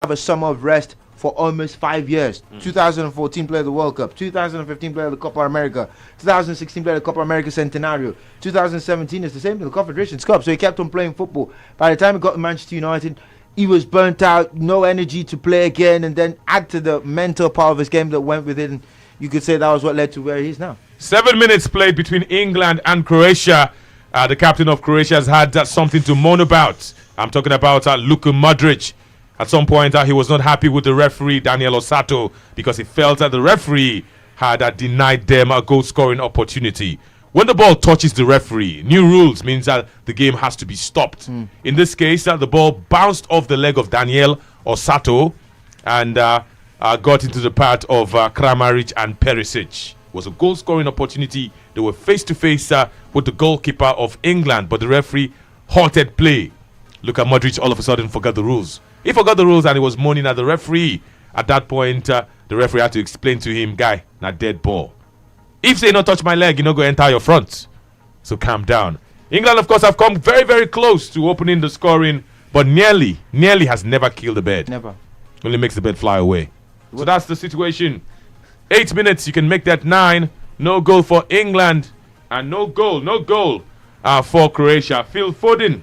have a summer of rest for almost 5 years. 2014 player of the World Cup, 2015 player of the Copa America, 2016 player of the Copa America Centenario, 2017 is the same thing, the Confederations Cup. So he kept on playing football. By the time he got to Manchester United, he was burnt out, no energy to play again, and then add to the mental part of his game that went with it, and you could say that was what led to where he is now. 7 minutes played between England and Croatia. The captain of Croatia has had something to moan about. I'm talking about Luka Modric. At some point, he was not happy with the referee, Daniel Osato, because he felt that the referee had denied them a goal-scoring opportunity. When the ball touches the referee, new rules means that the game has to be stopped. In this case, the ball bounced off the leg of Daniel Osato and got into the path of Kramaric and Perisic. It was a goal-scoring opportunity. They were face-to-face with the goalkeeper of England, but the referee halted play. Luka Modric all of a sudden forgot the rules. He forgot the rules and he was moaning at the referee. At that point, the referee had to explain to him, guy, not dead ball. If say not touch my leg, you not go enter your front. So calm down. England, of course, have come very, very close to opening the scoring, but nearly has never killed the bird. Never. Only makes the bird fly away. So that's the situation. 8 minutes, you can make that 9. No goal for England. And no goal for Croatia. Phil Foden.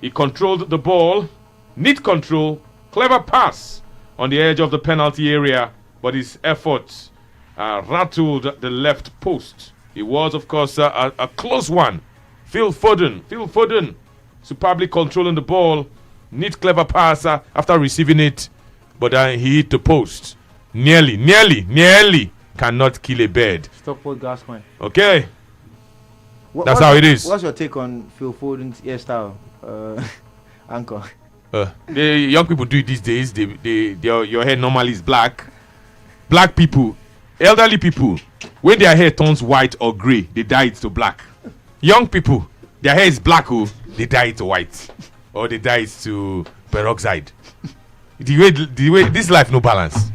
He controlled the ball. Neat control. Clever pass on the edge of the penalty area. But his efforts rattled the left post. It was, of course, a close one. Phil Foden superbly controlling the ball. Neat, clever pass after receiving it. But he hit the post. Nearly cannot kill a bird. Stockport Gascoigne. Okay. That's how it is. What's your take on Phil Foden's hairstyle, anchor? The young people do it these days. Your hair normally is black. Black people, elderly people, when their hair turns white or grey, they dye it to black. Young people, their hair is black, they dye it to white, or they dye it to peroxide. The way this life no balance.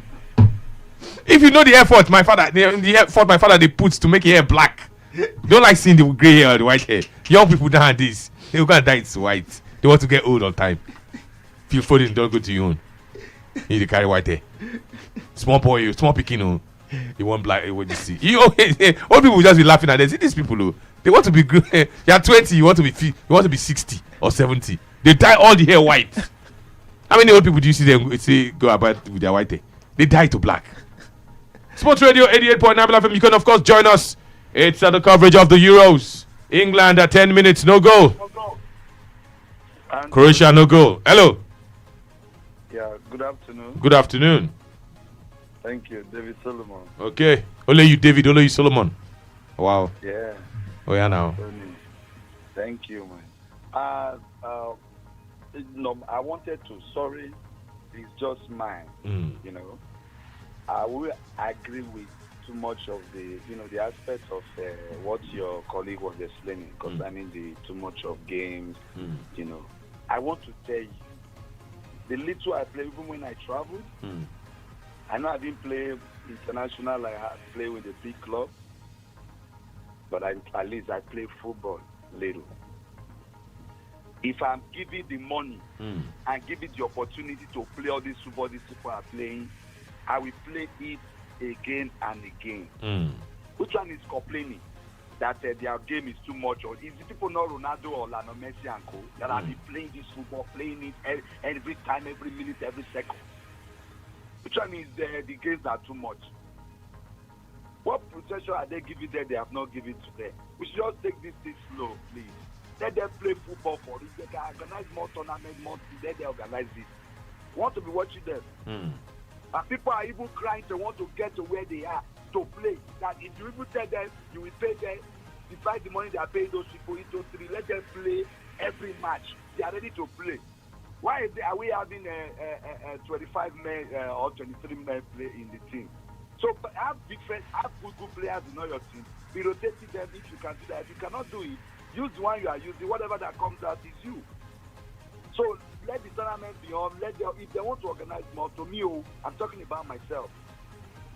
If you know the effort my father they put to make your hair black, don't like seeing the grey hair or the white hair. Young people nowadays, they gonna dye it to white. They want to get old on time. Phil Foden don't go to you own. You carry white hair. Small boy, small picking. You want black. What you see? Old people will just be laughing at them. See these people. They want to be good. You are 20. You want to be 60 or 70. They dye all the hair white. How many old people do you see them say go about with their white hair? They dye to black. Sports Radio 88.9 FM. You can of course join us. It's the coverage of the Euros. England at 10 minutes, no goal. Croatia, no goal. Hello. Yeah, good afternoon. Good afternoon. Thank you, David Solomon. Okay. Only you, David. Only you, Solomon. Wow. Yeah. Oh, yeah, now. Thank you, man. No, I wanted to, sorry, it's just mine, you know. I will agree with too much of the aspect of what your colleague was explaining concerning the too much of games, you know. I want to tell you, the little I play, even when I traveled, I know I didn't play international, I had to play with a big club, but at least I play football little. If I'm given the money and given the opportunity to play all these football these people are playing, I will play it again and again. Which one is complaining that their game is too much? Or is the people not Ronaldo or Lionel Messi and co that have been playing this football, playing it every time, every minute, every second? Which one is the games are too much? What protection are they giving them they have not given to them? We should just take this slow, please. Let them play football for it. They can organize more tournaments, more things. Let them organize this. We want to be watching them. And people are even crying to want to get to where they are to play. That if you even tell them you will pay them, divide the money they are paying those people into 3, let them play every match. They are ready to play. Why are we having 25 men or 23 men play in the team? So have good players in all your team. Be rotating them if you can do that. If you cannot do it, use the one you are using. Whatever that comes out is you. So let the tournament be on. If they want to organize more, to me, I'm talking about myself.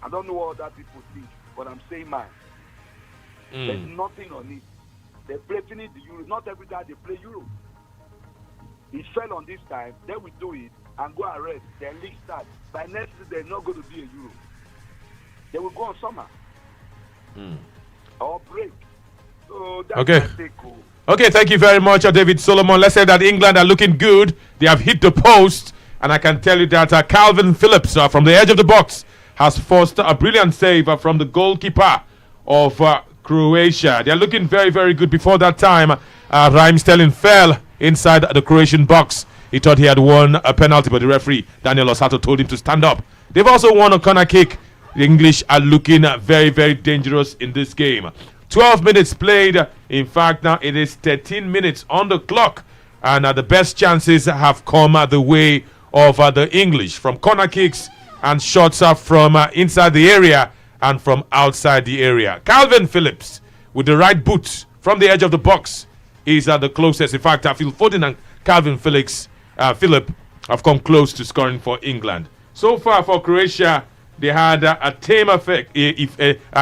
I don't know what other people think, but I'm saying mine. There's nothing on it. They finish the Euro. Not every time they play Euro. It fell on this time. Then we do it, and go and rest, then league start. By next season, they're not going to be a Euro. They will go on summer or break. So that's Okay. my take. Okay, thank you very much, David Solomon. Let's say that England are looking good. They have hit the post, and I can tell you that Calvin Phillips from the edge of the box has forced a brilliant save from the goalkeeper of Croatia. They are looking very, very good. Before that time, Raheem Sterling fell inside the Croatian box. He thought he had won a penalty, but the referee, Daniel Osato, told him to stand up. They've also won a corner kick. The English are looking very, very dangerous in this game. 12 minutes played. In fact, now it is 13 minutes on the clock. And the best chances have come the way of the English from corner kicks and shots from inside the area and from outside the area. Calvin Phillips with the right boot from the edge of the box is the closest. In fact, Phil Foden and Calvin Philip have come close to scoring for England. So far for Croatia, they had a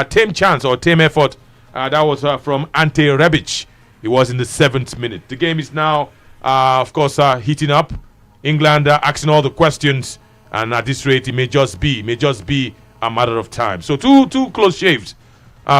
tame chance or tame effort. That was from Ante Rebic. It was in the 7th minute. The game is now, of course, heating up. England asking all the questions, and at this rate, it may just be a matter of time. So two close shaves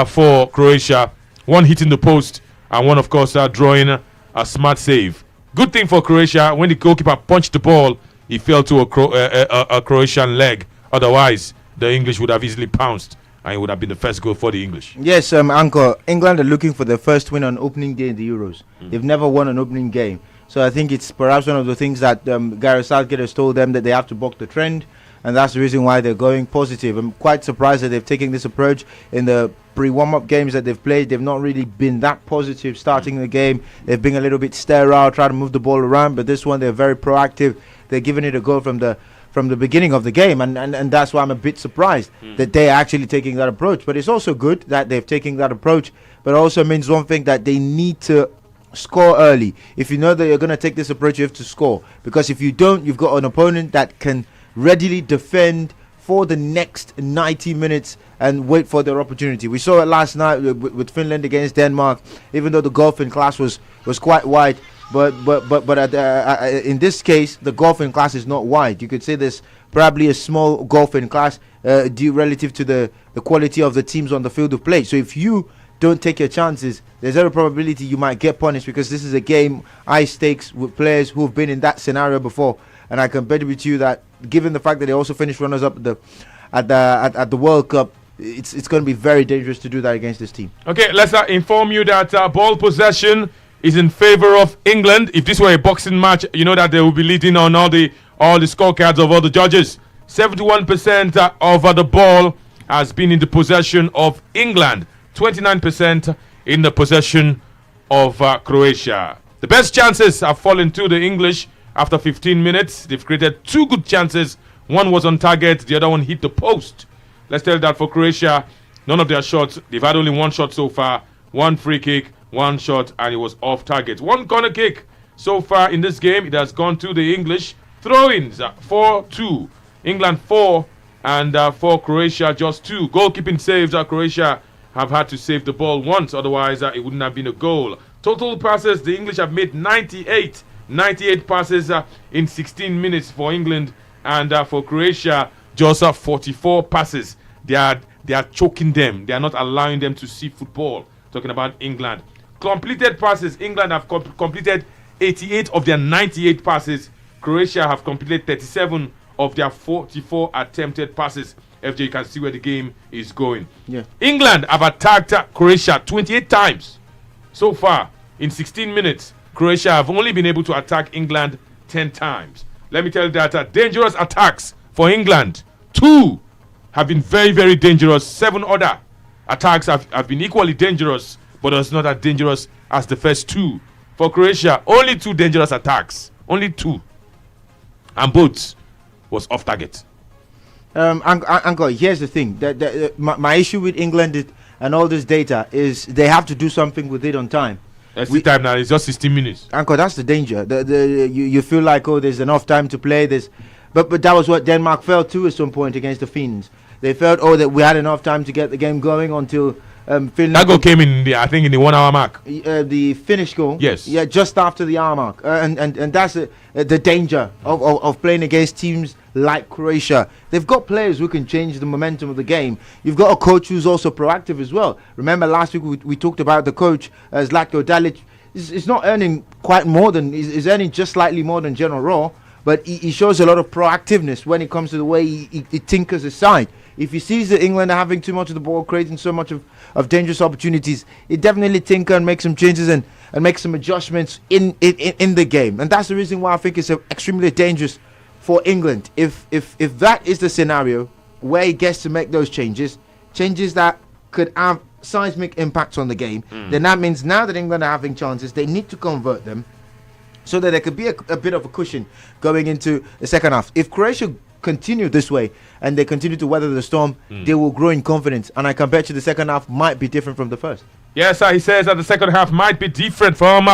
for Croatia. One hitting the post, and one, of course, drawing a smart save. Good thing for Croatia, when the goalkeeper punched the ball, he fell to a Croatian leg. Otherwise, the English would have easily pounced, and it would have been the first goal for the English. Yes, Anko, England are looking for their first win on opening day in the Euros. They've never won an opening game. So I think it's perhaps one of the things that Gareth Southgate has told them, that they have to buck the trend, and that's the reason why they're going positive. I'm quite surprised that they've taken this approach. In the pre-warm-up games that they've played, they've not really been that positive starting the game. They've been a little bit sterile, trying to move the ball around, but this one they're very proactive. They're giving it a go from the beginning of the game, and that's why I'm a bit surprised that they're actually taking that approach. But it's also good that they've taken that approach, but it also means one thing, that they need to score early. If you know that you're going to take this approach, you have to score, because if you don't, you've got an opponent that can readily defend for the next 90 minutes and wait for their opportunity. We saw it last night with Finland against Denmark. Even though the golfing class was quite wide, but in this case the golfing class is not wide. You could say there's probably a small golfing class due relative to the quality of the teams on the field of play. So if you don't take your chances, there's every probability you might get punished, because this is a game high stakes with players who've been in that scenario before. And I can bet with you that, given the fact that they also finished runners up at the World Cup, it's going to be very dangerous to do that against this team. Okay, let's inform you that ball possession is in favor of England. If this were a boxing match, you know that they will be leading on all the scorecards of all the judges. 71% of the ball has been in the possession of England. 29% in the possession of Croatia. The best chances have fallen to the English after 15 minutes. They've created 2 good chances. One was on target, the other one hit the post. Let's tell you that for Croatia, none of their shots, they've had only 1 shot so far. 1 free kick, 1 shot, and it was off target. 1 corner kick so far in this game. It has gone to the English. Throw-ins, 4-2. England 4, and for Croatia just 2. Goalkeeping saves, Croatia have had to save the ball once, otherwise it wouldn't have been a goal. Total passes, the English have made 98 passes in 16 minutes for England, and for Croatia just 44 passes. They are choking them. They are not allowing them to see football. Talking about England. Completed passes, England have completed 88 of their 98 passes. Croatia have completed 37 of their 44 attempted passes. FJ, you can see where the game is going. Yeah. England have attacked Croatia 28 times so far in 16 minutes. Croatia have only been able to attack England 10 times. Let me tell you that dangerous attacks for England, 2 have been very, very dangerous. 7 other attacks have been equally dangerous, but it's not as dangerous as the first 2. For Croatia, only 2 dangerous attacks. Only 2. And both was off target. Uncle, here's the thing. My issue with England and all this data is they have to do something with it on time. That's the time now. It's just 16 minutes. Uncle, that's the danger. You feel like, oh, there's enough time to play this, but that was what Denmark felt too at some point against the Finns. They felt, that we had enough time to get the game going until Finland. That goal came in, I think, in the 1 hour mark. The finish goal. Yes. Yeah, just after the hour mark. And that's the danger of playing against teams like Croatia. They've got players who can change the momentum of the game. You've got a coach who's also proactive as well. Remember last week we talked about the coach, Zlatko Dalic. He's not earning quite more than, he's earning just slightly more than General Raw, but he shows a lot of proactiveness when it comes to the way he tinkers his side. If he sees that England are having too much of the ball, creating so much of dangerous opportunities, he definitely tinker and make some changes and make some adjustments in the game. And that's the reason why I think it's extremely dangerous for England. If that is the scenario where he gets to make those changes that could have seismic impacts on the game, then that means now that England are having chances, they need to convert them so that there could be a bit of a cushion going into the second half. If Croatia continue this way and they continue to weather the storm, they will grow in confidence, and I can bet you the second half might be different from the first. Yes, he says that the second half might be different from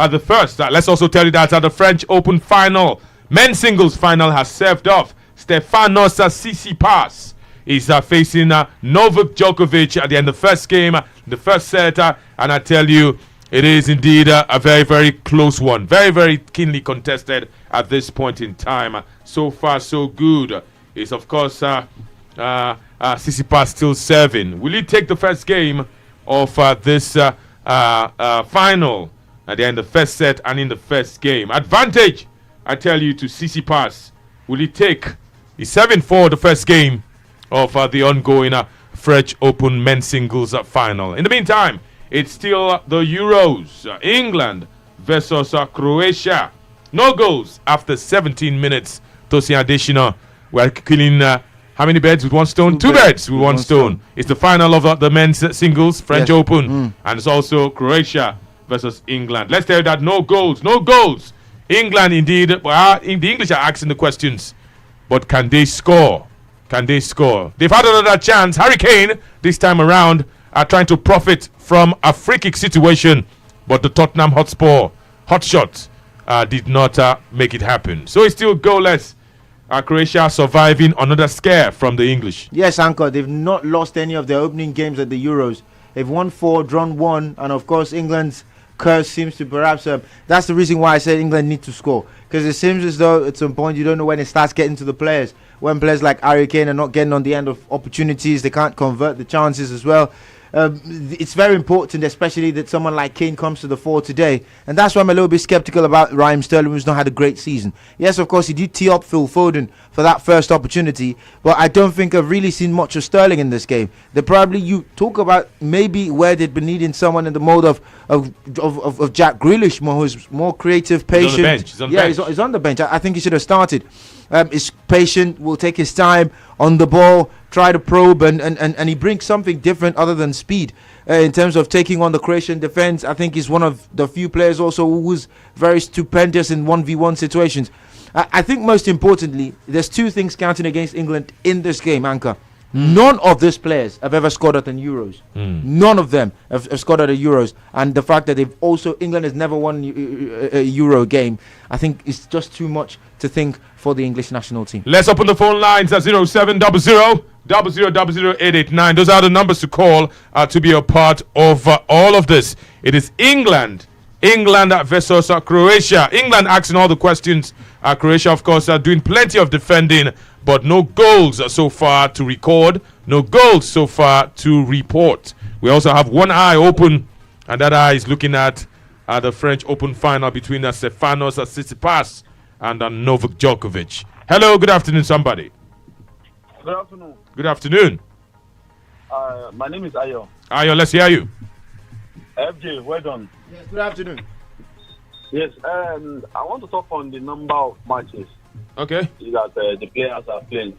the first. Let's also tell you that the French Open final, men's singles final, has served off. Stefano Tsisipas is facing Novak Djokovic at the end of the first game, the first set, and I tell you, it is indeed a very, very close one. Very, very keenly contested at this point in time. So far, so good. It's, of course, Tsisipas still serving. Will he take the first game of this final at the end of the first set and in the first game? Advantage, I tell you, to Tsisipas. Will he take? He's serving for the first game of the ongoing French Open men's singles final. In the meantime, it's still the Euros. England versus Croatia. No goals after 17 minutes. Tosin Adesina, we're killing how many birds with one stone? Two birds with one stone. It's the final of the men's singles, French Open. And it's also Croatia versus England. Let's tell you that no goals. No goals. England indeed. Well, the English are asking the questions. But can they score? Can they score? They've had another chance. Harry Kane, this time around, are trying to profit from a free kick situation, but the Tottenham Hotspur hotshot did not make it happen. So it's still goalless. Croatia surviving another scare from the English. Yes, Anchor, they've not lost any of their opening games at the Euros. They've won 4, drawn 1, and of course England's curse seems to perhaps that's the reason why I said England need to score, because it seems as though at some point you don't know when it starts getting to the players. When players like Harry Kane are not getting on the end of opportunities, they can't convert the chances as well. It's very important, especially that someone like Kane comes to the fore today, and that's why I'm a little bit skeptical about Raheem Sterling, who's not had a great season. Yes, of course, he did tee up Phil Foden for that first opportunity, but I don't think I've really seen much of Sterling in this game. You talk about maybe where they'd been needing someone in the mode of Jack Grealish, who's more creative, patient. He's on the bench. He's on the bench. I think he should have started. Is patient, will take his time on the ball, try to probe, and he brings something different other than speed in terms of taking on the Croatian defense. I think he's one of the few players also who was very stupendous in 1v1 situations. I think most importantly, there's two things counting against England in this game, Anchor. None of these players have ever scored at the Euros. None of them have scored at the Euros. And the fact that England has never won a Euro game, I think it's just too much to think for the English national team. Let's open the phone lines at 0700 000889. Those are the numbers to call to be a part of all of this. It is England versus Croatia. England asking all the questions. Croatia, of course, are doing plenty of defending, but no goals so far to record. No goals so far to report. We also have one eye open, and that eye is looking at the French Open final between Stefano Tsisipas and Novak Djokovic. Hello, good afternoon, somebody. Good afternoon. Good afternoon. My name is Ayo. Ayo, let's hear you. FJ, well done. Yes, good afternoon. Yes, I want to talk on the number of matches Okay. that the players are playing.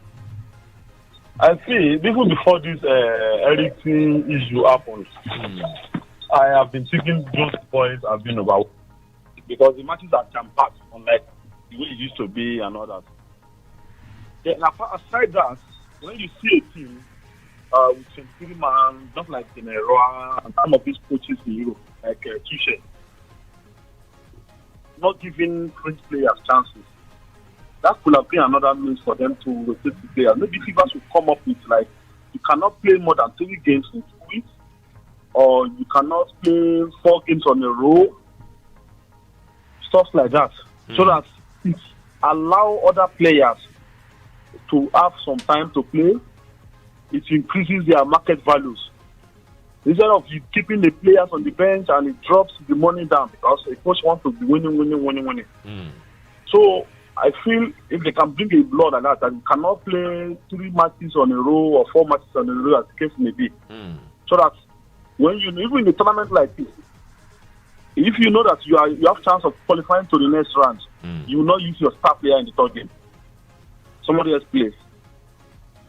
I see, even before this Ericsson issue happened, I have been thinking those points have been about, because the matches are jam-packed, unlike the way it used to be and all that. Then aside that, when you see a team with 23 man, just like in Iran and some of these coaches in Europe, like Tuchel, not giving French players chances, that could have been another means for them to rotate the players. Maybe FIFA should come up with, like, you cannot play more than 3 games in 2 weeks. or you cannot play 4 games on a row, stuff like that, so that it allow other players to have some time to play. It increases their market values. Instead of you keeping the players on the bench and it drops the money down because a coach wants to be winning. So I feel if they can bring a law like that you cannot play 3 matches on a row or 4 matches on a row, as the case may be, so that when you even in a tournament like this, if you know that you have chance of qualifying to the next round, you will not use your star player in the third game. Somebody else plays.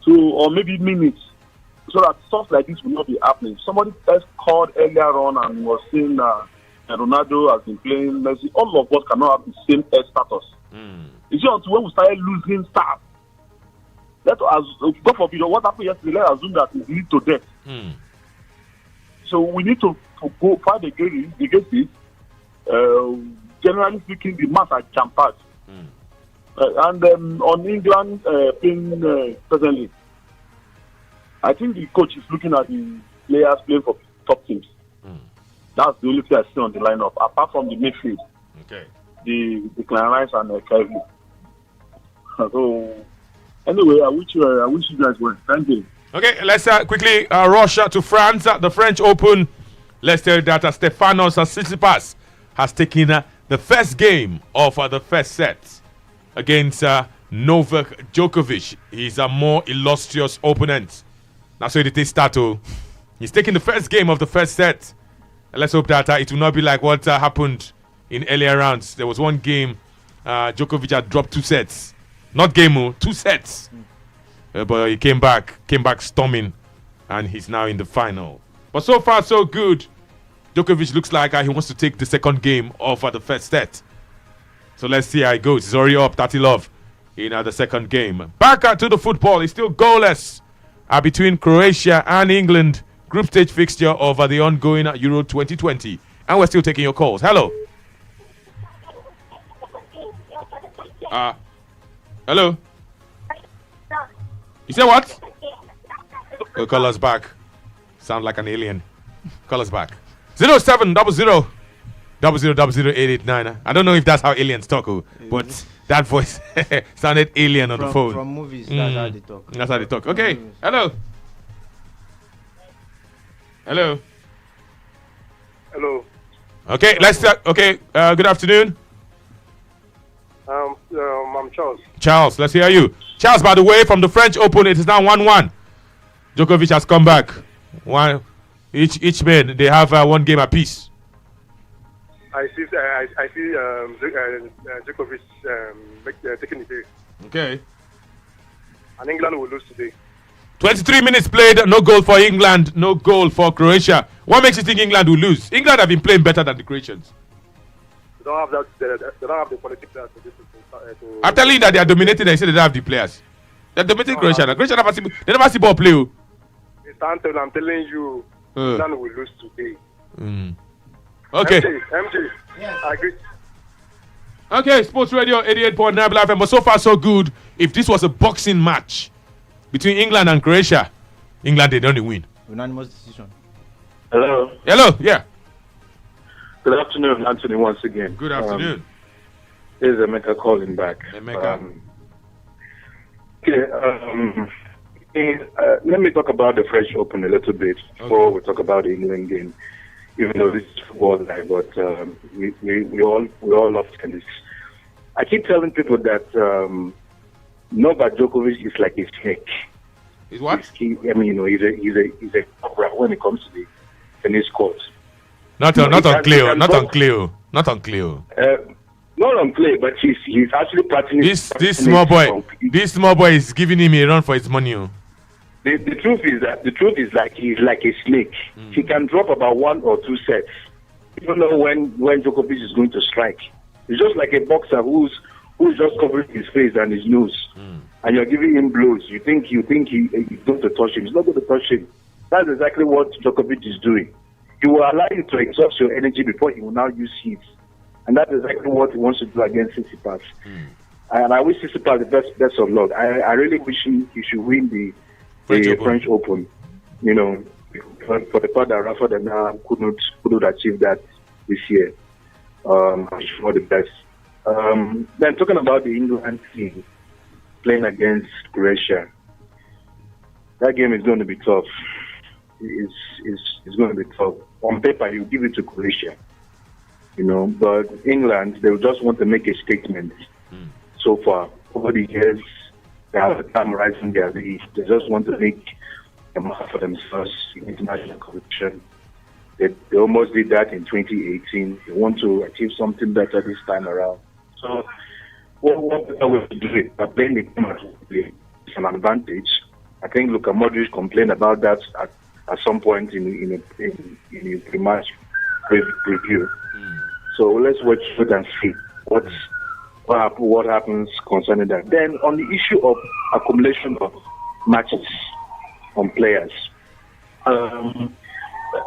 So or maybe minutes. So that stuff like this will not be happening. Somebody else called earlier on and was saying Ronaldo has been playing Messi. All of us cannot have the same status. You see, until when we started losing stars, God forbid, what happened yesterday, let's assume that it leads to death. So we need to go fight against it. Generally speaking, the match are jam-packed. And on England playing presently, I think the coach is looking at the players playing for top teams. That's the only thing I see on the lineup, apart from the midfield. Okay. The Clan Rice and Kevin. So, anyway, I wish you guys well. Thank you. Okay, let's quickly rush to France. The French Open. Let's tell you that Stefano Tsisipas has taken the first game of the first set against Novak Djokovic. He's a more illustrious opponent. That's why they start. He's taking the first game of the first set. And let's hope that it will not be like what happened in earlier rounds. There was one game, Djokovic had dropped 2 sets. Not game, 2 sets. But he came back storming, and he's now in the final. But so far, so good. Djokovic looks like he wants to take the second game of the first set. So let's see how it goes. He's already up 30-love in the second game. Back to the football. It's still goalless between Croatia and England. Group stage fixture of the ongoing Euro 2020. And we're still taking your calls. Hello. Hello. You say what? Oh, call us back. Sound like an alien. Call us back. 0700 00889. I don't know if that's how aliens talk, but that voice sounded alien on the phone. From movies, that's how they talk. That's how they talk. Okay. Hello. Hello. Hello. Okay, let's start. Okay, good afternoon. I'm Charles. Charles, let's hear you. Charles, by the way, from the French Open, it is now 1-1. Djokovic has come back. Each man, they have 1 game apiece. I see Djokovic taking the day. Okay. And England will lose today. 23 minutes played, no goal for England, no goal for Croatia. What makes you think England will lose? England have been playing better than the Croatians. They don't have that. They don't have the politics to I'm telling you that they are dominating. They say they don't have the players. They're dominating Croatia. Croatia they never see ball play. I'm telling you, England will lose today. Okay. MJ. Yes. I agree. Okay, Sports Radio 88.9 FM. But so far, so good. If this was a boxing match between England and Croatia, England, they don't win. Unanimous decision. Hello. Hello, yeah. Good afternoon, Anthony, once again. Good afternoon. This is Emeka calling back. Emeka. Let me talk about the French Open a little bit before we talk about the England game. Even though this is football live, but we all love tennis. I keep telling people that Novak Djokovic is like a snake. Is what? He's a cobra when it comes to the tennis court. Not on Cleo. Not on Cleo. Not on Clay, but he's actually practicing. This small boy is giving him a run for his money. The truth is like he's like a snake. He can drop about 1 or 2 sets. You don't know when Djokovic is going to strike. He's just like a boxer who's just covering his face and his nose, and you're giving him blows. You think he's going to touch him. He's not going to touch him. That's exactly what Djokovic is doing. He will allow you to exhaust your energy before he will now use heat. And that's exactly what he wants to do against Tsisipas. And I wish Tsisipas the best of luck. I really wish he should win the French Open. You know, for the part that Rafa and couldn't achieve that this year. I'm sure the best. Then talking about the England team playing against Croatia, that game is going to be tough. It's going to be tough. On paper, you give it to Croatia, but England, they just want to make a statement. So far, over the years, they have a time rising their league. They just want to make a mark for themselves in international competition. They almost did that in 2018. They want to achieve something better this time around. So, what better way to do it? By playing the game at home, it's an advantage. I think Luka Modric complained about that at some point in a pre-match review. So let's watch it and see what happens concerning that. Then on the issue of accumulation of matches on players,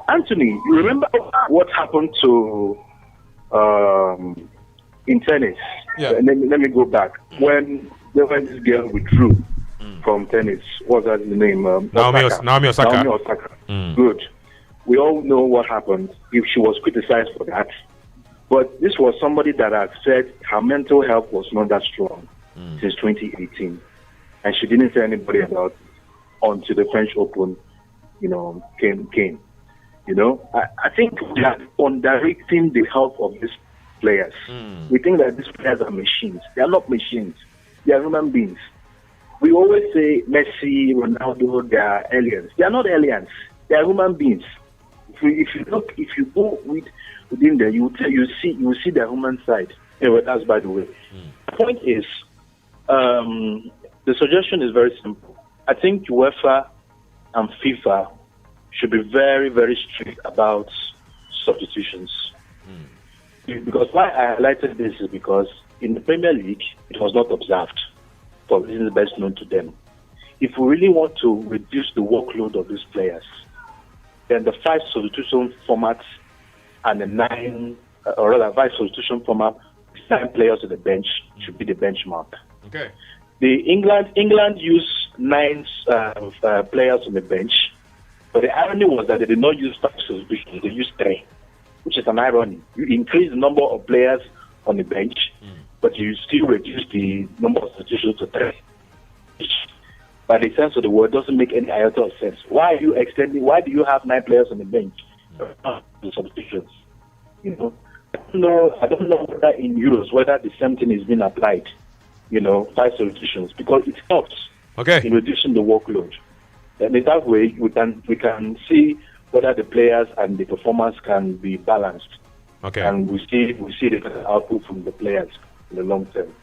Anthony, you remember what happened to in tennis? Yeah. Let me go back when this girl withdrew from tennis. What was her name? Naomi Osaka. Good. We all know what happened. If she was criticized for that. But this was somebody that had said her mental health was not that strong since 2018. And she didn't say anybody about it until the French Open, came. I think we are underrating the health of these players. We think that these players are machines. They are not machines. They are human beings. We always say Messi, Ronaldo, they are aliens. They are not aliens. They are human beings. If you go within there, you see the human side. Anyway, that's by the way. The point is, the suggestion is very simple. I think UEFA and FIFA should be very, very strict about substitutions. Because why I highlighted this is because in the Premier League, it was not observed for reasons best known to them. If we really want to reduce the workload of these players, then the 5 substitution format and the 5 substitution format, 9 players on the bench should be the benchmark. Okay. The England used 9 players on the bench, but the irony was that they did not use 5 substitutions; they used 3, which is an irony. You increase the number of players on the bench, but you still reduce the number of substitutions to 3. Which, by the sense of the word, doesn't make any iota of sense. Why do you have 9 players on the bench? The substitutions. I don't know whether in Euros whether the same thing is being applied. 5 substitutions, because it helps in reducing the workload. And in that way, we can see whether the players and the performance can be balanced. Okay. And we see the output from the players in the long term.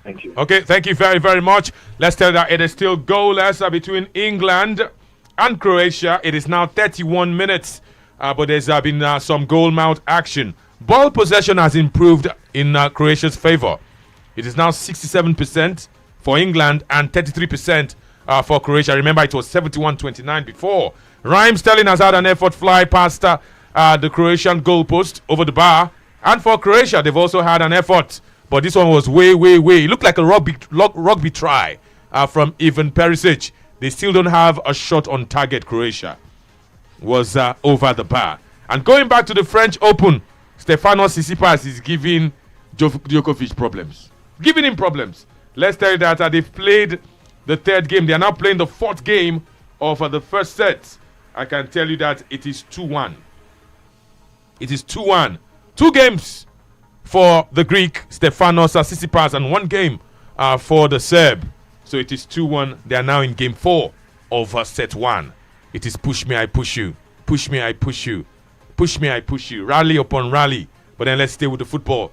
Thank you. Okay, thank you very, very much. Let's tell that it is still goalless between England and Croatia. It is now 31 minutes, but there's been some goal mouth action. Ball possession has improved in Croatia's favor. It is now 67% for England and 33% for Croatia. Remember, it was 71-29 before. Raheem Sterling has had an effort fly past the Croatian goalpost over the bar. And for Croatia, they've also had an effort. But this one was way. It looked like a rugby try from Ivan Perisic. They still don't have a shot on target. Croatia was over the bar. And going back to the French Open, Stefano Tsisipas is giving Djokovic problems. Giving him problems. Let's tell you that they've played the 3rd game. They are now playing the 4th game of the first set. I can tell you that it is 2-1. It is 2-1. 2 games for the Greek, Stefanos Tsitsipas, and 1 game for the Serb. So it is 2-1. They are now in game 4 of set 1. It is push me, I push you. Push me, I push you. Push me, I push you. Rally upon rally. But then let's stay with the football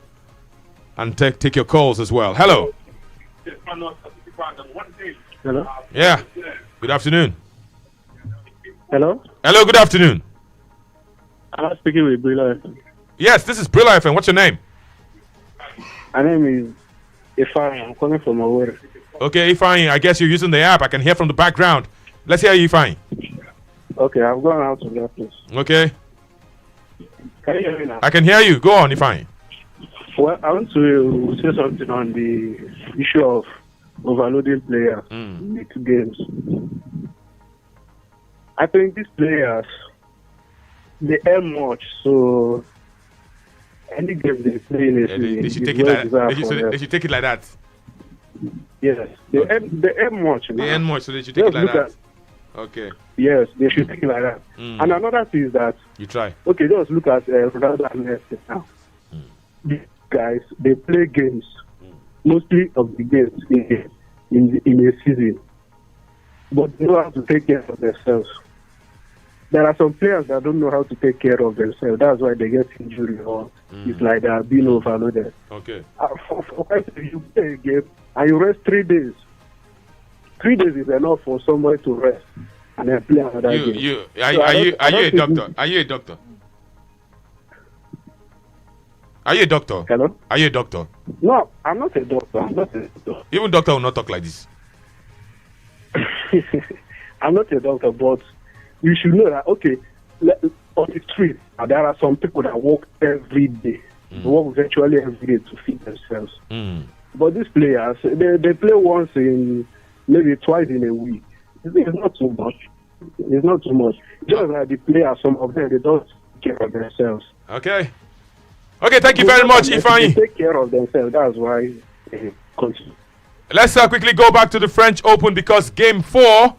and take your calls as well. Hello. Hello. Yeah. Good afternoon. Hello. Hello, good afternoon. I'm speaking with Brilla. Yes, this is Brilla FM. What's your name? My name is Ifeanyi. I'm calling from Owerri. Okay, Ifeanyi, I guess you're using the app. I can hear from the background. Let's hear you, Ifeanyi. Okay, I've gone out to that place. Okay. Can you hear me now? I can hear you. Go on, Ifeanyi. Well, I want to say something on the issue of overloading players in the 2 games. I think these players, they earn much, so any game they play in a season, They should is take it well like deserved that. for them. They should take it like that. Yes, they earn much. They earn much, so they should take it like that. Okay. Yes, they should take it like that. And another thing is that You try. okay, just look at Ronaldo and Messi now. These guys, they play games, mostly of the games in a season, but they know how to take care of themselves. There are some players that don't know how to take care of themselves. That's why they get injured or it's like they are being overloaded. Okay. If you play a game and you rest 3 days, 3 days is enough for somebody to rest and then play another game. Are you a doctor? Are you a doctor? Are you a doctor? Hello? Are you a doctor? No, I'm not a doctor. I'm not a doctor. Even doctor will not talk like this. I'm not a doctor, but you should know that, okay, on the street, there are some people that work every day. They work virtually every day to feed themselves. But these players, they play once in, maybe twice in a week. It's not too much. It's not too much. Just like the players, some of them, they don't take care of themselves. Okay. Okay, thank you very much, Ifeanyi. They take care of themselves. That's why they continue. Let's quickly go back to the French Open because game 4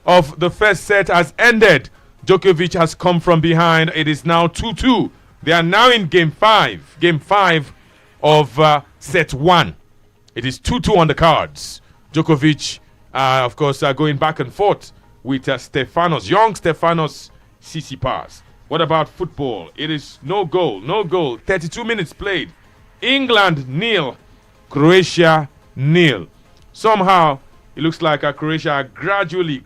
of the first set has ended. Djokovic has come from behind. It is now 2-2. They are now in game 5. Game 5 of set 1. It is 2-2 on the cards. Djokovic, of course, going back and forth with Stefanos, young Stefanos Tsisipas. What about football? It is no goal. 32 minutes played. England 0, Croatia 0. Somehow, it looks like Croatia are gradually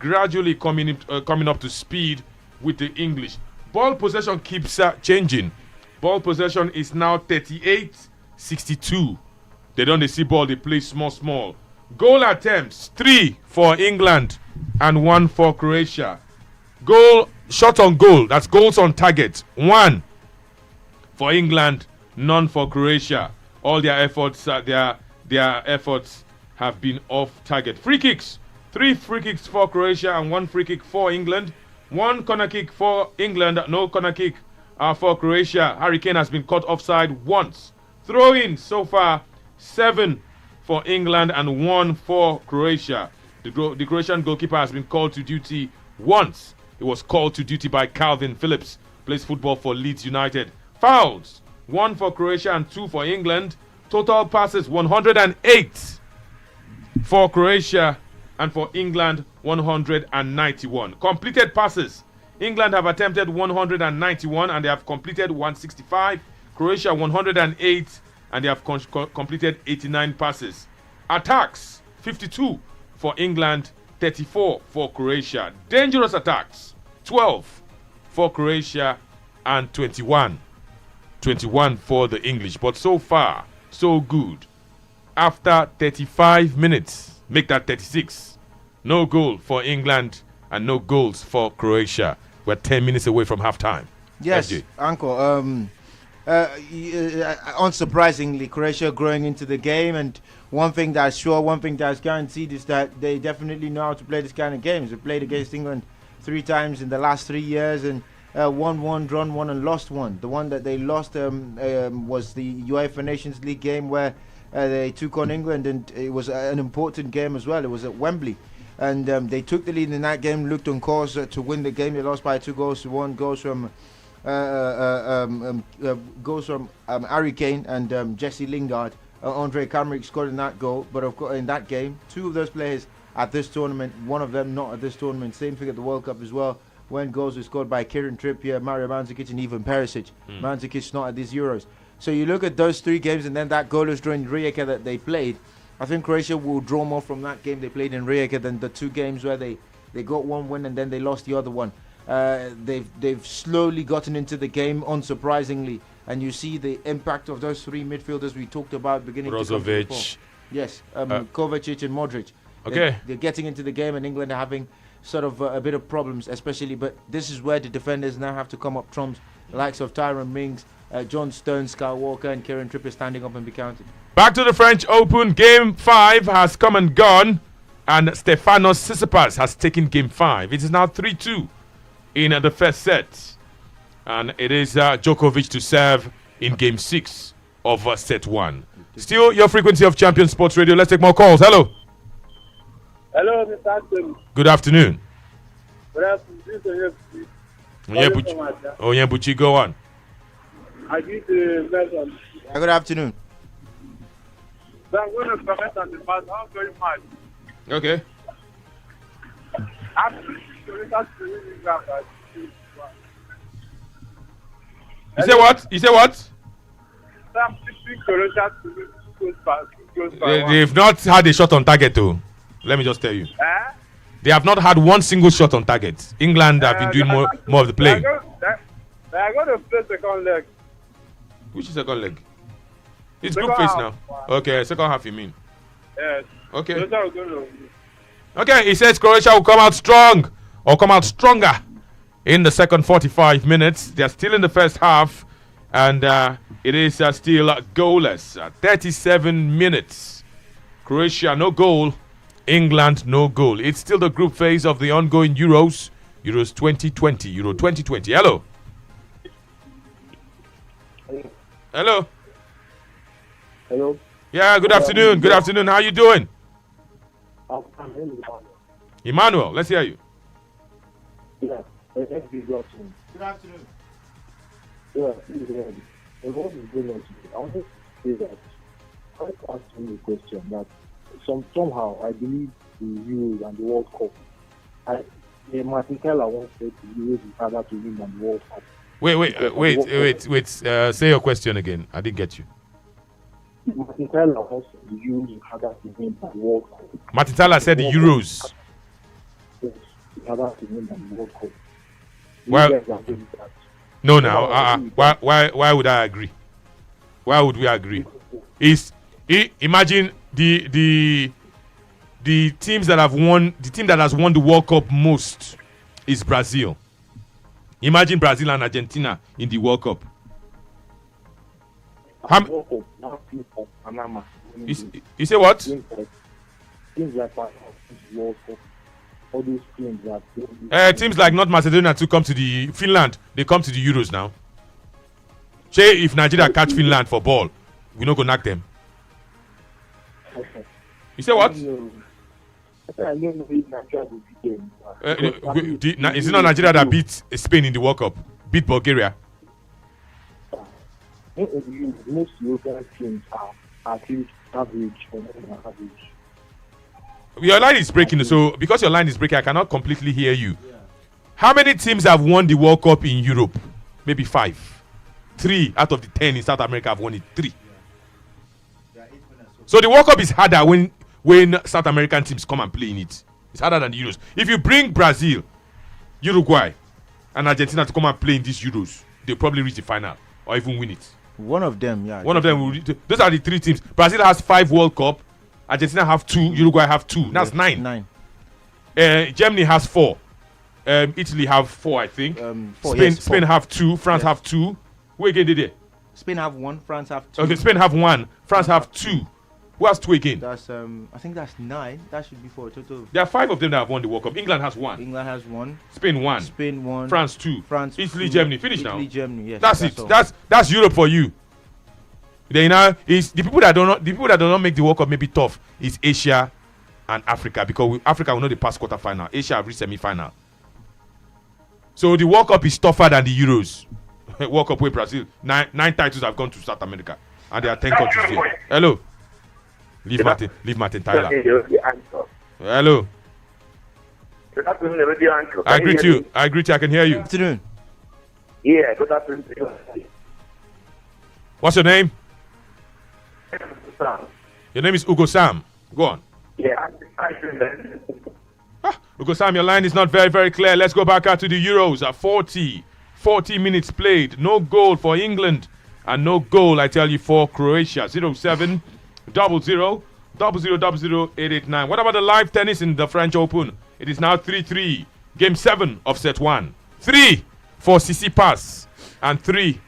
coming up to speed with the English. Ball possession keeps changing. Ball possession is now 38-62. They don't see ball, they play small. Goal attempts, 3 for England and 1 for Croatia. Shot on goal, that's goals on target, 1 for England, none for Croatia. All their efforts, their efforts have been off target. Free kicks, 3 free kicks for Croatia and 1 free kick for England. 1 corner kick for England, no corner kick for Croatia. Harry Kane has been caught offside once. Throw-in so far, 7 for England and 1 for Croatia. The Croatian goalkeeper has been called to duty once. He was called to duty by Calvin Phillips, plays football for Leeds United. Fouls, 1 for Croatia and 2 for England. Total passes, 108 for Croatia and for England, 191. Completed passes, England have attempted 191 and they have completed 165. Croatia 108 and they have completed 89 passes. Attacks, 52 for England, 34 for Croatia. Dangerous attacks, 12 for Croatia and 21 for the English. But so far, so good. After 35 minutes, make that 36. No goal for England and no goals for Croatia. We're 10 minutes away from halftime. Yes, FJ. Uncle. Unsurprisingly, Croatia growing into the game, and one thing that's sure, one thing that's guaranteed is that they definitely know how to play this kind of games. They played against England 3 times in the last 3 years and won 1, drawn 1 and lost 1. The one that they lost was the UEFA Nations League game where they took on England, and it was an important game as well. It was at Wembley, and they took the lead in that game, looked on course to win the game. They lost by 2-1. Goes from Harry Kane and Jesse Lingard. Andre Kamrik scored in that goal, but of course in that game, 2 of those players at this tournament, 1 of them not at this tournament. Same thing at the World Cup as well, when goals were scored by Kieran Trippier, Mario Mandzukic and even Perisic. Mandzukic not at these Euros. So you look at those 3 games and then that goalless draw in Rijeka that they played. I think Croatia will draw more from that game they played in Rijeka than the 2 games where they got 1 win and then they lost the other one. They've slowly gotten into the game, unsurprisingly, and you see the impact of those 3 midfielders we talked about beginning. Brozovic. Yes, Kovacic and Modric. Okay. They're getting into the game, and England are having sort of a bit of problems, especially. But this is where the defenders now have to come up trumps, the likes of Tyrone Mings, John Stones, Kyle Walker, and Kieran Trippier standing up and be counted. Back to the French Open. Game 5 has come and gone, and Stefano Tsisipas has taken Game 5. It is now 3-2 in the first set. And it is Djokovic to serve in game 6 of set 1. Still your frequency of Champion Sports Radio. Let's take more calls. Hello. Hello, Mr. Anthony. Good afternoon. Good afternoon. This is Onyebuchi, go on. I did the lesson. Good afternoon. So I'm going to comment on the match. How very much. Okay. You say what? You say what? They've not had a shot on target, though. Let me just tell you. They have not had one single shot on target. England have been doing more of the playing. They are going to play second leg. Which is second leg? It's group phase now. Okay, second half you mean? Yes. Okay. Okay, he says Croatia will come out strong or come out stronger in the second 45 minutes. They're still in the first half, and it is still goalless. 37 minutes. Croatia no goal. England no goal. It's still the group phase of the ongoing Euros 2020. Euro 2020. Hello. Hello. Hello. Yeah, good afternoon. Good afternoon. How you doing? Emmanuel, let's hear you. Yeah, good afternoon. Good afternoon. Yeah, what is going on today? I want to say that I want to ask you a question that somehow I believe the Euros and the World Cup. Martin Keller once said the Euros is harder to win than the World Cup. Wait. Say your question again. I didn't get you. Martin Keller once said the Euros is harder to win than the World Cup. Martin Tyler said the Euros. Yes, it's harder to win than the World Cup. Well, no, now, why would I agree? Why would we agree? Imagine the teams that have won. The team that has won the World Cup most is Brazil. Imagine Brazil and Argentina in the World Cup. You say what? Teams like World Cup. All those teams that teams like North Macedonia to come to the Finland. They come to the Euros now. Say if Nigeria catch Finland for ball, we not go knock them. You say what? I don't know if Nigeria will beat them. Is it not Nigeria that beat Spain in the World Cup? Beat Bulgaria? Most European teams are at least average or more than average. Your line is breaking, so because your line is breaking, I cannot completely hear you. Yeah. How many teams have won the World Cup in Europe? Maybe 5. 3 out of the 10 in South America have won it. 3. Yeah. So the World Cup is harder when South American teams come and play in it. It's harder than the Euros. If you bring Brazil, Uruguay, and Argentina to come and play in these Euros, they'll probably reach the final or even win it. One of them, yeah. One of them will. Those are the 3 teams. Brazil has 5 World Cup. Argentina have 2. Uruguay have 2. That's 9. Germany has 4. Italy have 4, I think. 4, Spain have 2. France have 2. Who again did it? Spain have 1. France have 2. Okay, Spain have 1. France have 2. Who has 2 again? That's I think that's 9. That should be for a total. There are 5 of them that have won the World Cup. England has 1. England has 1. Spain 1. Spain 1. France 2. France. Italy, 2. Germany. Finish now. Italy, Germany. Yes. That's it. That's Europe for you. Then is the people that do not make the World Cup maybe tough is Asia and Africa, because Africa will know the past quarter-final. Asia have reached semi-final. So the World Cup is tougher than the Euros. World Cup where Brazil 9 titles have gone to South America, and there are 10 countries here. Hello. Leave Martin Tyler. Hello. Good afternoon, Radio Anchor. I greet you. I can hear you. Good afternoon. Yeah, good afternoon. What's your name? Sam. Your name is Ugo Sam. Go on. Yeah, Ugo Sam, your line is not very, very clear. Let's go back out to the Euros. 40 minutes played. No goal for England. And no goal, I tell you, for Croatia. 07 00 889. What about the live tennis in the French Open? It is now 3-3. Game 7 of set 1. 3 for Tsisipas and 3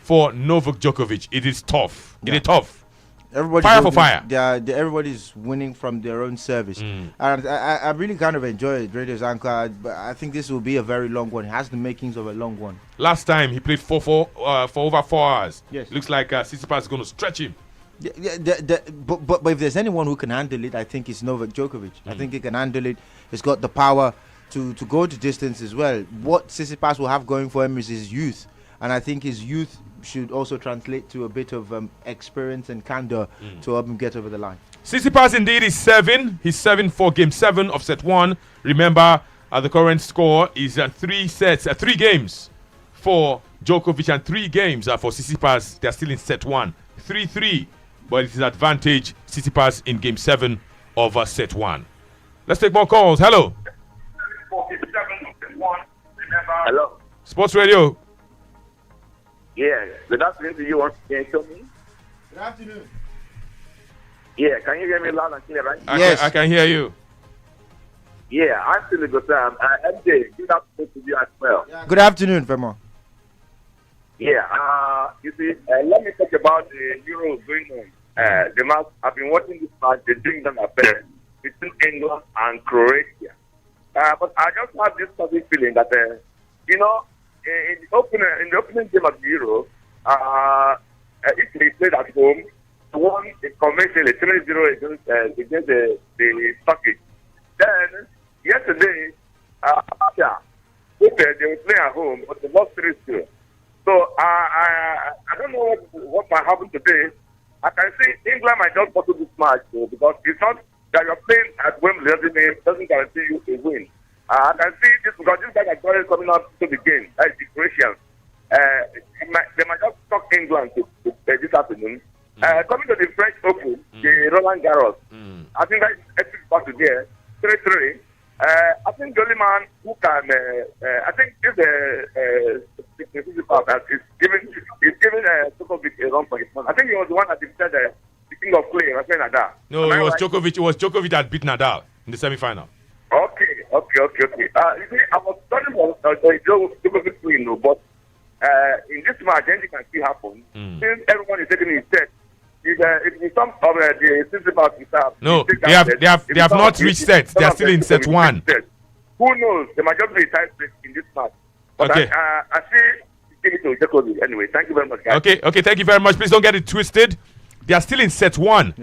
for Novak Djokovic. It is tough. It is tough. Fire for fire. Everybody's winning from their own service. And I really kind of enjoyed Radio's anchor, but I think this will be a very long one. It has the makings of a long one. Last time he played for over 4 hours. Yes. Looks like Tsisipas is going to stretch him. But if there's anyone who can handle it, I think it's Novak Djokovic. I think he can handle it. He's got the power to go to distance as well. What Tsisipas will have going for him is his youth. And I think his youth should also translate to a bit of experience and candor to help him get over the line. Tsisipas indeed is 7. He's 7 for game 7 of set 1. Remember, the current score is 3 games for Djokovic and 3 games for Tsisipas. They're still in set 1. 3-3, but it is advantage Tsisipas in game 7 of set 1. Let's take more calls. Hello. Hello. Sports Radio. Yeah, good afternoon to you. Can you show me? Good afternoon. Yeah, can you hear me loud and clear, right? Yes. I can hear you. Yeah, I'm still a good time. MJ, good afternoon to you as well. Good afternoon, Femo. Yeah, you see, let me talk about the Euro going on. The match, I've been watching this match, the England affair between England and Croatia. But I just have this funny feeling that, in the opening game of the Euro, Italy played at home, won conventionally 3-0 against the Turkish. Then, yesterday, they were playing at home, but they lost 3-0. So, I don't know what might happen today. I can see England might not bottle this match, though, because it's not that you're playing at Wembley doesn't guarantee you a win. I can see this because this guy is coming up to the game. That is the Croatians. They might just talk England to this afternoon. Coming to the French Open, the Roland Garros, I think that is back to there, 3-3. I think the only man who can, I think this is giving Djokovic a run for his money. I think he was the one that defeated the king of clay, Rafael Nadal. No, it was Djokovic. It was Djokovic that beat Nadal in the semi-final. Okay. You see, I was talking about Djokovic win, but in this match, anything can still happen. Since everyone is taking his set, if some of the Tsisipas no, they have not reached set. They are still in set 1. Who knows? They might just be a tight race in this match. But okay. I see it to Djokovic anyway. Thank you very much, guys. Okay. Thank you very much. Please don't get it twisted. They are still in set 1,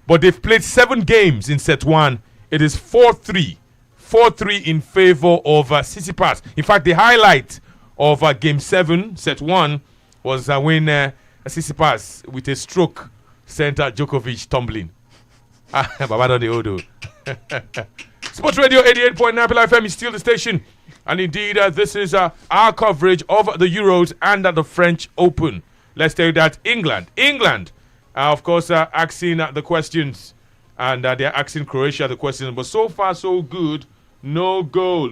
but they've played 7 games in set 1. It is 4-3 in favor of Tsisipas. In fact, the highlight of game 7, set 1, was when Tsisipas, with a stroke, sent Djokovic tumbling. Baba the Odo. Sports Radio 88.9 FM is still the station. And indeed, this is our coverage of the Euros and the French Open. Let's tell you that England, of course, asking the questions. And they're asking Croatia the questions. But so far, so good. No goal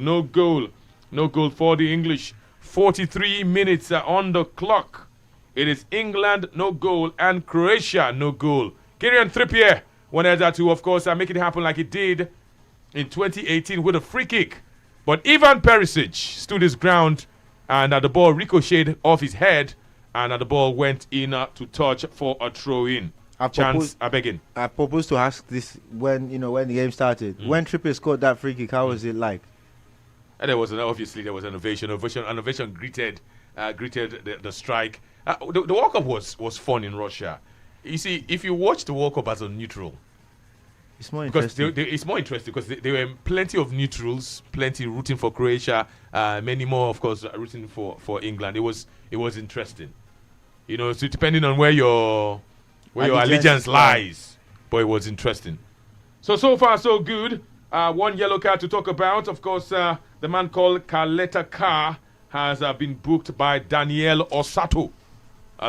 for the English. 43 minutes on the clock. It is England, no goal, and Croatia, no goal. Kieran Trippier wanted to, of course, make it happen like it did in 2018 with a free kick. But Ivan Perisic stood his ground, and the ball ricocheted off his head, and the ball went in to touch for a throw-in. I proposed to ask this when the game started. When Trippier scored that free kick, how was it like? And there was an ovation. Ovation greeted the strike. The World Cup was fun in Russia. You see, if you watch the World Cup as a neutral, it's more interesting. It's more interesting because there were plenty of neutrals, plenty rooting for Croatia, many more, of course, rooting for England. It was interesting. So depending on where your allegiance lies, but it was interesting. So far so good. One yellow card to talk about. Of course, the man called Kaleta Carr has been booked by Daniel Osato,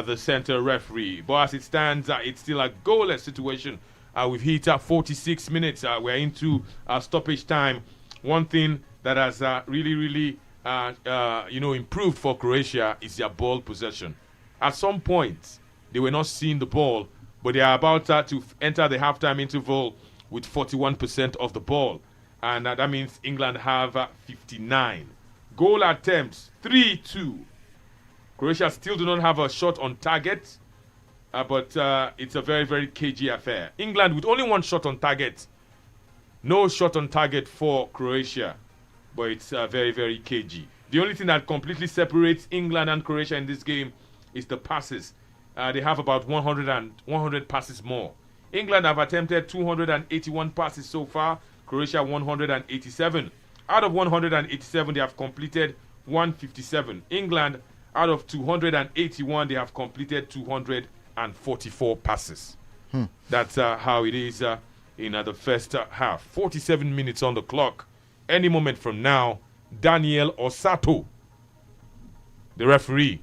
the center referee. But as it stands, it's still a goalless situation. We've hit 46 minutes. We're into stoppage time. One thing that has really improved for Croatia is their ball possession. At some point, they were not seeing the ball, but they are about to enter the halftime interval with 41% of the ball. And that means England have 59. Goal attempts, 3-2. Croatia still do not have a shot on target. but it's a very, very cagey affair. England with only one shot on target. No shot on target for Croatia, but it's very, very cagey. The only thing that completely separates England and Croatia in this game is the passes. They have about 100 passes more. England have attempted 281 passes so far. Croatia 187. Out of 187, they have completed 157. England, out of 281, they have completed 244 passes. That's how it is in the first half. 47 minutes on the clock. Any moment from now, Daniel Osato, the referee,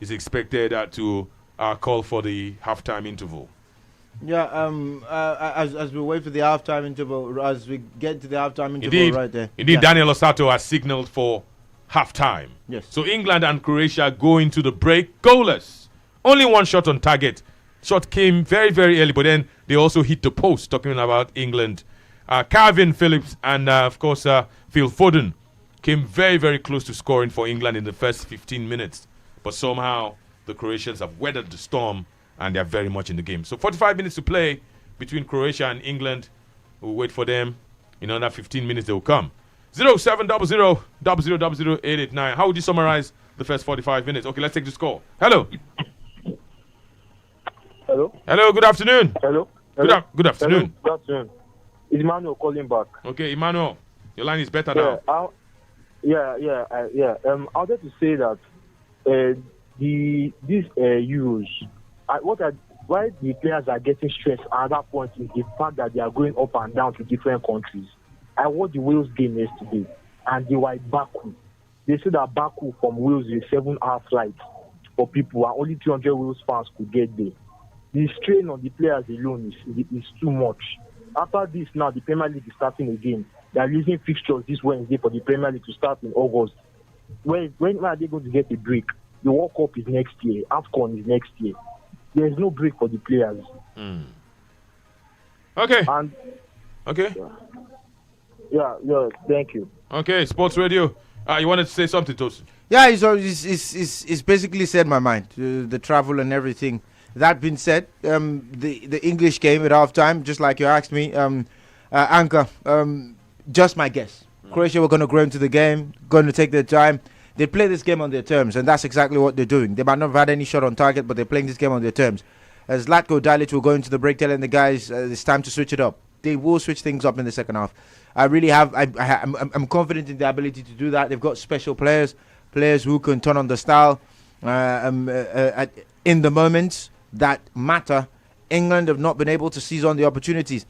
is expected to call for the halftime interval. Yeah, as we wait for the halftime interval, as we get to the halftime interval right there. Indeed, Daniel Osato has signaled for halftime. Yes. So England and Croatia go into the break goalless. Only one shot on target. Shot came very, very early, but then they also hit the post, talking about England. Calvin Phillips and, of course, Phil Foden came very, very close to scoring for England in the first 15 minutes. But somehow the Croatians have weathered the storm and they're very much in the game. So 45 minutes to play between Croatia and England. We'll wait for them. In another 15 minutes they will come. 0700 How would you summarize the first 45 minutes? Okay, let's take this call. Hello. Hello. Hello, good afternoon. Hello. Good afternoon. Hello. Good afternoon. It's Emmanuel calling back. Okay, Emmanuel, your line is better now. I wanted to say that these Euros, why the players are getting stressed at that point is the fact that they are going up and down to different countries. I watched the Wales game yesterday, and they were in Baku. They said that Baku from Wales is a 7-hour flight for people, and only 200 Wales fans could get there. The strain on the players alone is too much. After this, now the Premier League is starting again. They are losing fixtures this Wednesday for the Premier League to start in August. When are they going to get a break? The World Cup is next year. AFCON is next year. There is no break for the players. Okay. And okay. Yeah. Thank you. Okay, Sports Radio. You wanted to say something, Tosin? Yeah, it's basically said my mind. The travel and everything. That being said, the English game at halftime, just like you asked me, Anchor, just my guess. Croatia were going to grow into the game, going to take their time. They play this game on their terms, and that's exactly what they're doing. They might not have had any shot on target, but they're playing this game on their terms. As Zlatko Dalic will go into the break, telling the guys it's time to switch it up. They will switch things up in the second half. I really have. I'm confident in the ability to do that. They've got special players who can turn on the style in the moments that matter. England have not been able to seize on the opportunities.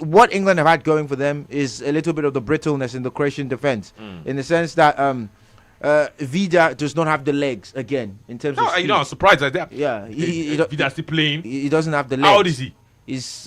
What England have had going for them is a little bit of the brittleness in the Croatian defense, in the sense that Vida does not have the legs again in terms of speed. I'm surprised at that. Yeah, Vida's still playing. He doesn't have the legs. How old is he?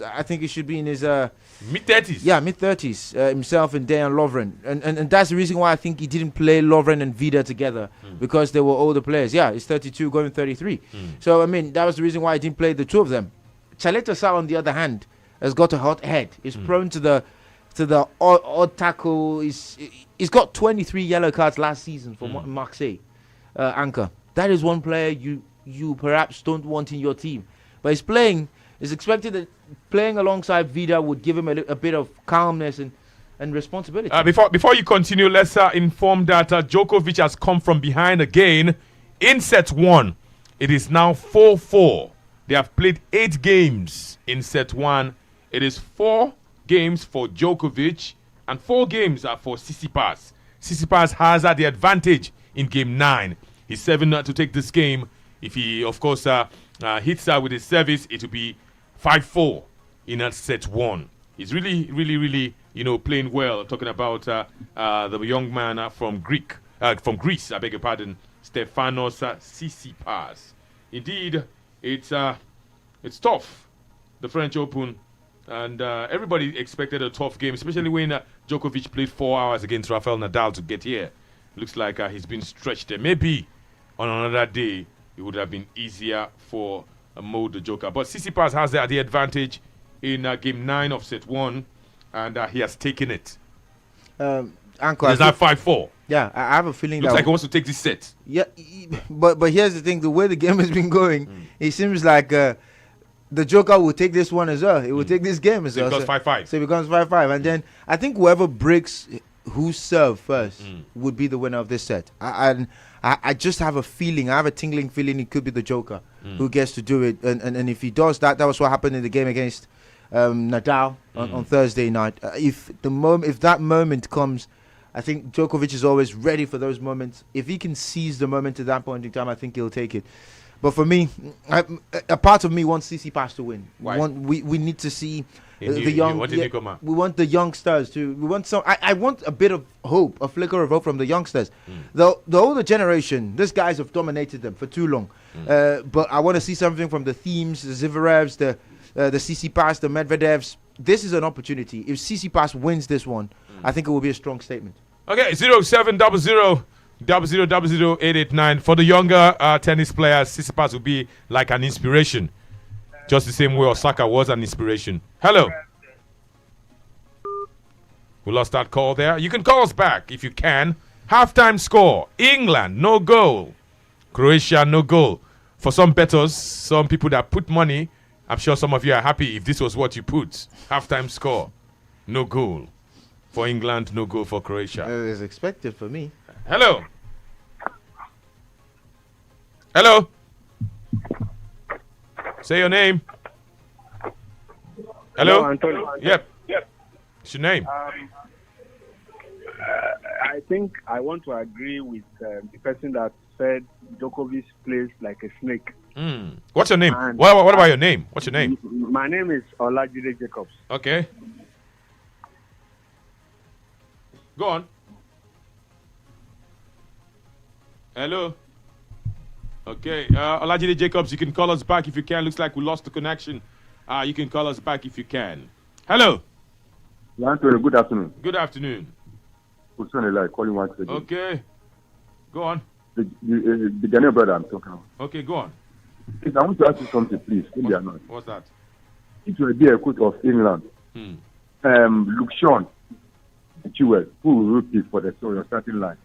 I think he should be in his mid-30s. Yeah, mid-30s. Himself and Dejan Lovren, and that's the reason why I think he didn't play Lovren and Vida together, because they were older players. Yeah, he's 32, going 33. So I mean, that was the reason why I didn't play the two of them. Chaleta Sal, on the other hand, has got a hot head. He's prone to the odd tackle. He's got 23 yellow cards last season for Marseille. Anchor. That is one player you perhaps don't want in your team, but he's playing. It's expected that playing alongside Vida would give him a bit of calmness and responsibility. Before you continue, let's inform that Djokovic has come from behind again in set 1. It is now 4-4. They have played 8 games in set 1. It is 4 games for Djokovic and 4 games are for Tsisipas. Tsisipas has the advantage in game 9. He's 7 to take this game. If he, of course, hits with his service, it will be 5-4 in that set 1. He's really, playing well. Talking about the young man from Greece, I beg your pardon, Stefano Tsisipas. Indeed, it's tough, the French Open, and everybody expected a tough game, especially when Djokovic played 4 hours against Rafael Nadal to get here. Looks like he's been stretched there. Maybe on another day it would have been easier for Mo the Joker. But Tsisipas has the advantage in game 9 of set 1, and he has taken it. Anchor, it's now 5-4. Yeah, I have a feeling looks like he wants to take this set. Yeah, but here's the thing: the way the game has been going, it seems like the Joker will take this one as well. He will take this game as So well. it becomes 5-5. So it becomes 5-5. And then I think whoever breaks who serve first would be the winner of this set. I just have a feeling, I have a tingling feeling it could be the Joker who gets to do it. And if he does that was what happened in the game against Nadal on Thursday night. If that moment comes, I think Djokovic is always ready for those moments. If he can seize the moment at that point in time, I think he'll take it. But for me, a part of me wants Tsisipas to win. Why? We need to see the young. newcomer. We want the youngsters to. We want some. I want a bit of hope, a flicker of hope from the youngsters. The older generation, these guys have dominated them for too long. But I want to see something from the Themes, the Zverevs, the Tsisipas, the Medvedevs. This is an opportunity. If Tsisipas wins this one, I think it will be a strong statement. Okay, 0700000889. For the younger tennis players, Tsisipas will be like an inspiration. Just the same way Osaka was an inspiration. Hello. We lost that call there. You can call us back if you can. Halftime score. England, no goal. Croatia, no goal. For some bettors, some people that put money, I'm sure some of you are happy if this was what you put. Halftime score. No goal. For England, no goal for Croatia. It was expected for me. Hello. Hello. Say your name. Hello. Antonio. Yep. What's your name? I think I want to agree with the person that said Djokovic plays like a snake. What's your name? And What about your name? What's your name? My name is Olajide Jacobs. Okay. Go on. Hello. Okay. Olajide Jacobs, you can call us back if you can. Looks like we lost the connection. You can call us back if you can. Hello. Antonio, good afternoon. Good afternoon. Calling once again. Okay. Go on. The Ghanaian brother I'm talking about. Okay, go on. Please, I want to ask you something, please. What's that? It will be a coach of England. Luke Shaw, Chilwell, who will pick for the starting line?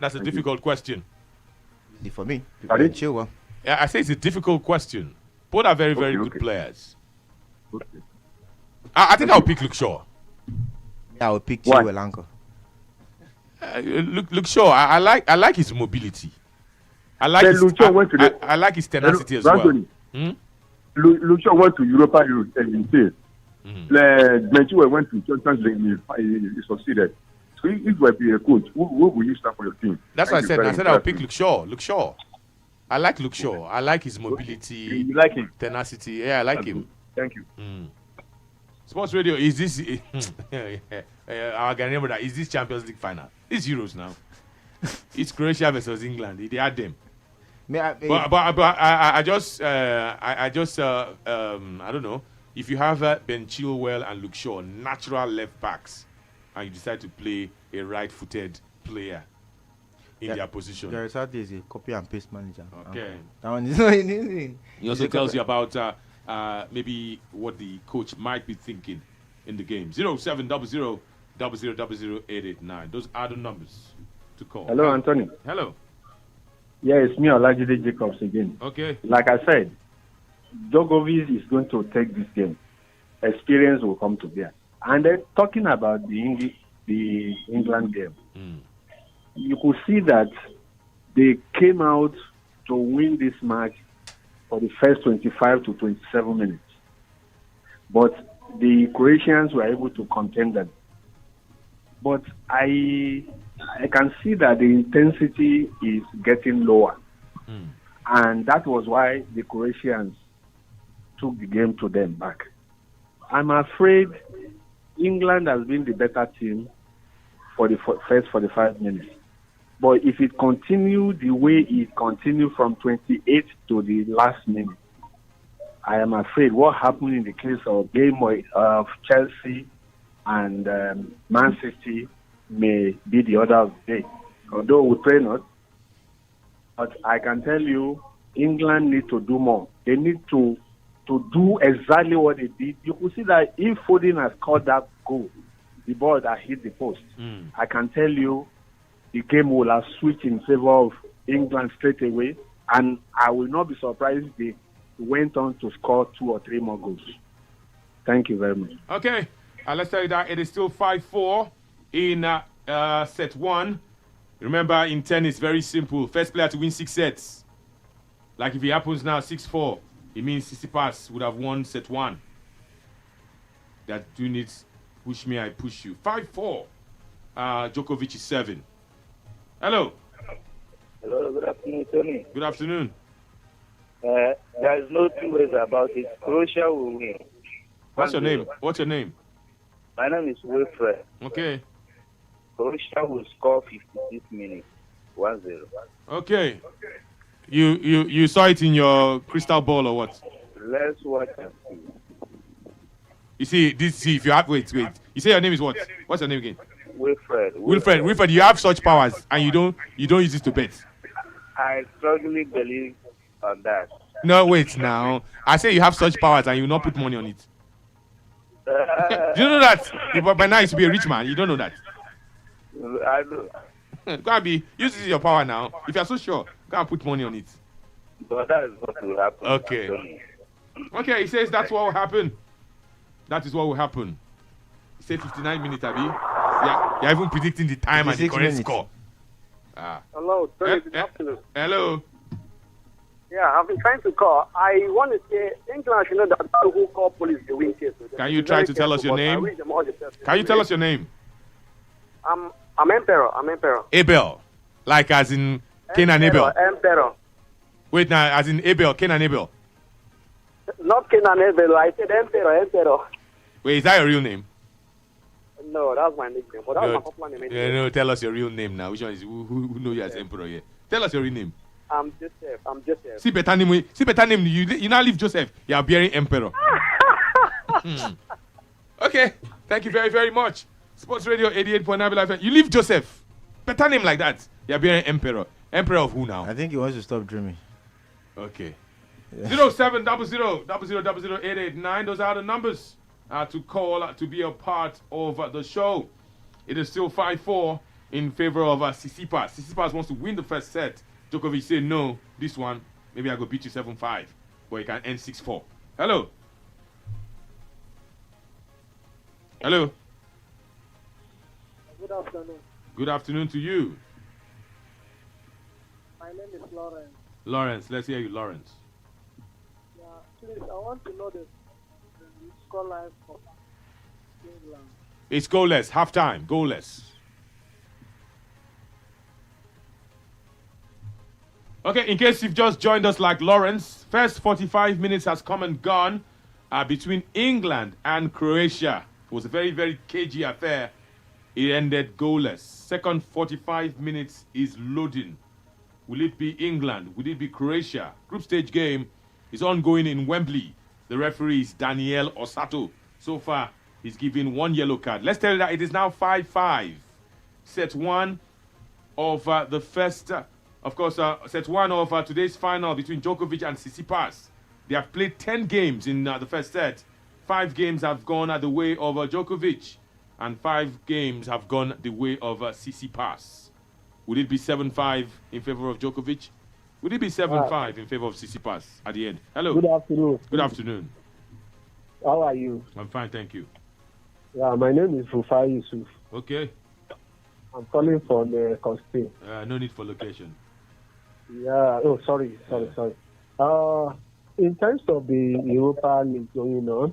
That's a difficult question. Easy for me. Pardon? Chilwell. Yeah, I say it's a difficult question. Both are very, very good players. Okay. I think I'll pick Luke Shaw. Yeah, I will pick Why? Chilwell, Uncle. Luke Shaw, I like his mobility. I like I like his tenacity as well. Luke Shaw went to Europa in failed. Chilwell went to Champions League, he succeeded. So if you were be a coach, who will you start for your team? That's what I said. I said I'll pick Luke Shaw. Luke Shaw. I like Luke Shaw. I like his mobility. You like him? Tenacity. Yeah, I like him. Thank you. Sports Radio, is this our Ghanaian brother, is this Champions League final? It's Euros now. It's Croatia versus England. They had them. But I don't know. If you have Ben Chilwell and Luke Shaw, natural left backs, and you decide to play a right-footed player in their position. There is a copy and paste manager. Okay. That one is not anything. He also tells you about maybe what the coach might be thinking in the game. 0700000889. Those are the numbers to call. Hello, Anthony. Hello. Yeah, it's me, Olajide Jacobs again. Okay. Like I said, Djokovic is going to take this game. Experience will come to bear. And then talking about the England game, you could see that they came out to win this match for the first 25 to 27 minutes. But the Croatians were able to contain them. But I can see that the intensity is getting lower. And that was why the Croatians took the game to them back. I'm afraid England has been the better team for the first 45 minutes. But if it continued the way it continued from 28 to the last minute, I am afraid what happened in the case of game of Chelsea and Man City may be the order of the day. Although we pray not, but I can tell you, England need to do more. They need to do exactly what they did. You could see that if Foden has scored that goal, the ball that hit the post, I can tell you the game will have switched in favor of England straight away, and I will not be surprised if they went on to score 2 or 3 more goals. Thank you very much. Okay, let's tell you that it is still 5-4 in set 1. Remember, in tennis, very simple. First player to win 6 sets. Like if it happens now 6-4, it means Tsisipas would have won set 1. That doing it, push me, I push you. 5-4. Djokovic is 7. Hello. Hello, good afternoon, Tony. Good afternoon. There is no two ways about it. Croatia will win. What's your name? What's your name? My name is Wilfred. Okay. Croatia will score 56 minutes. 1-0. Okay. You saw it in your crystal ball or what? Let's watch and see. You see, if you have wait. You say your name is what? What's your name again? Wilfred. You have such powers and you don't use it to bet. I strongly believe on that. No, wait now. I say you have such powers and you will not put money on it. Do you know that? By now you should be a rich man. You don't know that. I know. Go and use your power now. If you are so sure, go and put money on it. But that is what will happen. Okay. Okay, he says that's what will happen. That is what will happen. He said 59 minutes, Abi. Yeah, you're even predicting the time and the correct score. Hello, Tony. Good afternoon. Hello. Yeah, I've been trying to call. I want to say England should know that people who call police they win case. Can you try to tell us your name? Can you tell us your name? I'm Emperor. Abel. Like as in Cain and Abel. Emperor. Wait now, as in Abel, Cain and Abel. Not Cain and Abel. I said Emperor. Wait, is that your real name? No, that's my nickname. But that's my popular name. Yeah, no, tell us your real name now. Which one is who know you as Emperor here? Tell us your real name. I'm Joseph. See better name. You now leave Joseph. You are bearing Emperor. Okay. Thank you very, very much. Sports Radio 88.9 Live. You leave Joseph. Better name like that. You are bearing Emperor. Emperor of who now? I think he wants to stop dreaming. Okay. 0700 00889. Those are the numbers to call to be a part of the show. It is still 5-4 in favor of Tsisipas. Tsisipas wants to win the first set. Djokovic said no. This one, maybe I go beat you 7-5, but he can end 6-4. Hello. Hello. Good afternoon. Good afternoon to you. My name is Lawrence. Lawrence, let's hear you, Lawrence. Yeah, please, I want to know the scoreline for England. It's goalless, halftime, goalless. Okay, in case you've just joined us like Lawrence, first 45 minutes has come and gone between England and Croatia. It was a very, very cagey affair. It ended goalless. Second 45 minutes is loading. Will it be England? Will it be Croatia? Group stage game is ongoing in Wembley. The referee is Daniel Osato. So far, he's given 1 yellow card. Let's tell you that it is now 5-5. Set 1 of the first... Of course, set 1 of today's final between Djokovic and Tsisipas. They have played 10 games in the first set. 5 games have gone the way of Djokovic, and 5 games have gone the way of Tsisipas. Would it be 7-5 in favor of Djokovic? Would it be 7-5 in favor of Tsisipas at the end? Hello. Good afternoon. Good afternoon. How are you? I'm fine, thank you. Yeah, my name is Rufai Yusuf. Okay. I'm calling from Constantine. No need for location. Yeah. Oh, sorry. In terms of the Europa League going on,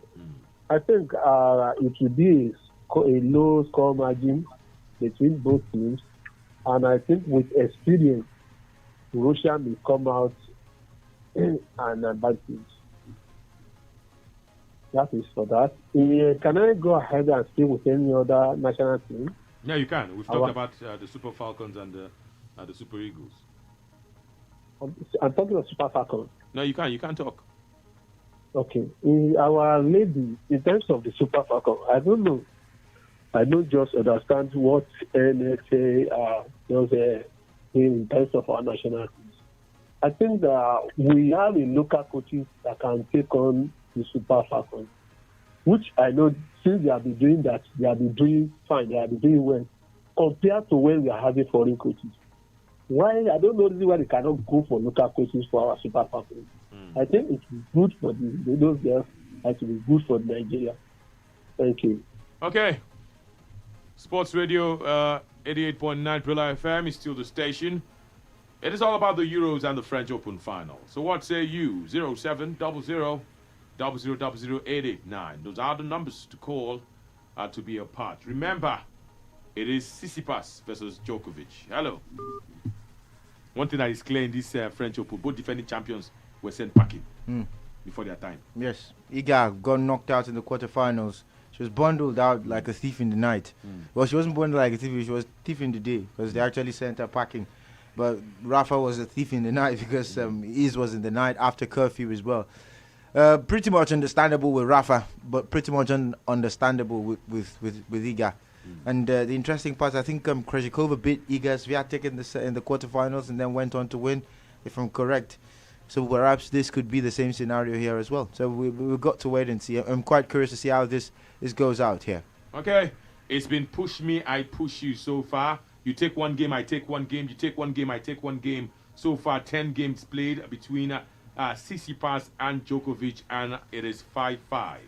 I think it will be a low score margin between both teams, and I think with experience, Russia may come out an advantage. That is for that. Can I go ahead and speak with any other national team? Yeah, you can. We've talked about the Super Falcons and the Super Eagles. I'm talking about Super Falcons. No, you can't. You can't talk. Okay. Our lady, in terms of the Super Falcons, I don't know. I don't just understand what NSA does in terms of our national teams. I think that we have a local coaches that can take on the Super Falcons, which I know since they have been doing that, they have been doing fine, they have been doing well, compared to when we are having foreign coaches. Why? I don't know why they cannot go for local coaches for our Super Falcons. I think it's good for those girls. It will be good for Nigeria. Thank you. Okay. Sports Radio 88.9 Prilla FM is still the station. It is all about the Euros and the French Open final. So what say you? 0700 00889. Those are the numbers to call to be a part. Remember, it is Tsisipas versus Djokovic. Hello. One thing that is clear in this French Open, both defending champions were sent packing before their time. Yes. Iga got knocked out in the quarterfinals. She was bundled out like a thief in the night. Well, she wasn't bundled like a thief, she was a thief in the day because they actually sent her packing. But Rafa was a thief in the night because his was in the night after curfew as well. Pretty much understandable with Rafa, but pretty much understandable with Iga. And the interesting part, I think Krejcikova beat Iga Swiatek in the quarterfinals and then went on to win, if I'm correct. So perhaps this could be the same scenario here as well. So we've got to wait and see. I'm quite curious to see how this goes out here. Okay, it's been push me, I push you so far. You take one game, I take one game. You take one game, I take one game. So far, 10 games played between Tsisipas and Djokovic, and it is 5-5.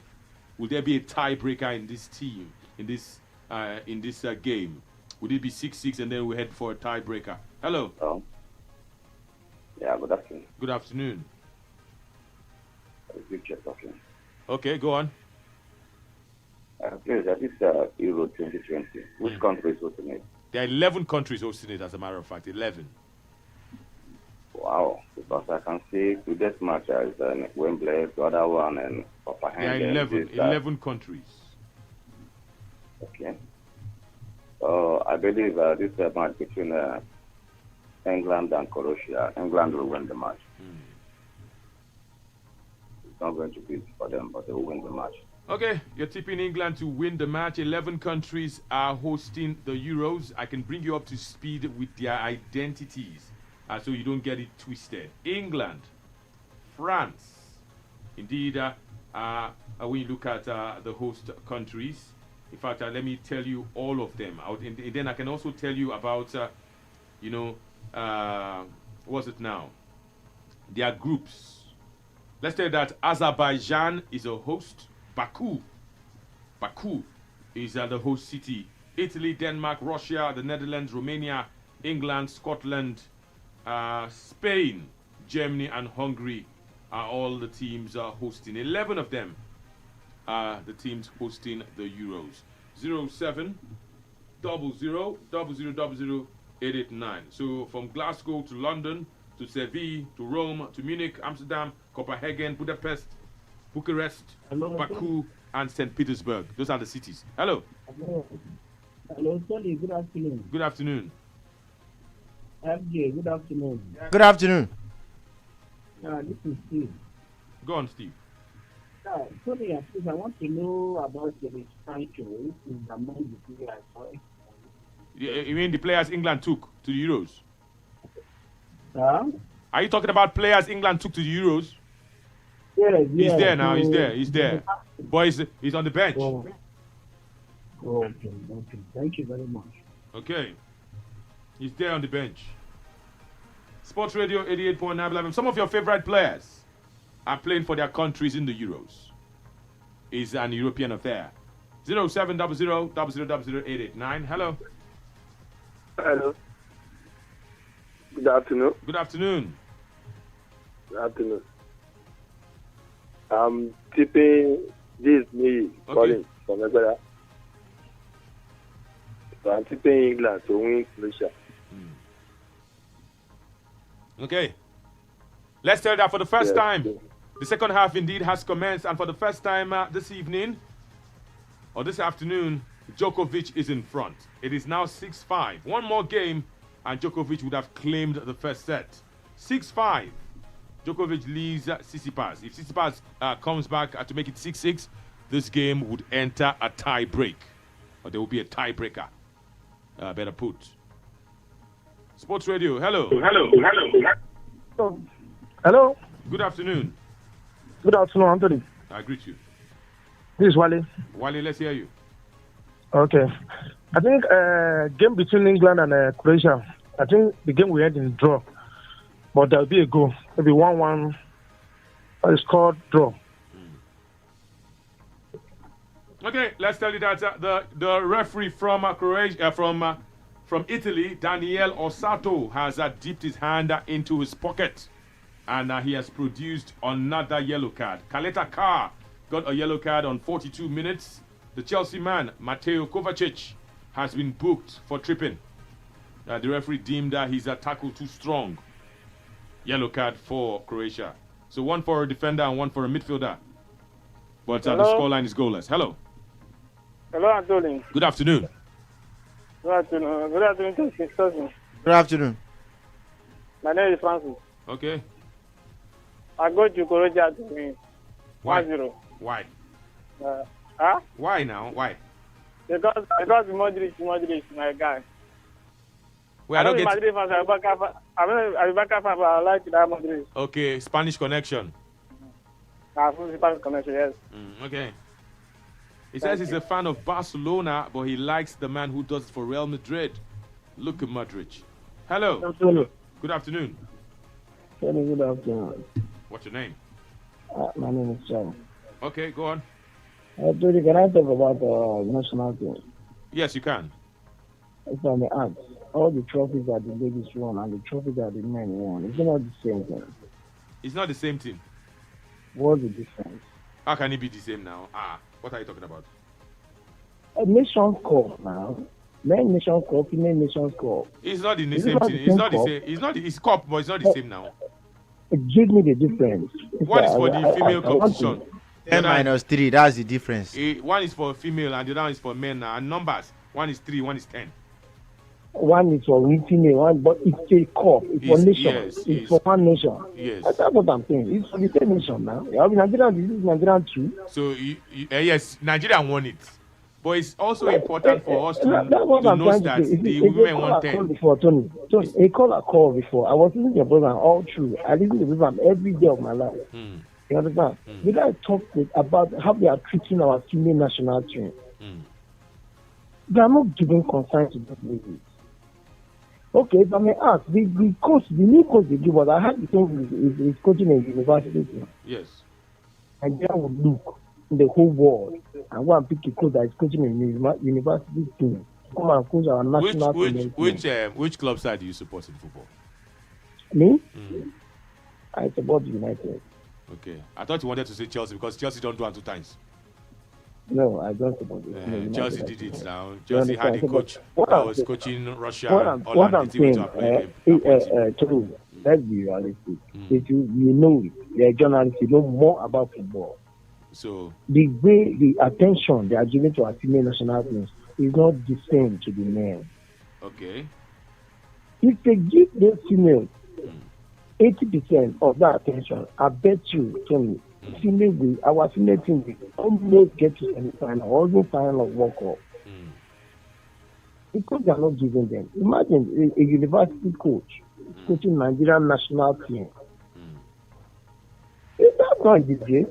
Will there be a tiebreaker in this team, in this game? Would it be 6-6 and then we head for a tiebreaker? Hello. Oh. Yeah, good afternoon. Good afternoon. Victor talking. Okay, go on. Please, this Euro 2020, which country is hosting it? There are 11 countries hosting it, as a matter of fact. 11. Wow, because I can see today's match is Wembley, the other one, and Papa There are 11 countries. Okay. I believe this match between England and Croatia, England will win the match. It's not going to be for them, but they will win the match. Okay, you're tipping England to win the match. 11 countries are hosting the Euros. I can bring you up to speed with their identities so you don't get it twisted. England, France. Indeed, when you look at the host countries, in fact, let me tell you all of them. And then I can also tell you about, what's it now? Their groups. Let's say that Azerbaijan is a host. Baku is the host city. Italy, Denmark, Russia, the Netherlands, Romania, England, Scotland, Spain, Germany, and Hungary are all the teams hosting. 11 of them are the teams hosting the Euros. 0700000089. So from Glasgow to London to Seville to Rome to Munich, Amsterdam, Copenhagen, Budapest, Bucharest, Baku, and St. Petersburg. Those are the cities. Hello. Hello, Tony. Good afternoon. Good afternoon. FJ, good afternoon. Good afternoon. This is Steve. Go on, Steve. Tony, please, I want to know about the recycle in the among the players. You mean the players England took to the Euros? Huh? Are you talking about players England took to the Euros? Yes, he's there now. He's there. Boy, he's on the bench. Okay. Thank you very much. Okay. He's there on the bench. Sports Radio 88.9. Some of your favorite players are playing for their countries in the Euros. It's an European affair. 0700000889. Hello. Hello. Good afternoon. Good afternoon. Good afternoon. I'm tipping this me calling from Egbeda. So I'm tipping England to win Croatia. Okay. Let's tell that for the first time. The second half indeed has commenced, and for the first time this evening or this afternoon, Djokovic is in front. It is now 6-5. One more game, and Djokovic would have claimed the first set. 6-5. Djokovic leads Tsisipas. If Tsisipas comes back to make it 6-6, this game would enter a tie break. Or there will be a tiebreaker. Better put. Sports Radio, hello. Hello. Good afternoon. Good afternoon, Anthony. I greet you. This is Wale. Wale, let's hear you. Okay. I think game between England and Croatia, I think the game will end in draw. But there'll be a goal. Maybe 1-1 I scored draw. Okay, let's tell you that the referee from Croatia, from Italy, Daniele Ossato, has dipped his hand into his pocket, and he has produced another yellow card. Kaleta Carr got a yellow card on 42 minutes. The Chelsea man, Mateo Kovacic, has been booked for tripping. The referee deemed his tackle too strong. Yellow card for Croatia. So one for a defender and one for a midfielder. But the scoreline is goalless. Hello. Hello, Anthony. Good afternoon. Good afternoon. Good afternoon to Stefano. Good afternoon. My name is Francis. Okay. I go to Croatia to win. Why? 1-0. Why? Huh? Why now? Why? Because Modric, my guy. I don't get. Madrid fans, I'm Baka fan, but I like that Madrid. Okay, Spanish connection. Spanish connection, yes. Okay. He says he's a fan of Barcelona, but he likes the man who does it for Real Madrid. Look at Modric. Hello. Good afternoon. Good afternoon. What's your name? My name is John. Okay, go on. Tony, can I talk about the national team? Yes, you can. If I may ask, all the trophies that the ladies won and the trophies that the men won, it's not the same thing. It's not the same thing. What's the difference? How can it be the same now? What are you talking about? A Nations Cup now. Men Nations Cup, female Nations Cup. It's not the same thing. It's not the same. It's not. It's cup, but it's not the same now. Give me the difference. One is for the female competition. 10 minus 3, that's the difference. One is for female and the other one is for men. And numbers, one is 3, one is 10. One is for female, one, but it's a cup. It's for nation. Yes, it's for one nation. Yes. That's what I'm saying. It's for the same nation now. Nigeria, this is Nigeria too. So, yes, Nigeria won it. But it's also important for us to know that the women won 10. Tony, a call before. I was listening to your program all through. I listen to the program every day of my life. You understand? We guys talked about how they are treating our female national team. They are not giving concern to those ladies. Okay, if I may ask, the new coach they give us, I had the same is coaching in university team. Yes. Nigeria would look in the whole world and go and pick a coach that is coaching in university team. Come and coach our national team. Which club side do you support in football? Me? I support United. Okay. I thought you wanted to say Chelsea because Chelsea don't do it 2 times. No, I don't support it. Chelsea did it now. Chelsea had a coach that was coaching Russia and what I'm saying, let's be realistic. If you know it, you're a journalist, you know more about football. So the way the attention they are giving to our female national teams is not the same to the men. Okay. If they give those females 80% of that attention, I bet you, Tony, our female team will almost get to semi-final, almost final of World Cup. Because they are not giving them. Imagine a university coach coaching Nigerian national team. Is that not the case?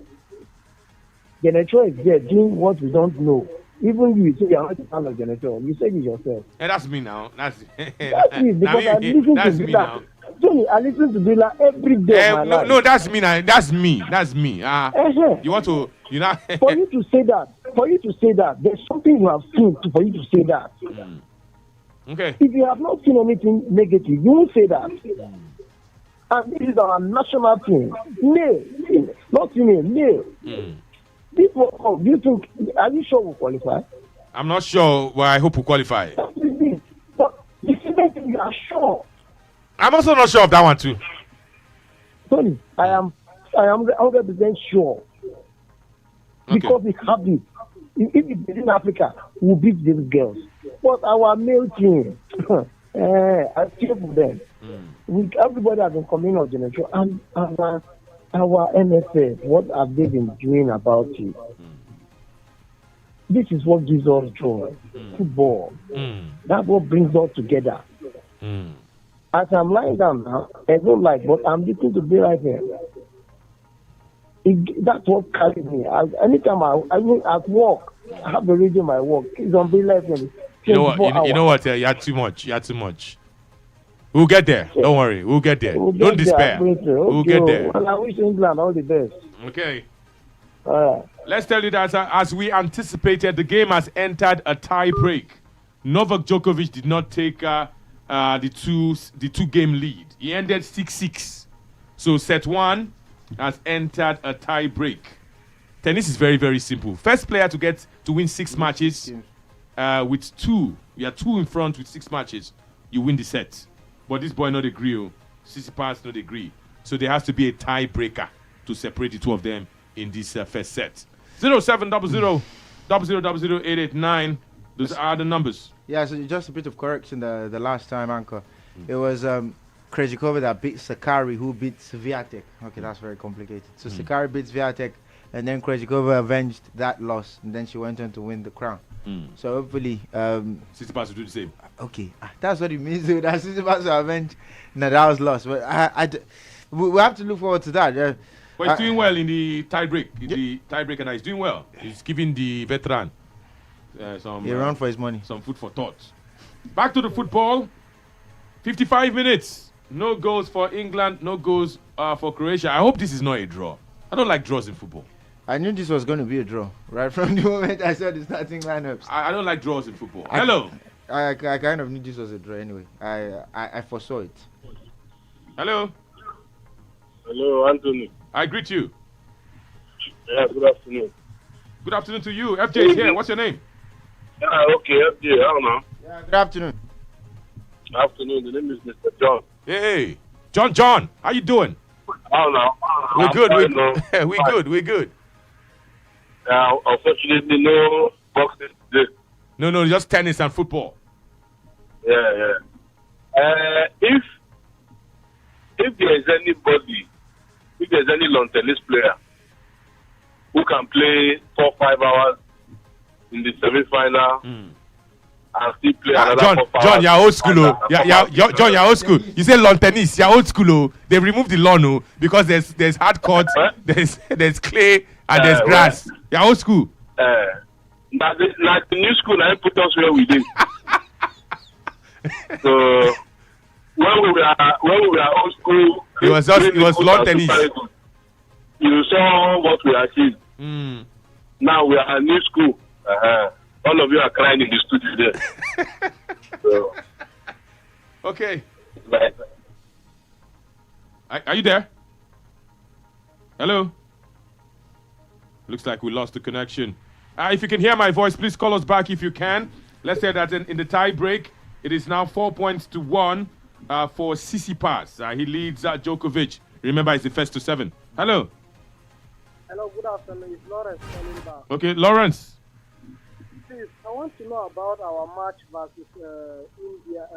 Genetra is there doing what we don't know. Even you say you're not a fan of Genetra. You said it yourself. Hey, that's me now. That's me because I listen to Bila. Tony, I listen to Bila every day. No, that's me now. That's me. You want to, for you to say that, there's something you have seen for you to say that. Okay. If you have not seen anything negative, you won't say that. And this is our national team. Male, not female, male. This World Cup, do you think, are you sure we'll qualify? I'm not sure, but I hope we qualify. But the female team, you are sure. I'm also not sure of that one too. Tony, I am 100% sure. Because we have it. If it's in Africa, we'll beat these girls. But our male team, I feel for them. Everybody has been coming out in the show. And our NFA, what have they been doing about it? This is what gives us joy. Football. That's what brings us together. As I'm lying down now, I don't like, but I'm looking to be right here. That's what carries me. Anytime I mean, at work, I have the radio in my work. It's on Be Life. You know what? You had too much. We'll get there. Don't worry. We'll get there. Don't despair. We'll get there. Well, I wish England all the best. Okay. All right. Let's tell you that as we anticipated, the game has entered a tie break. Novak Djokovic did not take the two-game lead. He ended 6-6. So set 1 has entered a tie break. Tennis is very, very simple. First player to win 6 matches with 2. You are 2 in front with 6 matches. You win the set. But this boy not agree. Tsisipas not agree. So there has to be a tiebreaker to separate the two of them in this first set. 0700 889. Those are the numbers. Yeah, so just a bit of correction the last time, Anchor. It was Krejcikova that beat Sakari, who beat Swiatek. Okay, that's very complicated. So Sakari beat Swiatek, and then Krejcikova avenged that loss, and then she went on to win the crown. So hopefully... Tsisipas will do the same. Okay, that's what it means. That Tsisipas will avenge Nadal's loss. But we have to look forward to that. But he's doing well in the tiebreak. The tiebreaker now, he's doing well. He's giving the veteran he run for his money. Some food for thought. Back to the football. 55 minutes. No goals for England. No goals for Croatia. I hope this is not a draw. I don't like draws in football. I knew this was going to be a draw right from the moment I saw the starting lineups. I don't like draws in football. Hello. I kind of knew this was a draw anyway. I foresaw it. Hello. Hello, Anthony. I greet you. Yeah, good afternoon. Good afternoon to you. FJ is here. What's your name? Yeah, okay, FJ. I don't know. Yeah, good afternoon. Afternoon. The name is Mr. John. Hey, John. How you doing? I don't know. We're good. We're good. Unfortunately, no boxing today. No, just tennis and football. Yeah. If there is anybody, if there's any lawn tennis player who can play 4-5 hours in the semi-final and still play another 4 hours. John, you're old school. John, you're old school. You say lawn tennis, you're old school. They removed the lawn because there's hard court, there's clay, and there's grass. You're old school. Now the new school I put us where we did. So when we were old school, it was lawn tennis. You saw what we achieved. Now we are a new school. All of you are crying in the studio there. So, okay. Are you there? Hello? Looks like we lost the connection. If you can hear my voice, please call us back if you can. Let's say that in the tie break, it is now 4 points to 1 for Tsisipas. He leads Djokovic. Remember, it's the first to 7. Hello. Hello, good afternoon. It's Lawrence calling back. Okay, Lawrence. Please, I want to know about our match versus India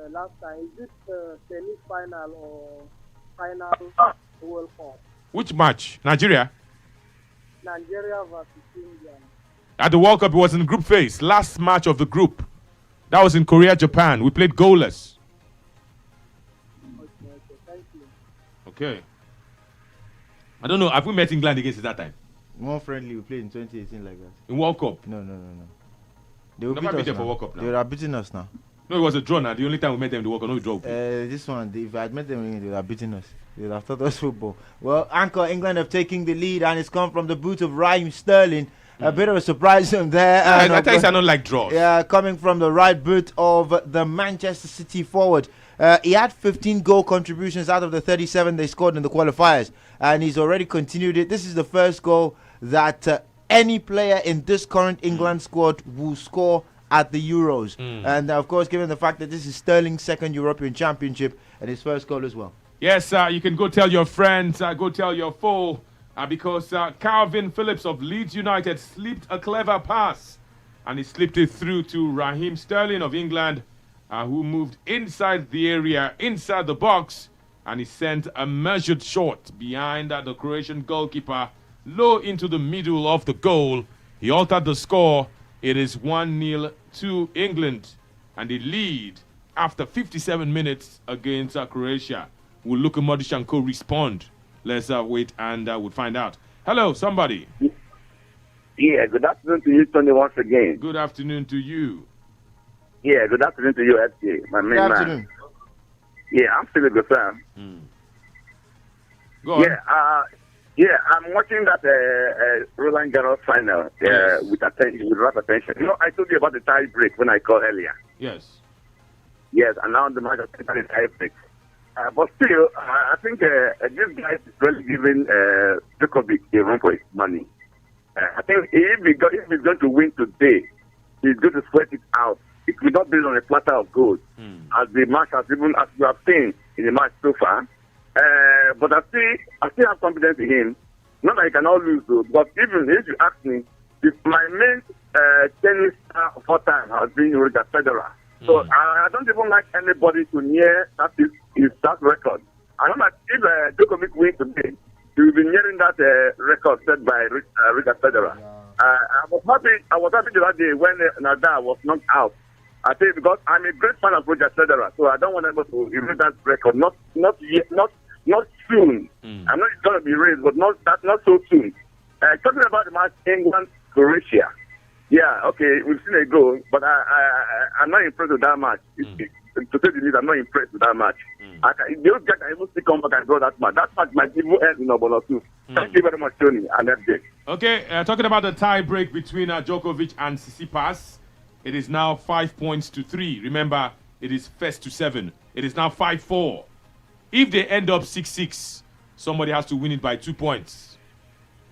last time. Is it semi-final or final World Cup? Which match? Nigeria versus India. At the World Cup, it was in group phase. Last match of the group. That was in Korea, Japan. We played goalless. Okay, thank you. Okay. I don't know. Have we met England against that time? More friendly. We played in 2018 like that. In World Cup? No. They will never beat them for World Cup now. They would have beaten us now. No, it was a draw now. The only time we met them in the World Cup, no, we draw. This one, if I had met them, they would have beaten us. They would have taught us football. Well, Anchor, England have taken the lead, and it's come from the boot of Raheem Sterling. A bit of a surprise from there. I tell you, I don't like draws. Yeah, coming from the right boot of the Manchester City forward. He had 15 goal contributions out of the 37 they scored in the qualifiers, and he's already continued it. This is the first goal that any player in this current England squad will score at the Euros. And of course, given the fact that this is Sterling's second European Championship and his first goal as well. Yes, you can go tell your friends, go tell your foe, because Calvin Phillips of Leeds United slipped a clever pass, and he slipped it through to Raheem Sterling of England, who moved inside the area, inside the box, and he sent a measured shot behind the Croatian goalkeeper, low into the middle of the goal. He altered the score. It is 1-0 to England, and they lead after 57 minutes against Croatia. Will Luka Modric and co respond? Let's wait and we'll find out. Hello, somebody. Yeah, good afternoon to you, Tony, once again. Good afternoon to you. Yeah, good afternoon to you, FJ, my main Good man. afternoon. Yeah, I'm still a good fan. Go on. Yeah, I'm watching that Roland Garros final with attention, with rapt attention. You know, I told you about the tie break when I called earlier. Yes. Yes, and now the match has taken the tie break. But still, I think this guy is really giving Djokovic a run for his money. I think if he's going to win today, he's going to sweat it out. It will not be on a platter of gold, as the match has even, as you have seen in the match so far. But I still have confidence in him. Not that he cannot lose, though. But even if you ask me, my main tennis star of all time has been Roger Federer. So I don't even like anybody to near that record. I know that if Djokovic wins today, he will be nearing that record set by Roger Federer. I was happy the other day when Nadal was knocked out. I think because I'm a great fan of Roger Federer, so I don't want anybody to erase that record. Not soon. I know it's going to be raised, but not so soon. Talking about the match England-Croatia. Yeah, okay, we've seen a goal, but I'm not impressed with that match. To say the least, I'm not impressed with that match. Those guys can even still come back and draw that match. That match might even end in Obolo too. Thank you very much, Tony, and FJ. Okay, talking about the tie break between Djokovic and Tsisipas, it is now 5 points to 3. Remember, it is first to 7. It is now 5-4. If they end up 6-6, somebody has to win it by 2 points.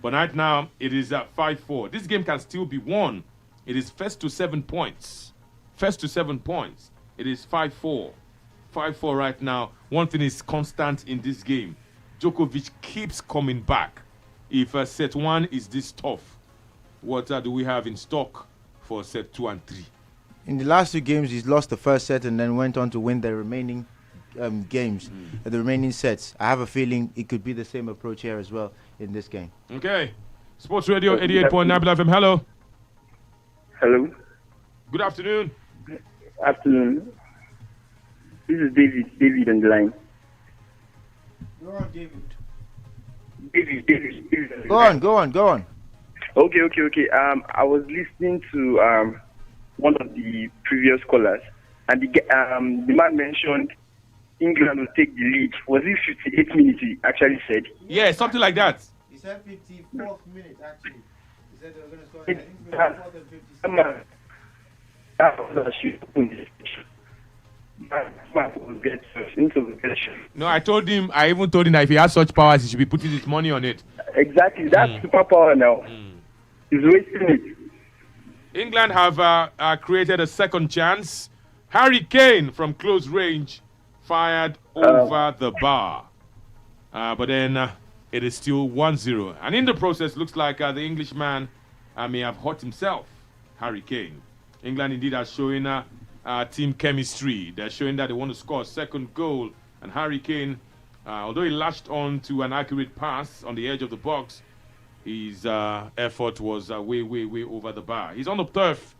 But right now, it is 5-4. This game can still be won. It is first to 7 points. First to 7 points. It is 5-4. 5-4 right now. One thing is constant in this game. Djokovic keeps coming back. If set 1 is this tough, what do we have in stock for set 2 and 3? In the last 2 games, he's lost the first set and then went on to win the remaining games, the remaining sets. I have a feeling it could be the same approach here as well in this game. Okay. Sports Radio 88.9 FM. Hello. Hello. Good afternoon. Afternoon. This is David on the line. Go on, David. David. Go on. Okay. I was listening to one of the previous callers, and the man mentioned England will take the lead. Was it 58 minutes he actually said? Yeah, something like that. He said 54th minute, actually. He said they were going to score, I think, 54th and 56th. No, I even told him that if he has such powers, he should be putting his money on it. Exactly, that's superpower now. He's wasting it. England have created a second chance. Harry Kane from close range fired over the bar. But then it is still 1-0. And in the process, looks like the Englishman may have hurt himself, Harry Kane. England indeed are showing team chemistry. They're showing that they want to score a second goal. And Harry Kane, although he latched on to an accurate pass on the edge of the box, his effort was way over the bar. He's on the turf,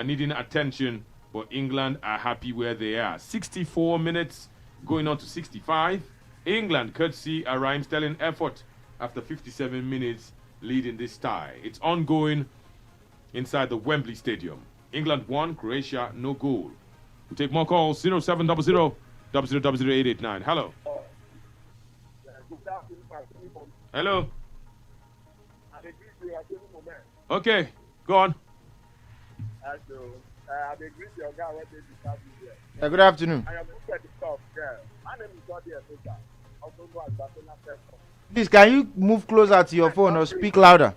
needing attention, but England are happy where they are. 64 minutes going on to 65. England, courtesy a Raheem Sterling effort after 57 minutes leading this tie. It's ongoing inside the Wembley Stadium. England 1, Croatia no goal. We'll take more calls. 0700 000889. Hello. Hello. Okay, go on. Good afternoon. Please, can you move closer to your phone or speak louder?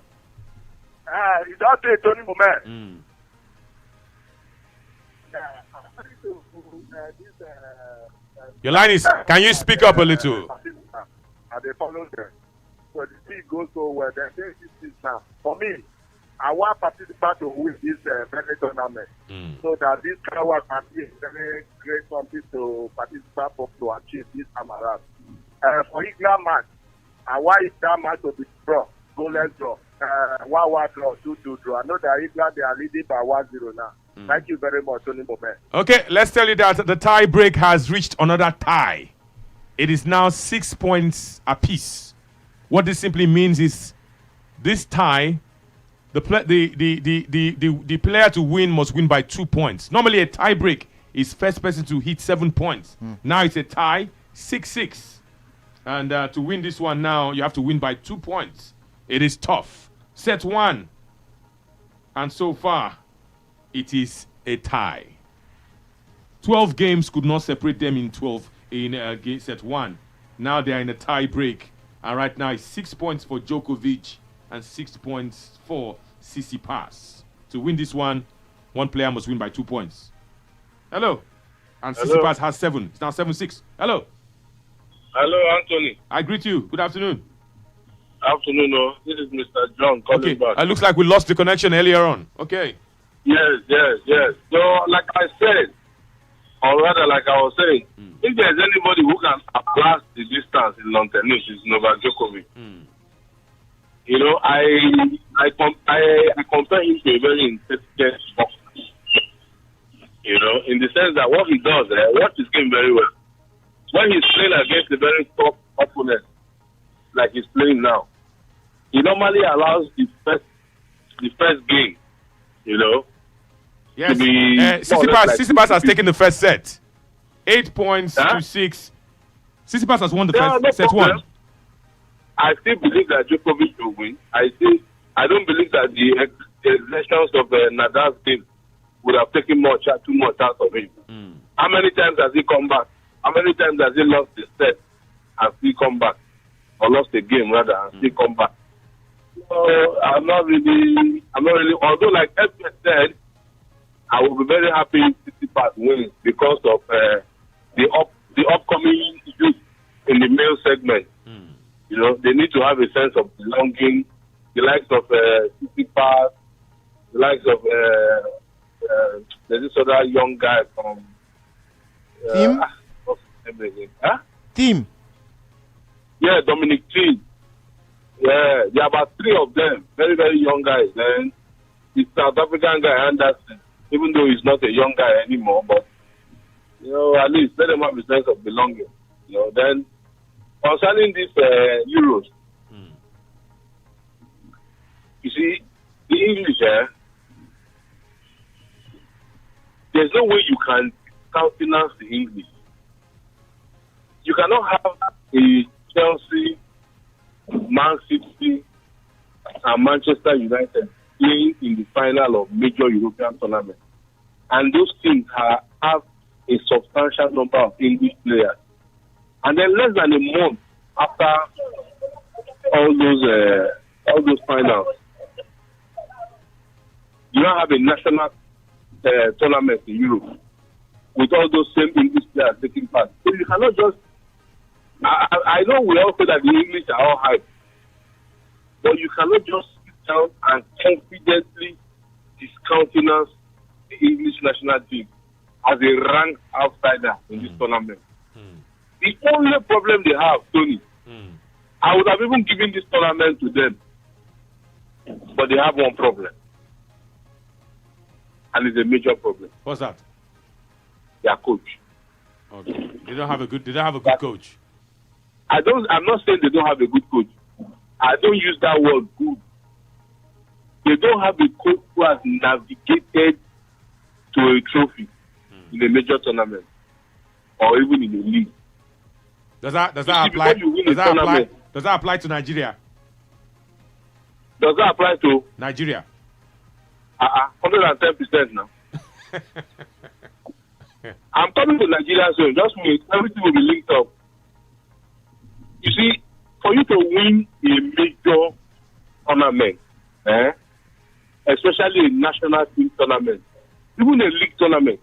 You don't say Tony Moment. Your line is, can you speak up a little? They follow them. So the thing goes so well. They say this now. For me, I want participants to win this friendly tournament. So that this kind of work can be very great something to participate for to achieve this time around. For England match, I want that match to be draw. Goalless draw. 1-1 draw, 2-2 draw. I know that England they are leading by 1-0 now. Thank you very much, Tony Moment. Okay, let's tell you that the tie break has reached another tie. It is now 6 points apiece. What this simply means is this tie The player to win must win by 2 points. Normally, a tie break is first person to hit 7 points. Now it's a tie, 6-6. And to win this one now, you have to win by 2 points. It is tough. Set 1. And so far, it is a tie. 12 games could not separate them in set 1. Now they are in a tie break. And right now it's 6 points for Djokovic and 6 points for Tsisipas. To win this one player must win by 2 points. Hello. And Tsisipas has 7. It's now 7-6. Hello. Hello, Anthony. I greet you. Good afternoon. Afternoon, no. This is Mr. John calling back. It looks like we lost the connection earlier on. Okay. Yes. So, like I said, or rather, like I was saying, if there's anybody who can outlast the distance in lawn tennis, it's Novak Djokovic. You know, I compare him to a very intelligent boxer. You know, in the sense that what he does, what his game very well. When he's playing against a very tough opponent, like he's playing now, he normally allows the first game, you know. Yes. Tsisipas has taken the first set. 8 points to 6. Tsisipas has won the first set 1. I still believe that Djokovic will win. I don't believe that the exertions of Nadal's game would have taken too much out of him. How many times has he come back? How many times has he lost the set and still come back? Or lost the game rather and still come back? So I'm not really, although like Edwin said, I will be very happy if Tsisipas wins because of the upcoming youth in the male segment. You know, they need to have a sense of belonging. The likes of Tsisipas, the likes of there's this other young guy from Team? What's his name again? Huh? Team. Yeah, Dominic Thiem. Yeah, there are about 3 of them, very, very young guys. Then the South African guy, Anderson, even though he's not a young guy anymore, but, you know, at least let them have a sense of belonging. You know, then concerning this Euros, you see, the English, there's no way you can countenance the English. You cannot have a Chelsea, Man City, and Manchester United playing in the final of major European tournaments. And those teams have a substantial number of English players. And then less than a month after all those finals, you now have a national tournament in Europe with all those same English players taking part. So you cannot just... I know we all say that the English are all hype, but you cannot just sit down and confidently discountenance the English national team as a ranked outsider in this tournament. The only problem they have, Tony, I would have even given this tournament to them, but they have one problem, and it's a major problem. What's that? Their coach. Okay. They don't have a good coach. I'm not saying they don't have a good coach. I don't use that word good. They don't have a coach who has navigated to a trophy in a major tournament or even in a league. Does that apply? Does that apply to Nigeria? Does that apply to Nigeria? 110% now. I'm coming to Nigeria soon. Just wait. Everything will be linked up. You see, for you to win a major tournament, especially a national team tournament, even a league tournament,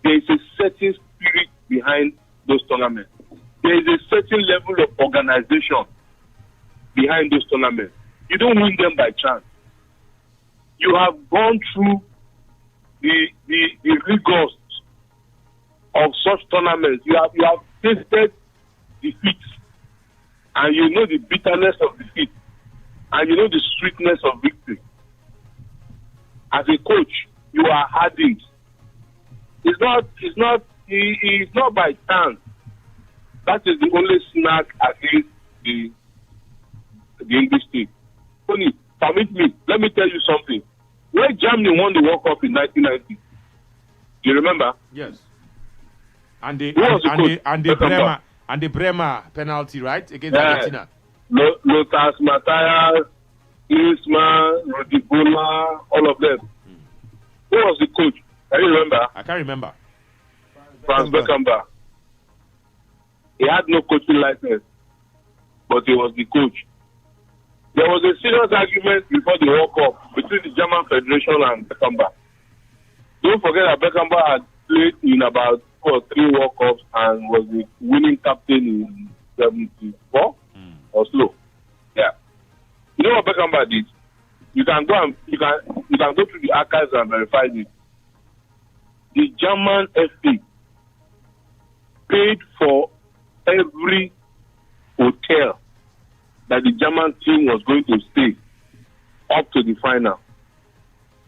there is a certain spirit behind those tournaments. There is a certain level of organization behind those tournaments. You don't win them by chance. You have gone through the rigors of such tournaments. You have tasted defeat, and you know the bitterness of defeat, and you know the sweetness of victory. As a coach, you are hardened. It's not by chance. That is the only snack against the English team. Only permit me, let me tell you something. When Germany won the World Cup in 1990, you remember? Yes. And the Who was the coach? Bremer penalty, right, against Yeah. Argentina. Lothar Matthias, Klinsmann, Rudi Völler, all of them. Who was the coach? Can you remember? I can't remember. Franz Beckenbauer. He had no coaching license, but he was the coach. There was a serious argument before the World Cup between the German Federation and Beckenbauer. Don't forget that Beckenbauer had played in about 2 or 3 World Cups and was the winning captain in 74 or so. Yeah. You know what Beckenbauer did? You can go through the archives and verify this. The German FA paid for every hotel that the German team was going to stay up to the final.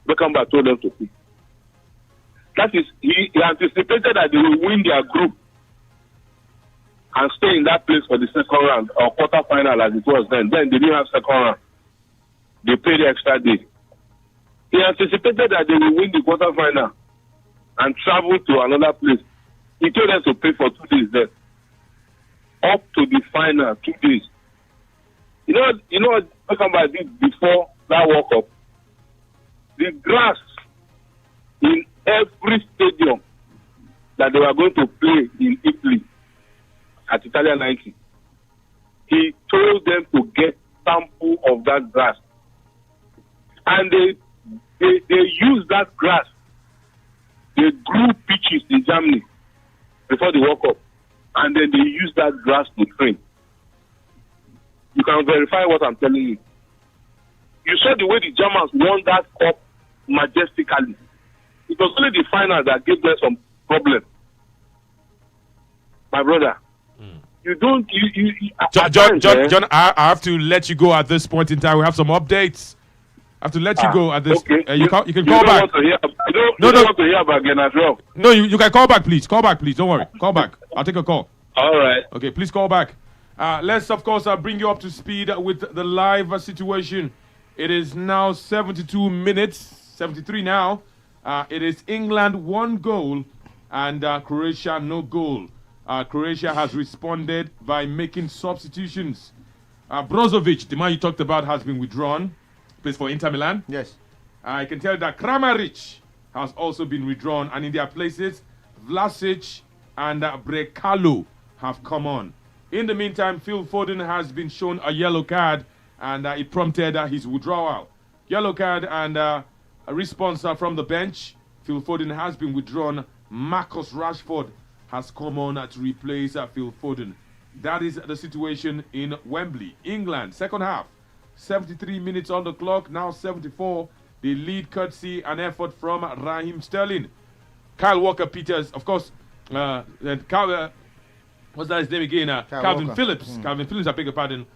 Beckenbauer told them to pay. That is, he anticipated that they will win their group and stay in that place for the second round or quarter final as it was then. Then they didn't have second round. They paid the extra day. He anticipated that they will win the quarter final and travel to another place. He told them to pay for 2 days there. Up to the final, 2 days. You know what Beckenbauer did before that World Cup? The grass in every stadium that they were going to play in Italy at Italia 90, he told them to get sample of that grass. And they used that grass. They grew pitches in Germany before the World Cup. And then they used that grass to train. You can verify what I'm telling you. You saw the way the Germans won that cup majestically. It was only the final that gave them some problem. My brother, you don't... John, I have to let you go at this point in time. We have some updates. I have to let you go at this. Okay. You can call back. I don't want to hear about Genadrov. No, you can call back, please. Call back, please. Don't worry. Call back. I'll take a call. All right. Okay, please call back. Let's, of course, bring you up to speed with the live situation. It is now 72 minutes, 73 now. It is England 1 goal and Croatia no goal. Croatia has responded by making substitutions. Brozovic, the man you talked about, has been withdrawn. Plays for Inter Milan. Yes. I can tell you that Kramaric has also been withdrawn, and in their places, Vlasic and Brekalo have come on. In the meantime, Phil Foden has been shown a yellow card, and it prompted his withdrawal. Yellow card and a response from the bench. Phil Foden has been withdrawn. Marcus Rashford has come on to replace Phil Foden. That is the situation in Wembley, England. Second half, 73 minutes on the clock, now 74. The lead courtesy an effort from Raheem Sterling. Kyle Walker-Peters, of course, what's that his name again? Calvin Phillips. Calvin Phillips, I beg your pardon,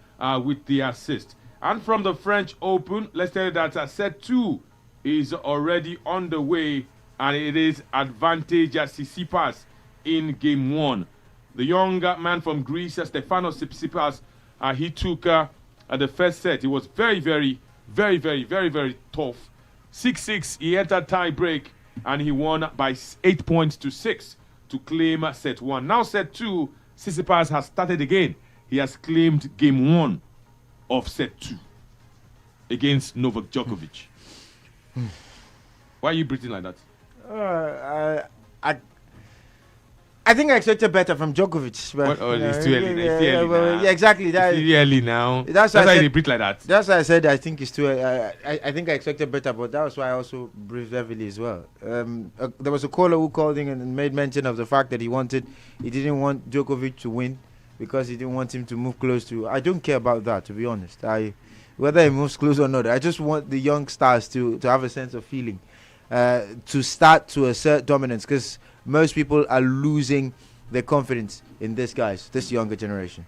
with the assist. And from the French Open, let's tell you that set 2 is already on the way, and it is advantage Tsisipas in game 1. The young man from Greece, Stefano Tsisipas, he took the first set. It was very, very tough. 6-6, he entered tie break, and he won by 8 points to 6 to claim set 1. Now set 2, Tsisipas has started again. He has claimed game 1 of set 2 against Novak Djokovic. Why are you breathing like that? I think I expected better from Djokovic. But, it's too early. Yeah, exactly. It's too early now. That's why they breathe like that. That's why I said I think it's too early. I think I expected better, but that was why I also breathed heavily as well. There was a caller who called in and made mention of the fact that he didn't want Djokovic to win because he didn't want him to move close to. I don't care about that, to be honest. Whether he moves close or not, I just want the young stars to have a sense of feeling, to start to assert dominance, because most people are losing their confidence in this younger generation.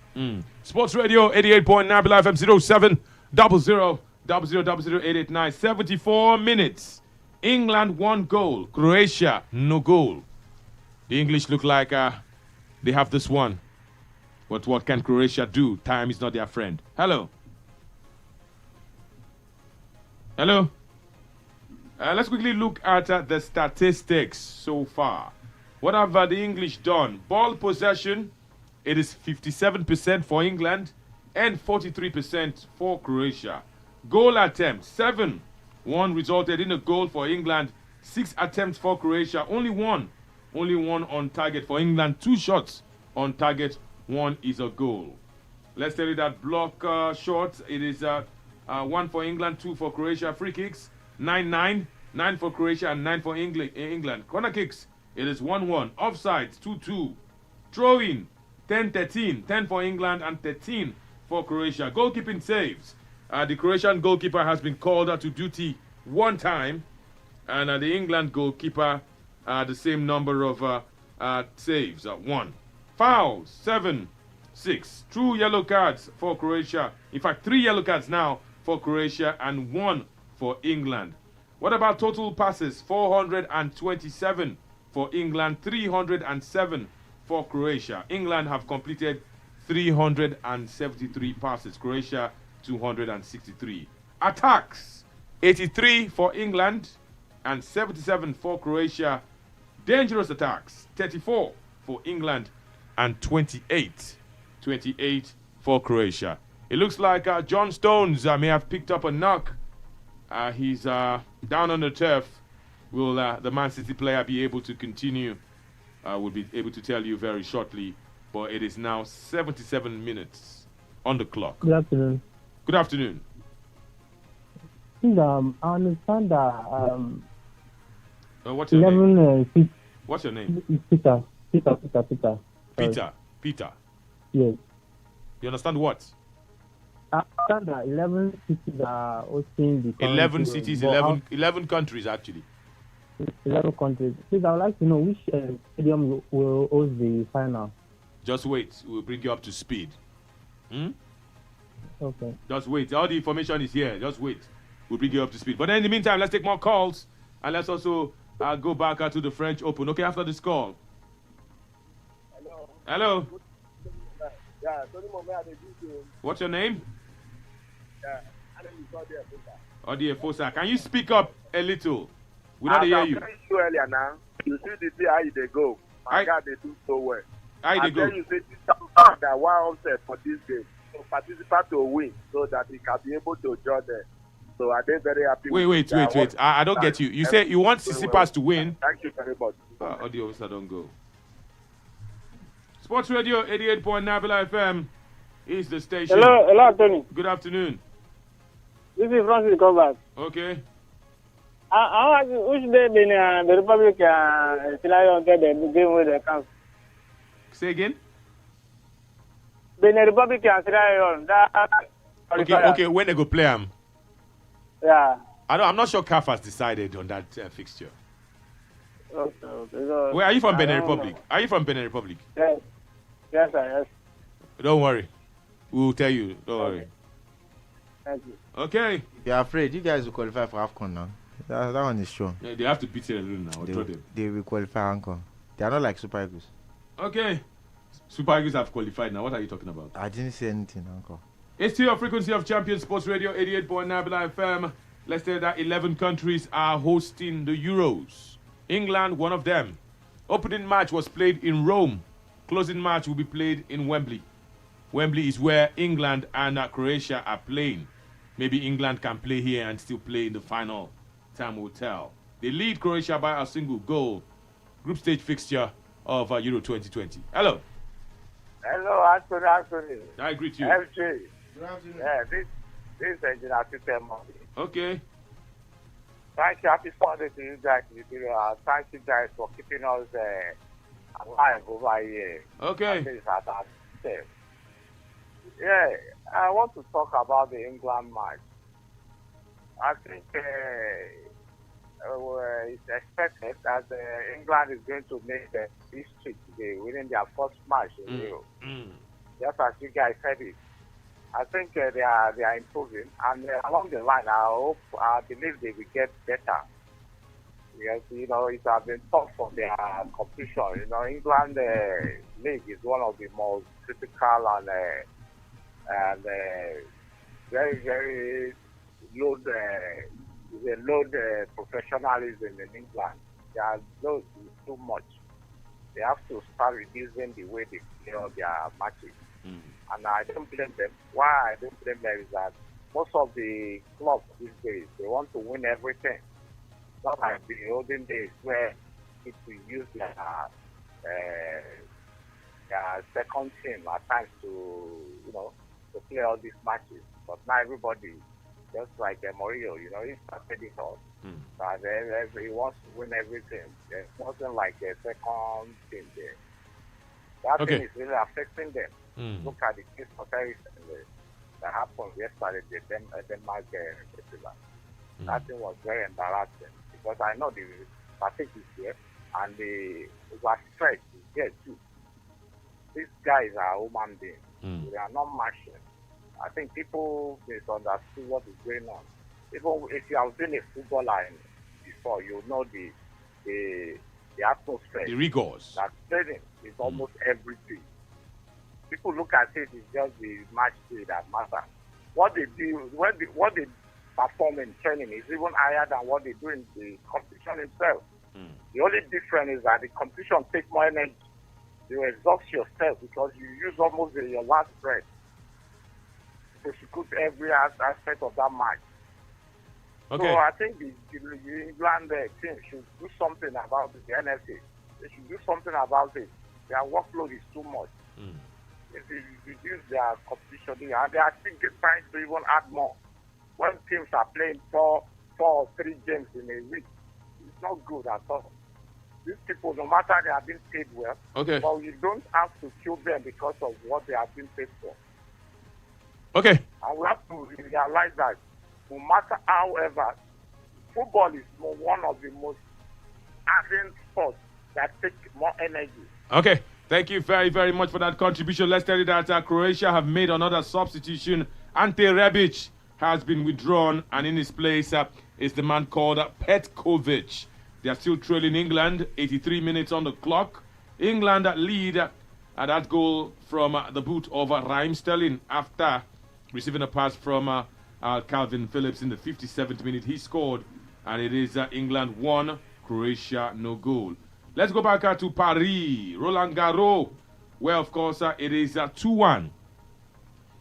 Sports Radio 88.9 Live FM 07 00 889. 74 minutes. England 1 goal. Croatia no goal. The English look like they have this one. But what can Croatia do? Time is not their friend. Hello. Hello. Let's quickly look at the statistics so far. What have the English done? Ball possession, it is 57% for England and 43% for Croatia. Goal attempts, 7. One resulted in a goal for England. 6 attempts for Croatia. Only one on target for England. 2 shots on target. 1 is a goal. Let's tell you that block shots. It is 1 for England, 2 for Croatia. Free kicks, 9-9. 9 for Croatia and 9 for England. Corner kicks, it is 1-1. Offsides, 2-2. Throw-in, 10-13. 10 for England and 13 for Croatia. Goalkeeping saves. The Croatian goalkeeper has been called to duty 1 time. And the England goalkeeper, the same number of saves, 1. Fouls, 7, 6. True yellow cards for Croatia. In fact, 3 yellow cards now for Croatia and 1 for England. What about total passes? 427 for England, 307 for Croatia. England have completed 373 passes. Croatia, 263. Attacks, 83 for England and 77 for Croatia. Dangerous attacks, 34 for England and 28 for Croatia. It looks like John Stones may have picked up a knock. He's down on the turf. Will the Man City player be able to continue? We'll be able to tell you very shortly. But it is now 77 minutes on the clock. Good afternoon. Good afternoon. I understand that what's your 11 name? What's your name? Peter. Peter. Yes. You understand what? I understand that 11 cities are hosting the 11 cities, 11 countries actually. 11 countries. Please, I would like to know which stadium will host the final. Just wait. We'll bring you up to speed. Okay. Just wait. All the information is here. Just wait. We'll bring you up to speed. But then in the meantime, let's take more calls. And let's also go back to the French Open. Okay, after this call. Hello. Yeah, What's your name? Yeah, my name is Odie Fosa. Can you speak up a little? We don't hear you. I you earlier now. You see the day how they go. My God, they do so well. How they go? You say this that one upset for this game. So participant to win so that he can be able to join them. So are they very happy? Wait. I don't get you. You say you want Tsisipas to win. Thank you very much. Audio officer, don't go. Sports Radio 88.9 Villa FM is the station. Hello, Tony. Good afternoon. This is Francis Gobert. Okay. I ask you, which day the Republic Sierra Leone get the game with the council? Say again? The Republic and Sierra Leone. Okay, when they go play them? Yeah. I'm not sure CAF has decided on that fixture. Okay. Where are you from, Benin Republic? Are you from Benin Republic? Yes. Yes, sir. Yes. Don't worry. We'll tell you. Don't worry. Thank you. Okay. You're afraid you guys will qualify for AFCON now. That one is sure. Yeah, they have to beat Sierra Leone now. They will qualify AFCON. They are not like Super Eagles. Okay. Super Eagles have qualified now. What are you talking about? I didn't say anything, Uncle. It's to your frequency of Champion Sports Radio 88.9 Villa FM. Let's say that 11 countries are hosting the Euros. England, one of them. Opening match was played in Rome. Closing match will be played in Wembley. Wembley is where England and Croatia are playing. Maybe England can play here and still play in the final. Time will tell. They lead Croatia by a single goal. Group stage fixture of Euro 2020. Hello. Hello, Anthony. I greet you. FC. Good afternoon. Yeah, this is Engineer System. Okay. Thank you. Happy Sunday to you guys. Thank you guys for keeping us alive over here. Okay. Yeah, I want to talk about the England match. I think it's expected that England is going to make the history today, winning their first match in Europe. Just as you guys said it. I think they are improving, and along the line, I believe they will get better. Because it has been tough for their competition. England league is one of the most critical and very very low There's a load professionalism in England. Their load is too much. They have to start reducing the way they play all their matches. And I don't blame them. Why I don't blame them is that most of the clubs these days, they want to win everything. Not like the olden days where people use their second team at times to, to play all these matches. But now everybody, just like Mourinho, he started it all. But he wants to win everything. There's nothing like a second team there. That thing is really affecting them. Look at the case of that happened yesterday, the Denmark festival. That thing was very embarrassing because I know the fatigue is here and the overstretch is there too. These guys are human beings. They are not machines. I think people misunderstood what is going on. Even if you have been a footballer before, you know the atmosphere. The rigors. That training is almost everything. People look at it, it's just the match day that matters. What they do, what they perform in training is even higher than what they do in the competition itself. The only difference is that the competition takes more energy. You exhaust yourself because you use almost your last breath to execute every aspect of that match. Okay. So I think the England team should do something about it, the NFA. They should do something about it. Their workload is too much. If they reduce their competition, and they are still trying to even add more. When teams are playing four or 3 games in a week, it's not good at all. These people, no matter they are being paid well, but you don't have to kill them because of what they are being paid for. Okay. And we have to realize that no matter however, football is one of the most ardent sports that take more energy. Okay. Thank you very, very much for that contribution. Let's tell you that Croatia have made another substitution. Ante Rebic has been withdrawn, and in his place is the man called Petkovic. They are still trailing England. 83 minutes on the clock. England lead at that goal from the boot of Raheem Sterling after receiving a pass from Calvin Phillips in the 57th minute. He scored, and it is England 1, Croatia no goal. Let's go back to Paris, Roland Garros, where, of course, it is 2-1.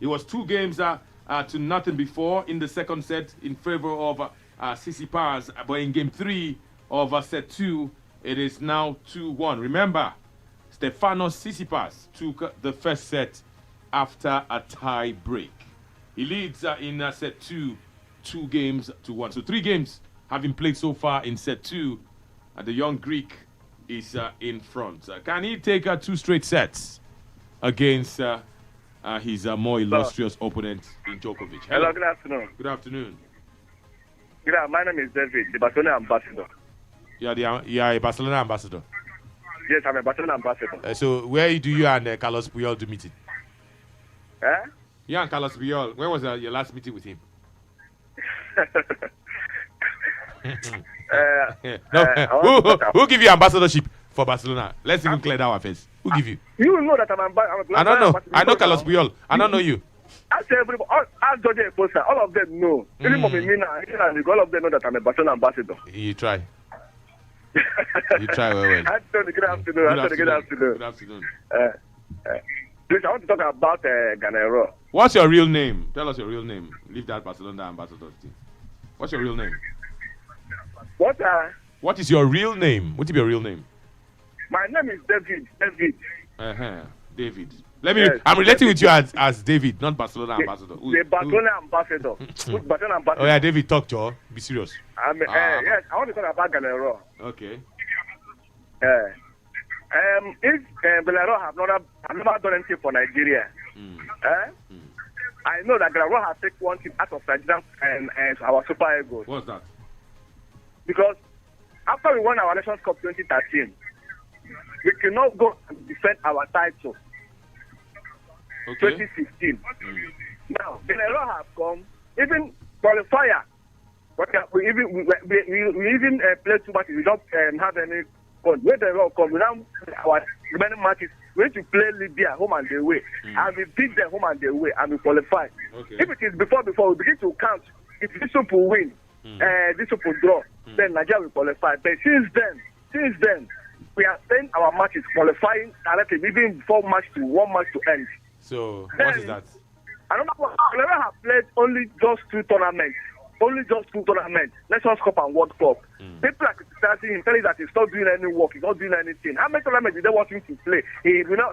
It was 2 games to nothing before in the second set in favor of Tsisipas, but in game 3 of set 2, it is now 2-1. Remember, Stefano Tsisipas took the first set after a tie break. He leads in set 2, 2 games to 1. So 3 games have been played so far in set 2, and the young Greek is in front. Can he take 2 straight sets against his more illustrious opponent in Djokovic? Hello, good afternoon. Good afternoon. My name is David, the Barcelona ambassador. You are a Barcelona ambassador? Yes, I'm a Barcelona ambassador. So where do you and Carlos Puyol do meeting? You and Carlos Puyol, when was your last meeting with him? Who give you ambassadorship for Barcelona? Let's even clear that one first. Who give you? You know that I'm a I don't know. I know Carlos Puyol. I don't know you. Ask everybody, ask George Poster, all of them know. Even Momimina, all of them know that I'm a Barcelona ambassador. You try. You try well. Anthony, good afternoon. Good afternoon. Please, I want to talk about Ganero. What's your real name? Tell us your real name. Leave that Barcelona ambassador thing. What's your real name? What is your real name? What's your real name? My name is David. David. I'm relating with you as David, not Barcelona ambassador. The Barcelona ambassador. Who's Barcelona ambassador? Oh yeah, David, talk, Joe. Be serious. Yes, I want to talk about Ganero. Okay. If Ganero have never done anything for Nigeria, I know that Ganero has taken one team out of Nigeria and our Super Eagles. What's that? Because after we won our Nations Cup 2013, we cannot go and defend our title. 2015. Now, Ganero have come, even qualifier. But we even play too much. We don't have any fun. When Ganero come, we now our remaining matches. We need to play Libya home and away, and we beat them home and away, and we qualify. If it is before, we begin to count. If this will win, this will draw, then Nigeria will qualify. But since then, we are playing our matches qualifying directly, even before match to one match to end. So Then, what is that? I don't know. I never have played only just two tournaments. Nations Cup and World Cup. People are criticizing him, telling that he's not doing any work, he's not doing anything. How many tournaments did they want him to play?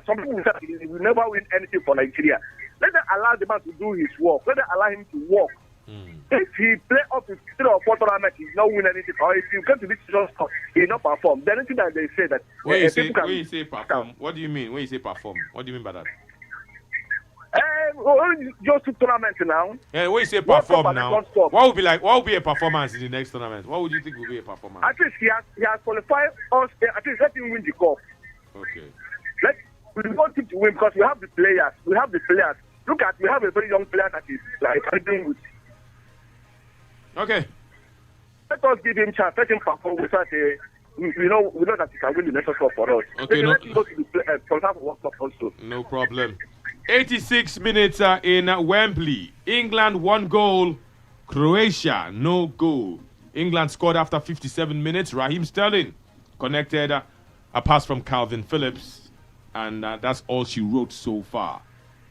Some people will say he will never win anything for Nigeria. Let them allow the man to do his work. Let them allow him to work. If he play up to 3 or 4 tournaments, he will not win anything. Or if you get to this Nations Cup, he will not perform. Then anything that they say that When you say perform, what do you mean? When you say perform, what do you mean by that? Just 2 tournaments now. Yeah, when you say perform now, what would be a performance in the next tournament? What would you think will be a performance? At least he has qualified us. At least let him win the cup. Okay. We want him to win because we have the players. We have a very young player that is like doing with. Okay. Let us give him chance. Let him perform. We know that he can win the Nations Cup for us. Okay. Let him go to the World Cup also. No problem. 86 minutes in Wembley. England 1 goal. Croatia no goal. England scored after 57 minutes. Raheem Sterling connected a pass from Calvin Phillips. And that's all she wrote so far.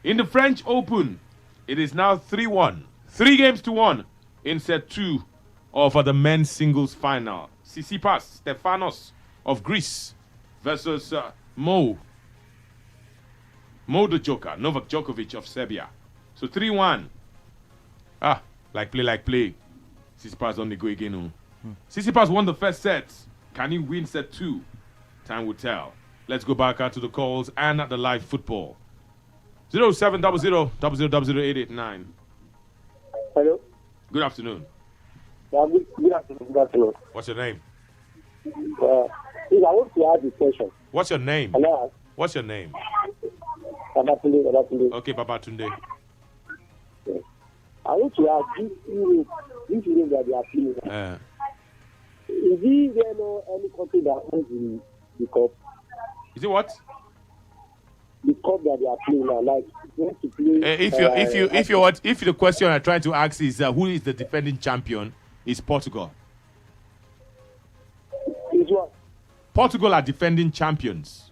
In the French Open, it is now 3-1. 3 games to 1 in set 2 of the men's singles final. Tsisipas, Stefanos of Greece versus the Joker, Novak Djokovic of Serbia. So 3-1. Like play. Tsisipas on the go again. Tsisipas won the first set. Can he win set 2? Time will tell. Let's go back to the calls and the live football. 0700 Hello. Good afternoon. Yeah, good afternoon. What's your name? Please, I want to ask a question. What's your name? Hello. What's your name? Babatunde. Okay, Babatunde. Yes. I want to ask this Europe that they are playing. Is there no any country that owns the cup? Is it what? The cup that they are playing now, like want to play. If the question I'm trying to ask is who is the defending champion, is Portugal. Is what? Portugal are defending champions.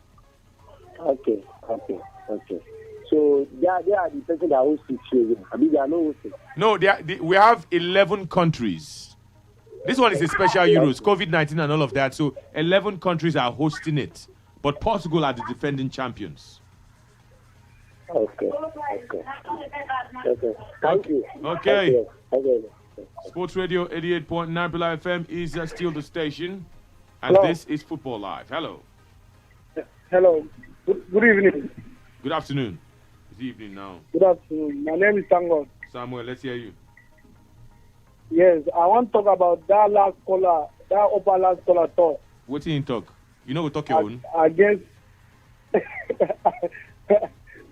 Okay. So they are the person that hosts it here. I mean, they are not hosting. No, we have 11 countries. This one is a special Euros, COVID-19 and all of that. So 11 countries are hosting it. But Portugal are the defending champions. Okay. Thank you. Okay. Sports Radio 88.9 Bila FM is still the station. And Hello. This is Football Live. Hello. Hello. Good evening. Good afternoon. It's evening now. Good afternoon. My name is Tango. Samuel, let's hear you. Yes, I want to talk about that upper last caller talk. What do you talk? You know we talk your own. I guess.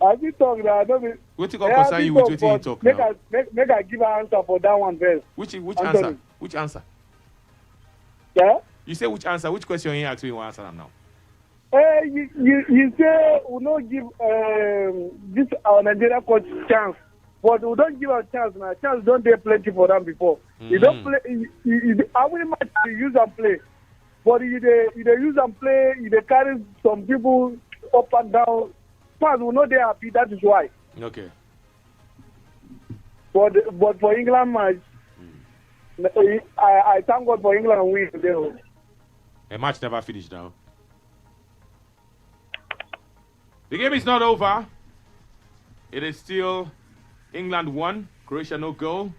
I did talk that I don't be. What you concern you with what you talk now? Make I give an answer for that one first. Which answer? Which answer? Yeah? You say which answer? Which question you ask me? You answer them now. You say we don't give this our Nigeria coach chance, but we don't give a chance now. Chance don't they plenty for them before. You don't play. How many matches you use and play? But you use and play. You carry some people up and down. Fans will not they happy. That is why. Okay. But for England match, I thank God for England win today. A match never finished now. The game is not over. It is still England 1, Croatia no goal.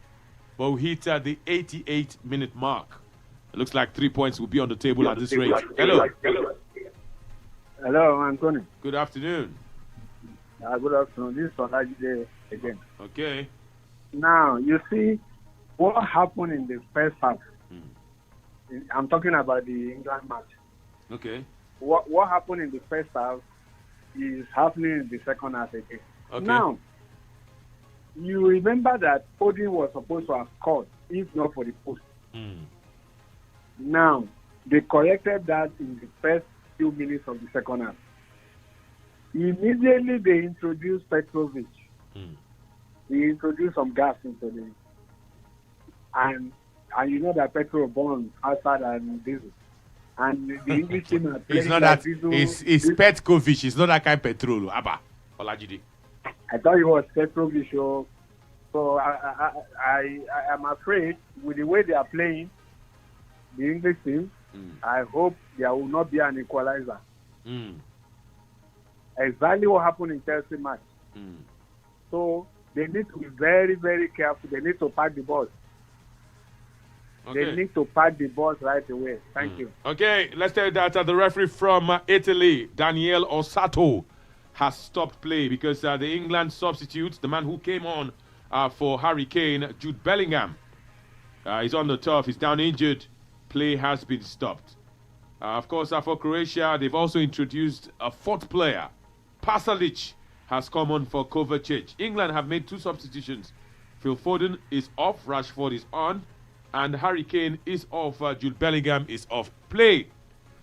But we hit the 88-minute mark. It looks like 3 points will be on the table at this rate. Hello. Hello, Anthony. Good afternoon. Good afternoon. This is Olajide again. Okay. Now, you see what happened in the first half. I'm talking about the England match. Okay. What happened in the first half is happening in the second half again. Okay. Now, you remember that Odin was supposed to have scored if not for the post. Now, they corrected that in the first few minutes of the second half. Immediately, they introduced Petrovic. They introduced some gas into it. And and you know that petrol burns faster than diesel. And the English team are playing It's not like that. diesel. It's Petkovic. It's not that kind of petrol. Abba. Olajide. I thought it was Petrovic. So I am afraid with the way they are playing, the English team, I hope there will not be an equalizer. Exactly what happened in Chelsea match. So they need to be very, very careful. They need to pack the ball. Okay. They need to pack the balls right away. Thank you. Okay, let's tell you that the referee from Italy, Daniele Ossato, has stopped play because the England substitute, the man who came on for Harry Kane, Jude Bellingham, is on the turf. He's down injured. Play has been stopped. Of course, for Croatia, they've also introduced a fourth player. Pasalic has come on for Kovacic. England have made 2 substitutions. Phil Foden is off. Rashford is on. And Harry Kane is off. Jude Bellingham is off. Play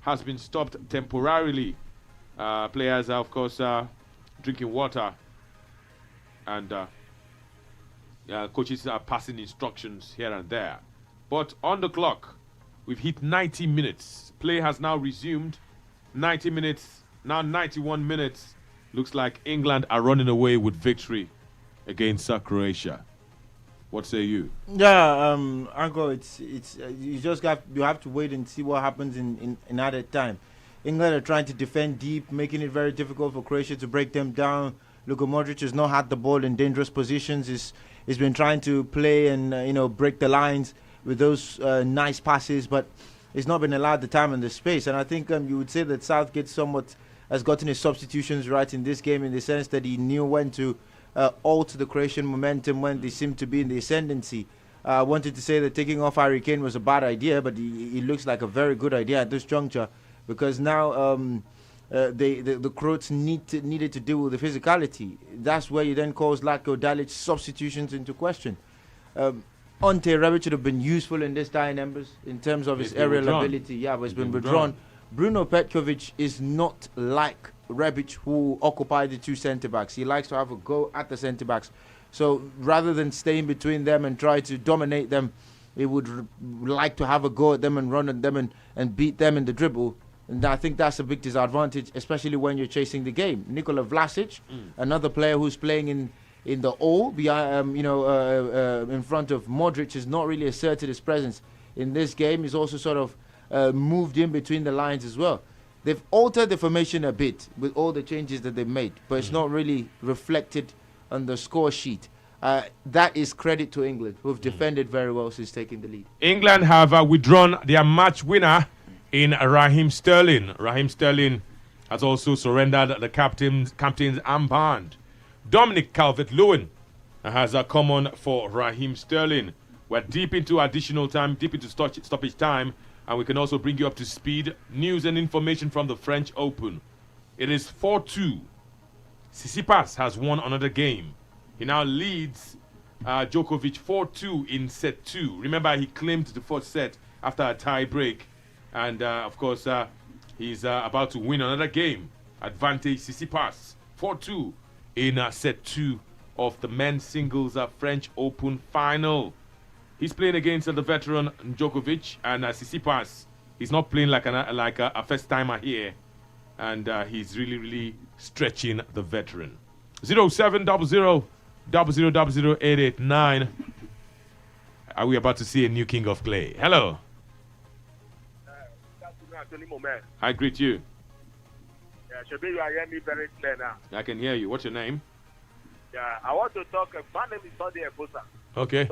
has been stopped temporarily. Players are, of course, drinking water. And coaches are passing instructions here and there. But on the clock, we've hit 90 minutes. Play has now resumed. 90 minutes, now 91 minutes. Looks like England are running away with victory against Croatia. What say you? Yeah, Uncle, it's you have to wait and see what happens in added time. England are trying to defend deep, making it very difficult for Croatia to break them down. Luka Modric has not had the ball in dangerous positions. He's been trying to play and break the lines with those nice passes, but it's not been allowed the time and the space. And I think you would say that Southgate somewhat has gotten his substitutions right in this game, in the sense that he knew when to alter the Croatian momentum when they seem to be in the ascendancy. I wanted to say that taking off Harry Kane was a bad idea, but it looks like a very good idea at this juncture, because now the Croats needed to deal with the physicality. That's where you then call Zlatko Dalic substitutions into question. Ante Rebic should have been useful in this dying embers in terms of his aerial ability. Yeah, but it's been withdrawn. Bruno Petkovic is not like Rebic, who occupied the 2 centre-backs. He likes to have a go at the centre-backs. So rather than staying between them and try to dominate them, he would like to have a go at them and run at them and beat them in the dribble. And I think that's a big disadvantage, especially when you're chasing the game. Nikola Vlasic, another player who's playing in the O, behind, in front of Modric, has not really asserted his presence in this game. He's also sort of moved in between the lines as well. They've altered the formation a bit with all the changes that they've made, but it's not really reflected on the score sheet. That is credit to England, who have defended very well since taking the lead. England have withdrawn their match winner in Raheem Sterling. Raheem Sterling has also surrendered the captain's armband. Dominic Calvert-Lewin has come on for Raheem Sterling. We're deep into additional time, deep into stoppage time, and we can also bring you up to speed. News and information from the French Open. It is 4-2. Tsisipas has won another game. He now leads Djokovic 4-2 in set 2. Remember, he claimed the first set after a tie break. And, of course, he's about to win another game. Advantage Tsisipas 4-2 in set 2 of the men's singles French Open final. He's playing against the veteran Djokovic, and Tsisipas, he's not playing like a first-timer here. And he's really stretching the veteran. 0700-000889. Are we about to see a new king of clay? Hello. I greet you. Yeah, Shabi, you are hearing me very clear now. I can hear you. What's your name? Yeah, I want to talk. My name is Sunday Ebosa. Okay.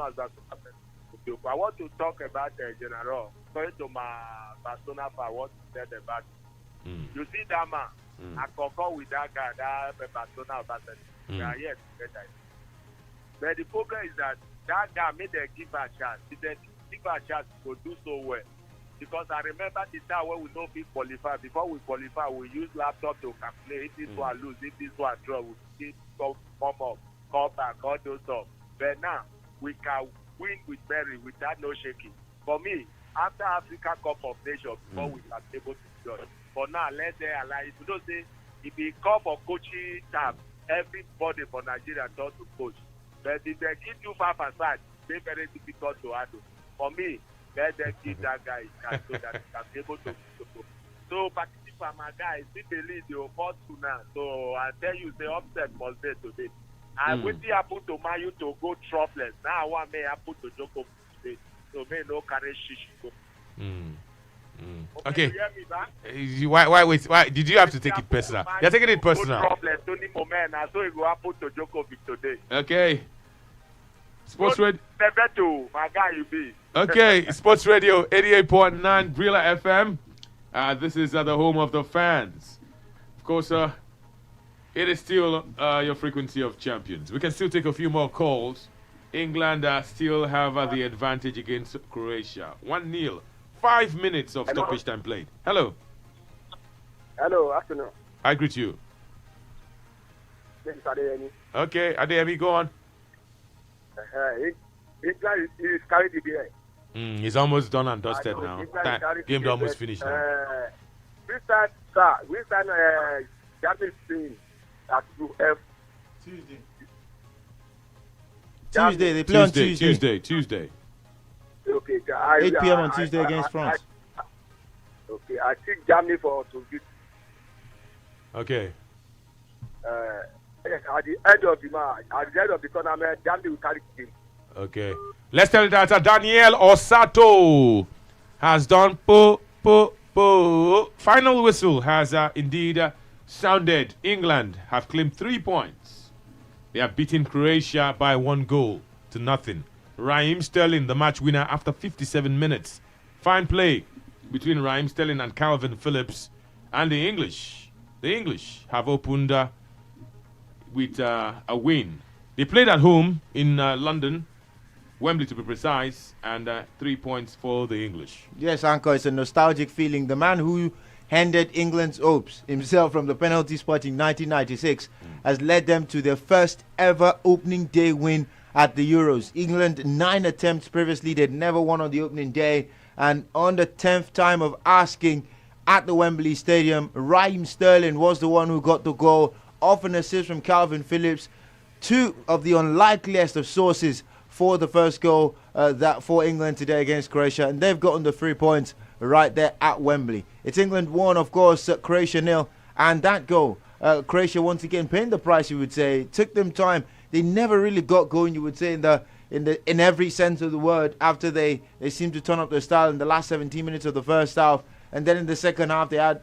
I want to talk about General. Sorry to my persona for what you said about it. You see that man? I concur with that guy, that persona about it. Yeah, yes, better. But the problem is that guy made them give a chance. If they give a chance to do so well. Because I remember the time when we don't be qualified. Before we qualify, we use laptop to calculate if this one lose, if this one draw, we keep come up, come back, all those stuff. But now we can win with Berry without no shaking. For me, after Africa Cup of Nations, before we are able to judge. For now, let's say if you don't say if it come for coaching time, everybody for Nigeria thought to coach. But if they give you 5 aside, it's very difficult to handle. for me, let them give that guy a chance so that he can be able to. So, Pakistan, my guys, if they lead, they will fall to now. So, I tell you, the upset was there today. And what happened to Mayu to go troubleless? Now, what may happen to Djokovic today? So, may no carry shishi. Okay. You hear me, man? Why wait? Why did you have to take it personal? You're taking it personal. Tony Moment, so it will happen to Djokovic today. Okay. Sports Radio. My guy, you be. Okay, Sports Radio 88.9 Brila FM. This is the home of the fans. Of course, it is still your frequency of champions. We can still take a few more calls. England still have the advantage against Croatia. 1-0. 5 minutes of stoppage time played. Hello. Hello, afternoon. I greet you. This is Adeyemi. Okay, Adeyemi, go on. England is carried the beer. He's almost done and dusted now. Game almost finished now. We start Germany Spain at 2F. Tuesday, they play on Tuesday. Tuesday. Okay, 8 p.m. on Tuesday against France. Okay, I think Germany for to beat. Okay. At the end of the match, at the end of the tournament, Germany will carry the game. Okay. Let's tell you that Daniel Osato has done Final whistle has indeed sounded. England have claimed 3 points. They have beaten Croatia by 1-0 to nothing. Raheem Sterling, the match winner after 57 minutes. Fine play between Raheem Sterling and Calvin Phillips. And the English have opened with a win. They played at home in London, Wembley to be precise, and 3 points for the English. Yes, Anko, it's a nostalgic feeling. The man who handed England's hopes himself from the penalty spot in 1996 has led them to their first ever opening day win at the Euros. England, 9 attempts previously, they'd never won on the opening day, and on the 10th time of asking at the Wembley Stadium, Raheem Sterling was the one who got the goal off an assist from Calvin Phillips. Two of the unlikeliest of sources for the first goal that for England today against Croatia, and they've gotten the 3 points right there at Wembley. It's England 1, of course, Croatia 0, and that goal, Croatia once again paying the price, you would say. It took them time. They never really got going, you would say, in every sense of the word. After they seemed to turn up their style in the last 17 minutes of the first half, and then in the second half they had,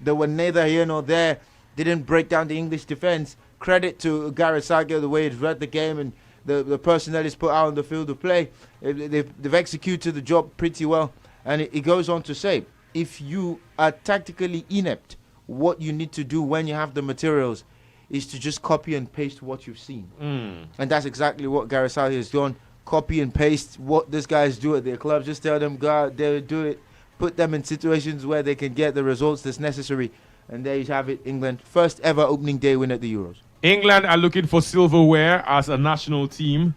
they were neither here nor there. They didn't break down the English defense. Credit to Gareth Southgate, the way he's read the game and the personnel is put out on the field of play. They've executed the job pretty well. And it goes on to say, if you are tactically inept, what you need to do when you have the materials is to just copy and paste what you've seen. And that's exactly what Gareth Southgate has done. Copy and paste what these guys do at their clubs. Just tell them, go out there, do it. Put them in situations where they can get the results that's necessary. And there you have it, England. First ever opening day win at the Euros. England are looking for silverware as a national team.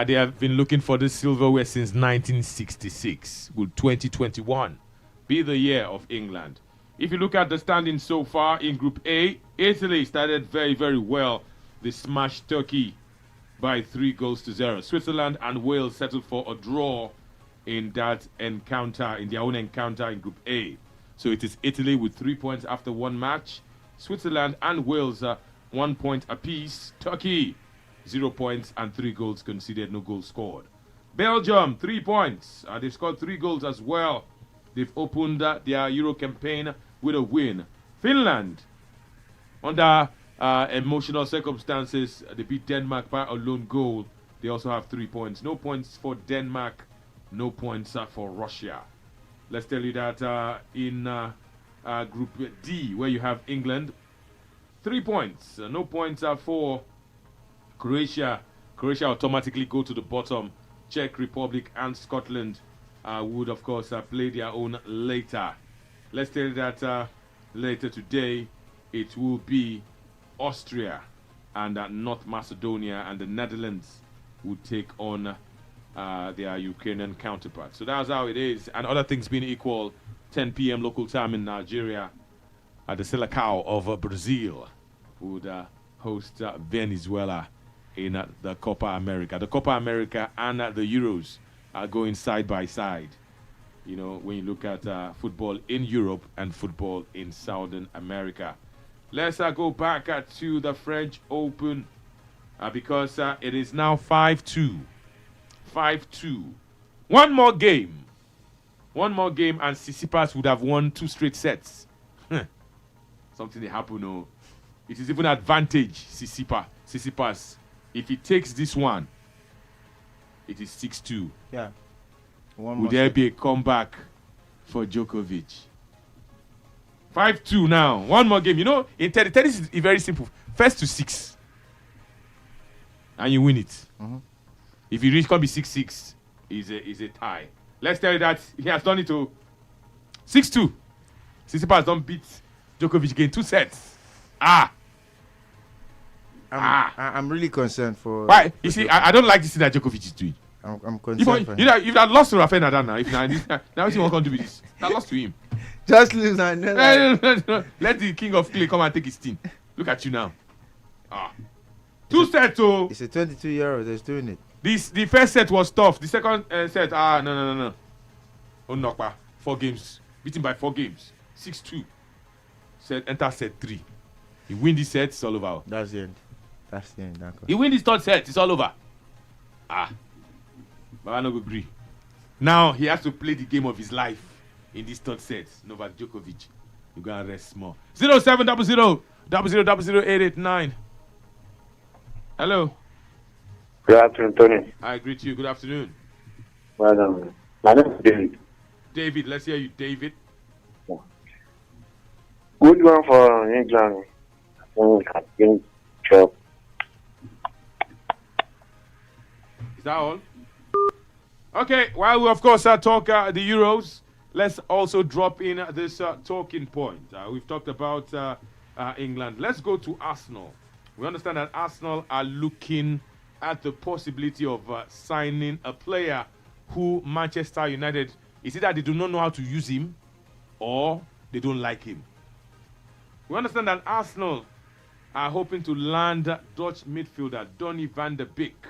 They have been looking for this silverware since 1966. Will 2021 be the year of England? If you look at the standings so far in Group A, Italy started very, very well. They smashed Turkey by 3-0. Switzerland and Wales settled for a draw in that encounter, in their own encounter in Group A. So it is Italy with 3 points after one match. Switzerland and Wales 1 point apiece. Turkey 0 points and 3 goals conceded, no goals scored. Belgium 3 points. They scored 3 goals as well. They've opened their Euro campaign with a win. Finland, under emotional circumstances, they beat Denmark by a lone goal. They also have 3 points. No points for Denmark, no points for Russia. Let's tell you that in Group D, where you have England, 3 points. No points for Croatia. Croatia automatically go to the bottom. Czech Republic and Scotland would, of course, play their own later. Let's tell you that later today, it will be Austria and North Macedonia, and the Netherlands will take on their Ukrainian counterparts. So that's how it is. And other things being equal, 10 p.m. local time in Nigeria, at the Selecao of Brazil would host Venezuela in the Copa America. The Copa America and the Euros are going side by side. You know, when you look at football in Europe and football in Southern America. Let's go back to the French Open because it is now 5-2. 5-2. One more game. And Tsisipas would have won 2 straight sets. Something that happened. Oh. It is even advantage Tsisipas. If he takes this one, it is 6-2. Yeah. Would there be a comeback for Djokovic? 5-2 now. One more game. You know, in tennis is very simple. First to 6. And you win it. Mm-hmm. If you reach, can be 6-6. Is a tie. Let's tell you that he has done it to 6-2. Tsisipas don't beat Djokovic again. 2 sets. I'm really concerned for. Why? You see, I don't like this thing that Djokovic is doing. I'm concerned. If I lost to Rafael Nadal now, now what can do with this? I lost to him. Just lose now. No. Let the king of clay come and take his team. Look at you now. 2 sets, oh. It's a 22-year-old that's doing it. The first set was tough. The second set, no. Oh, Nokpa. 4 games. Beaten by 4 games. 6-2. Enter set 3. He win this set, it's all over. That's the end. He win this 3rd set, it's all over. But I don't agree. Now he has to play the game of his life in this 3rd set. Novak Djokovic. You're going to rest more. 0700 889. Hello. Good afternoon, Tony. I greet you. Good afternoon. Well done. My name is David. David, let's hear you, David. Good one for England. I think job. Is that all? Okay, while we, of course, talk the Euros, let's also drop in this talking point. We've talked about England. Let's go to Arsenal. We understand that Arsenal are looking at the possibility of signing a player who Manchester United, is it that they do not know how to use him or they don't like him? We understand that Arsenal are hoping to land Dutch midfielder Donny van de Beek.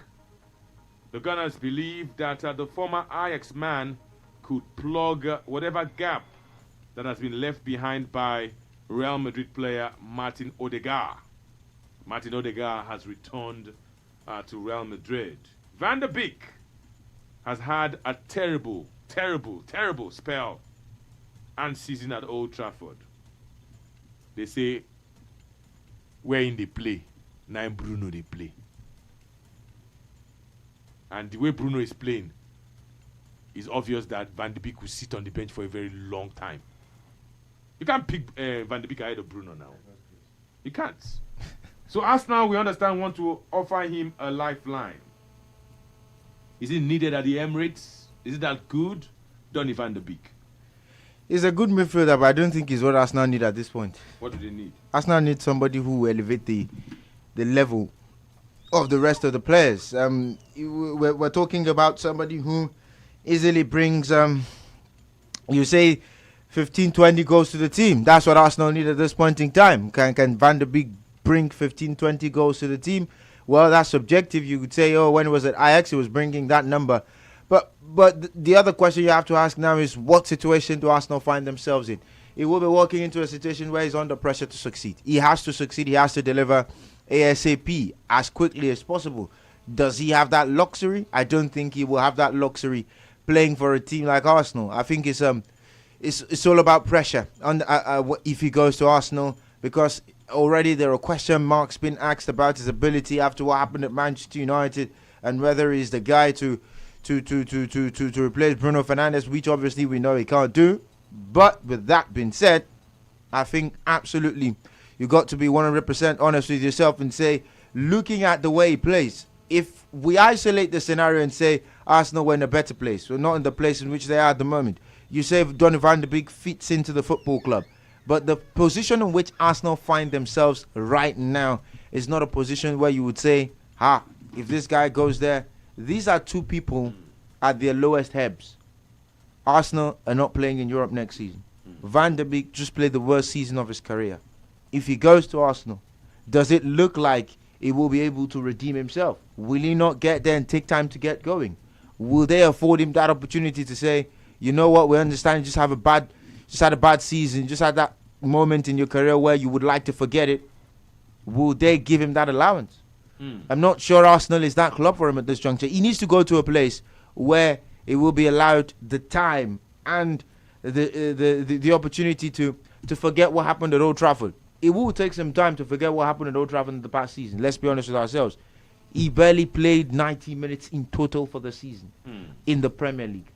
The Gunners believe that the former Ajax man could plug whatever gap that has been left behind by Real Madrid player Martin Odegaard. Martin Odegaard has returned to Real Madrid. Van de Beek has had a terrible spell and season at Old Trafford. They say, where in they play, now in Bruno they play. And the way Bruno is playing, it's obvious that Van de Beek will sit on the bench for a very long time. You can't pick Van de Beek ahead of Bruno now. You can't. So Arsenal, we understand, want to offer him a lifeline. Is it needed at the Emirates? Is it that good? Donny van de Beek. He's a good midfielder, but I don't think he's what Arsenal need at this point. What do they need? Arsenal need somebody who will elevate the level of the rest of the players. We're talking about somebody who easily brings, you say, 15, 20 goals to the team. That's what Arsenal need at this point in time. Can Van de Beek bring 15, 20 goals to the team? Well, that's subjective. You could say, oh, when it was at Ajax, he was bringing that number. But the other question you have to ask now is, what situation do Arsenal find themselves in? He will be walking into a situation where he's under pressure to succeed. He has to succeed. He has to deliver ASAP, as quickly as possible. Does he have that luxury? I don't think he will have that luxury playing for a team like Arsenal. I think it's all about pressure if he goes to Arsenal, because already there are question marks being asked about his ability after what happened at Manchester United and whether he's the guy to replace Bruno Fernandes, which obviously we know he can't do. But with that being said, I think absolutely you got to be 100% honest with yourself and say, looking at the way he plays, if we isolate the scenario and say Arsenal were in a better place, we're not in the place in which they are at the moment, you say Donny van de Beek fits into the football club. But the position in which Arsenal find themselves right now is not a position where you would say, if this guy goes there. These are two people at their lowest ebbs. Arsenal are not playing in Europe next season. Van de Beek just played the worst season of his career. If he goes to Arsenal, does it look like he will be able to redeem himself? Will he not get there and take time to get going? Will they afford him that opportunity to say, you know what, we understand you just had a bad season, just had that moment in your career where you would like to forget it? Will they give him that allowance? I'm not sure Arsenal is that club for him at this juncture. He needs to go to a place where it will be allowed the time and the opportunity to forget what happened at Old Trafford. It will take some time to forget what happened at Old Trafford in the past season. Let's be honest with ourselves. He barely played 90 minutes in total for the season in the Premier League.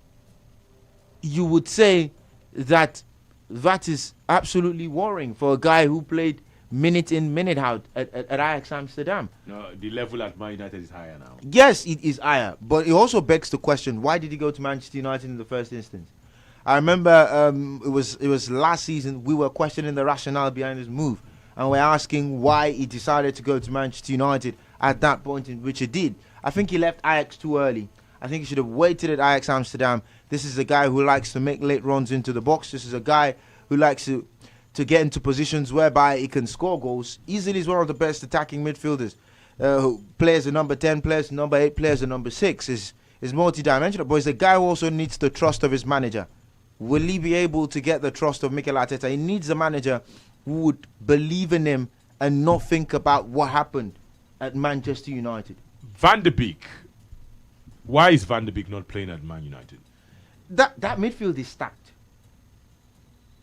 You would say that is absolutely worrying for a guy who played minute in, minute out at Ajax Amsterdam. No, the level at Man United is higher now. Yes, it is higher, but it also begs the question: why did he go to Manchester United in the first instance? I remember it was last season we were questioning the rationale behind his move, and we're asking why he decided to go to Manchester United at that point in which he did. I think he left Ajax too early. I think he should have waited at Ajax Amsterdam. This is a guy who likes to make late runs into the box. This is a guy who likes to get into positions whereby he can score goals. Easily is one of the best attacking midfielders. Who plays the number 10, plays the number 8, plays the number 6. Is multi-dimensional, but he's a guy who also needs the trust of his manager. Will he be able to get the trust of Mikel Arteta? He needs a manager who would believe in him and not think about what happened at Manchester United. Van de Beek. Why is Van de Beek not playing at Man United? That midfield is stacked.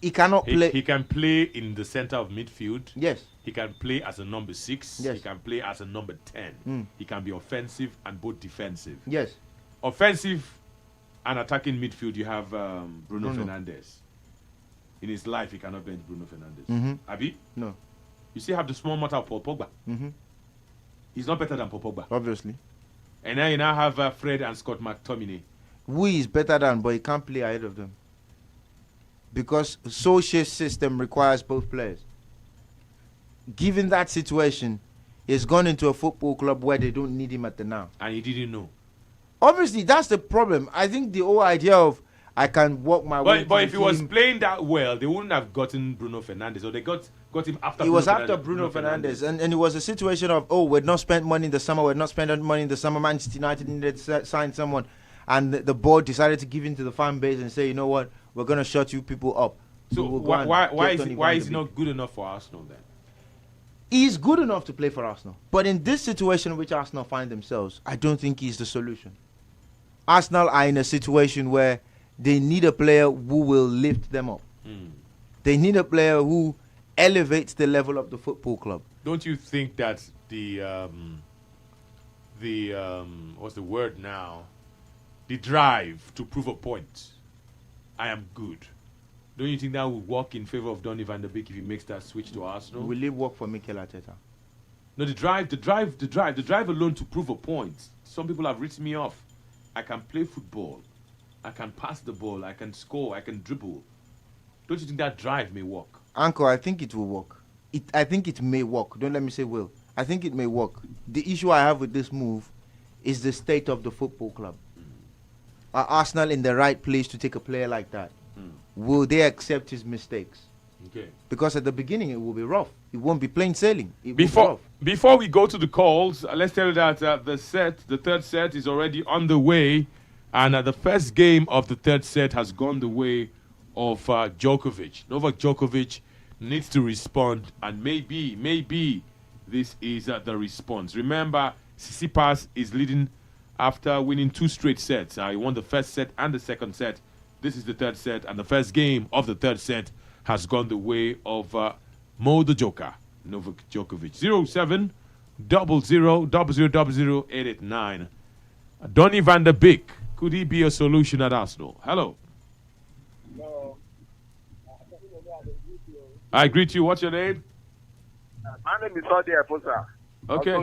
He cannot play. He can play in the center of midfield. Yes. He can play as a number 6. Yes. He can play as a number 10. He can be offensive and both defensive. Yes. Offensive and attacking midfield, you have Bruno Fernandes. In his life, he cannot bench Bruno Fernandes. Abi? No. You still have the small matter of Paul Pogba. He's not better than Paul Pogba. Obviously. And now you now have Fred and Scott McTominay. Who is better than, but he can't play ahead of them. Because Solskjaer's system requires both players. Given that situation, he's gone into a football club where they don't need him at the now. And he didn't know. Obviously, that's the problem. I think the whole idea of I can walk my way. But if he was playing that well, they wouldn't have gotten Bruno Fernandes, or they got him after. It was after Bruno Fernandes, and it was a situation of we'd not spent money in the summer. We'd not spent money in the summer. Manchester United needed to sign someone, and the board decided to give in to the fan base and say, you know what, we're gonna shut you people up. So why is he not good enough for Arsenal then? He's good enough to play for Arsenal, but in this situation in which Arsenal find themselves, I don't think he's the solution. Arsenal are in a situation where they need a player who will lift them up. They need a player who elevates the level of the football club. Don't you think that the what's the word now? The drive to prove a point. I am good. Don't you think that would work in favor of Donny van der Beek if he makes that switch to Arsenal? Will it work for Mikel Arteta? No, the drive alone to prove a point. Some people have written me off. I can play football. I can pass the ball. I can score. I can dribble. Don't you think that drive may work? Uncle, I think it will work. I think it may work. Don't let me say will. I think it may work. The issue I have with this move is the state of the football club. Are Arsenal in the right place to take a player like that? Will they accept his mistakes? Okay. Because at the beginning it will be rough. It won't be plain sailing. Before we go to the calls, let's tell you that the third set is already on the way, and the first game of the third set has gone the way of Djokovic. Novak Djokovic needs to respond, and maybe this is the response. Remember, Tsisipas is leading after winning 2 straight sets. He won the first set and the second set. This is the third set, and the first game of the third set has gone the way of Mo the Joker, Novak Djokovic. 0700000889. Donny van der Beek, could he be a solution at Arsenal? Hello. No. I greet you. What's your name? My name is Saudi Eposa. Okay.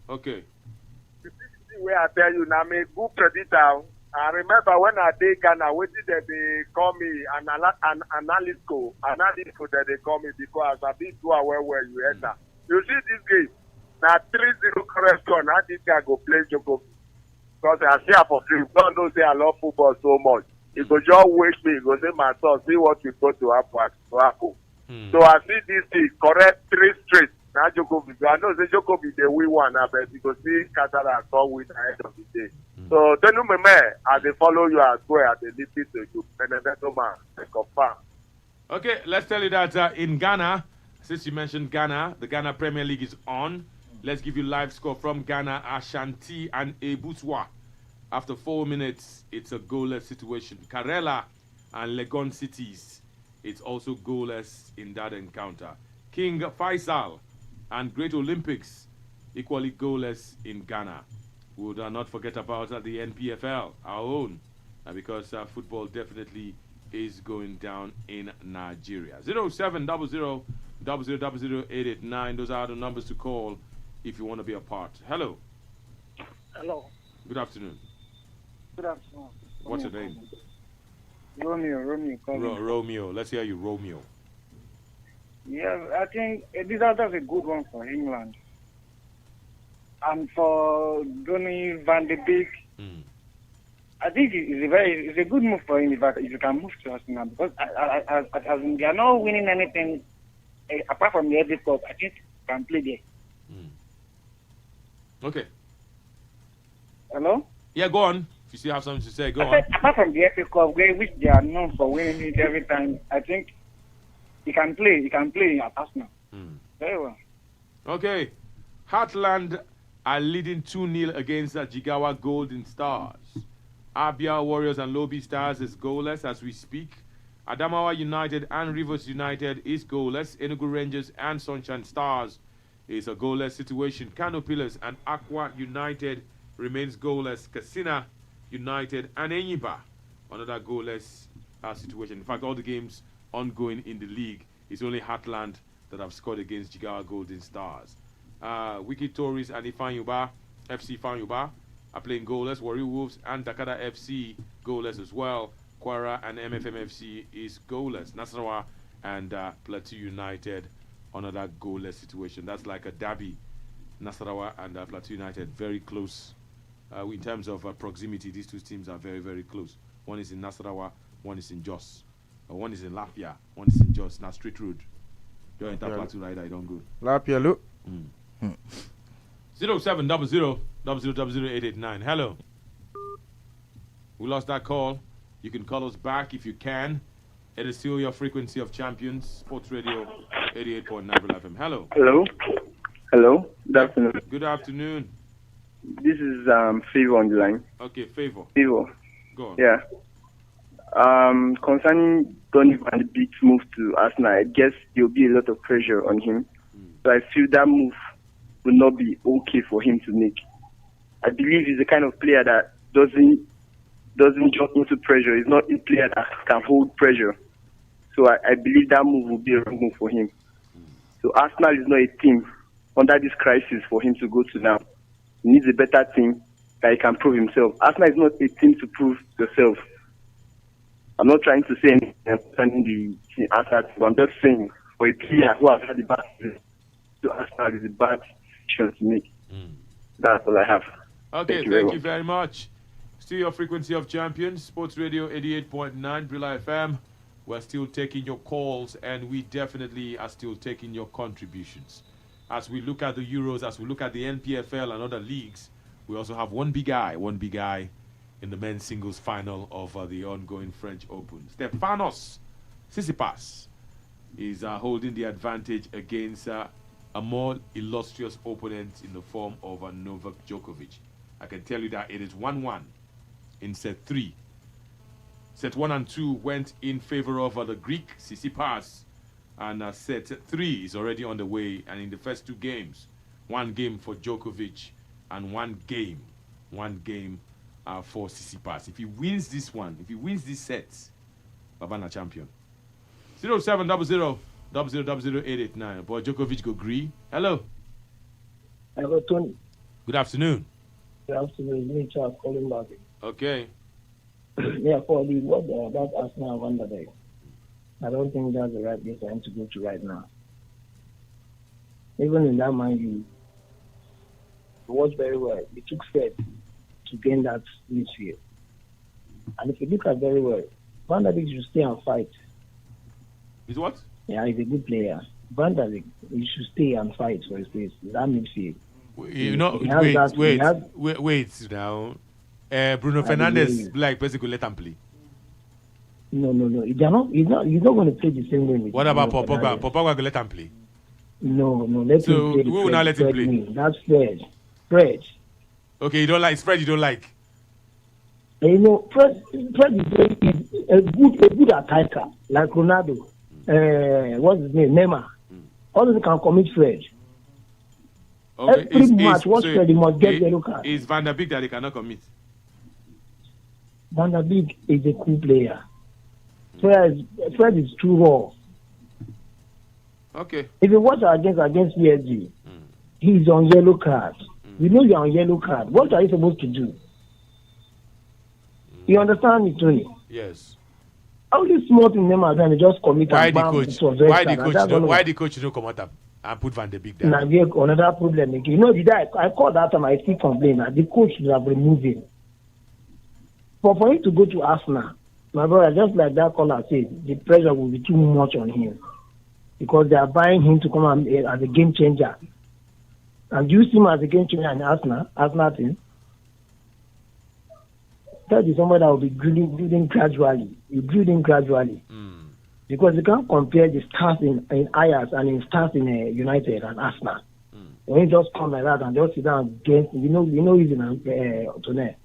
Okay. The way I tell you now, I'm a good predictor. I remember when I did Ghana, they call me an analyst that they call me because I did do well where you enter. You see this game, now 3-0 correct score, now this guy go play Djokovic. Because I see for free. God knows say I love football so much. He go just waste me, he go say my son, see what you go to happen. So I see this thing, correct 3 straight. Now Djokovic, I know the Djokovic they win one, but you go see Qatar and come win at the end of the day. So tell me, as they follow you as well, as they listen to you, Benedetto man, they confirm. Okay, let's tell you that in Ghana, since you mentioned Ghana, the Ghana Premier League is on. Let's give you live score from Ghana, Ashanti and Ebuswa. After 4 minutes, it's a goalless situation. Karela and Legon Cities, it's also goalless in that encounter. King Faisal and Great Olympics, equally goalless in Ghana. We would not forget about the NPFL, our own, because football definitely is going down in Nigeria. 0700-000889. Those are the numbers to call if you want to be a part. Hello. Hello. Good afternoon. Good afternoon. What's your name? Romeo. Romeo. Let's hear you, Romeo. Yeah, I think that's a good one for England. And for Donny van de Beek, I think it's a good move for him if you can move to Arsenal, because as they are not winning anything apart from the FA Cup. I think you can play there. Okay. Hello? Yeah, go on. If you still have something to say, go on. Apart from the FA Cup, which they are known for winning it every time, I think he can play. He can play at Arsenal. Very well. Okay. Heartland are leading 2-0 against Jigawa Golden Stars. Abia Warriors and Lobby Stars is goalless as we speak. Adamawa United and Rivers United is goalless. Enugu Rangers and Sunshine Stars is a goalless situation. Kano Pillars and Aqua United remains goalless. Katsina United and Enyiba, another goalless situation. In fact, all the games ongoing in the league, it's only Heartland that have scored against Jigawa Golden Stars. Wiki Tories and Ifanyuba, FC Ifanyuba, are playing goalless. Warri Wolves and Dakada FC goalless as well. Kwara and MFM FC is goalless. Nasarawa and Plateau United, another goalless situation. That's like a derby. Nasarawa and Plateau United, very close. In terms of proximity, these two teams are very, very close. One is in Nasarawa, one is in Jos. One is in Lafia, one is in Jos. Now straight road. You enter Plateau right, I don't go. Lafia, look. 0700-000889. Hello. We lost that call. You can call us back if you can. It is still your frequency of champions. Sports Radio 88.9 FM. Hello. Hello. Good afternoon. Good afternoon. This is Favor on the line. Okay, Favor. Go on. Yeah. Concerning Donny van de Beek's move to Arsenal, I guess there will be a lot of pressure on him. So I feel that move will not be okay for him to make. I believe he's the kind of player that doesn't jump into pressure. He's not a player that can hold pressure. So I believe that move will be a wrong move for him. So Arsenal is not a team under this crisis for him to go to now. He needs a better team that he can prove himself. Arsenal is not a team to prove yourself. I'm not trying to say anything concerning the answer, but I'm just saying for a player who has had the bad season, to Arsenal is a bad decision to make. That's all I have. Okay, thank you very much. Still your frequency of champions, Sports Radio 88.9, Brilla FM. We're still taking your calls, and we definitely are still taking your contributions. As we look at the Euros, as we look at the NPFL and other leagues, we also have one big eye in the men's singles final of the ongoing French Open. Stefanos Tsisipas is holding the advantage against a more illustrious opponent in the form of Novak Djokovic. I can tell you that it is 1-1 in set 3. Set 1 and 2 went in favor of the Greek Tsisipas, and set 3 is already on the way. And in the first 2 games, 1 game for Djokovic and 1 game for Tsisipas. If he wins this one, if he wins this set, Babana champion. 0700-000889. Boy, Djokovic go agree. Hello. Hello, Tony. Good afternoon. Good afternoon. Me too, calling back. Okay. Yeah, for the what about Arsenal on the day. I don't think that's the right place for him to go to right now. Even in that mind, he was very well. He took steps to gain that midfield. And if you look at very well, Van der Beek should stay and fight. Is what? Yeah, he's a good player. Van der Beek, he should stay and fight for his place. That midfield. You know, He has that- he has- wait now. Bruno I believe Fernandes, you. like, basically let him play. No. They're not. He's not going to play the same way. With What about Bruno Pogba? Fernandes. Pogba will let him play. No. Let So, him play. who will not let him play? Me. That's Fred. Fred. Okay, you don't like Fred. You don't like. And you know, Fred is a good attacker like Ronaldo. What's his name? Neymar. All of them can commit Fred. Okay, Every match, watch Fred, he must get yellow card. Is Van der Beek that he cannot commit? Van der Beek is a cool player. Fred is too raw. Okay. If you watch against PSG, he's on yellow card. You know you're on yellow card. What are you supposed to do? You understand me, Tony? Yes. All these small things them are trying to just commit Why and the bam, coach? it was red Why card, the and coach? that's all Why over. the coach don't come out and put Van der Beek there? Now there's another problem again. You know, the day I called that time, I still complain that the coach should have removed him. But for him to go to Arsenal, my brother, just like that caller said, the pressure will be too much on him because they are buying him to come as a game changer. And do you see him as a game changer in Arsenal team? That is somebody that will be building gradually. You build him gradually. Because you can't compare the stars in Ajax and in stars in United and Arsenal. When you just come like that and just sit down against, you know, he's in Tony.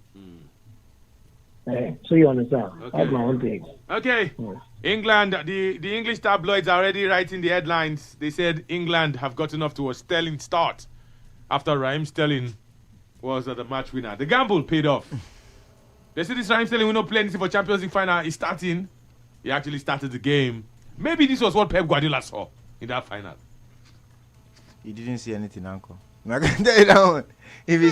So you understand? Okay. That's my own thing. Okay. England, the English tabloids are already writing the headlines. They said England have gotten off to a sterling start after Raheem Sterling was the match winner. The gamble paid off. They said this Raheem Sterling will not play anything for Champions League final. He's starting. He actually started the game. Maybe this was what Pep Guardiola saw in that final. He didn't see anything, Uncle. I can tell you that one. If he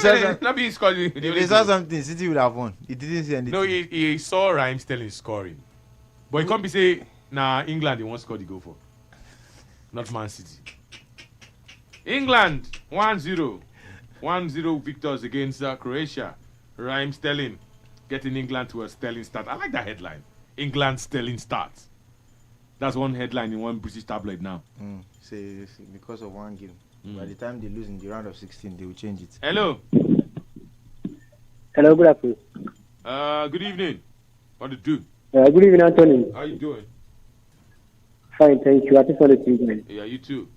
saw something, City would have won. He didn't see anything. No, he saw Raheem Sterling scoring. But he can't be say, England, he won't score the goal for. Not Man City. England, 1-0. 1-0 victors against Croatia. Raheem Sterling getting England to a sterling start. I like that headline. England sterling start. That's one headline in one British tabloid now. See, because of one game. By the time they lose in the round of 16, they will change it. Hello. Hello, good afternoon. Good evening. What do you do? Good evening, Anthony. How you doing? Fine, thank you. Happy for the treatment. Yeah, you too.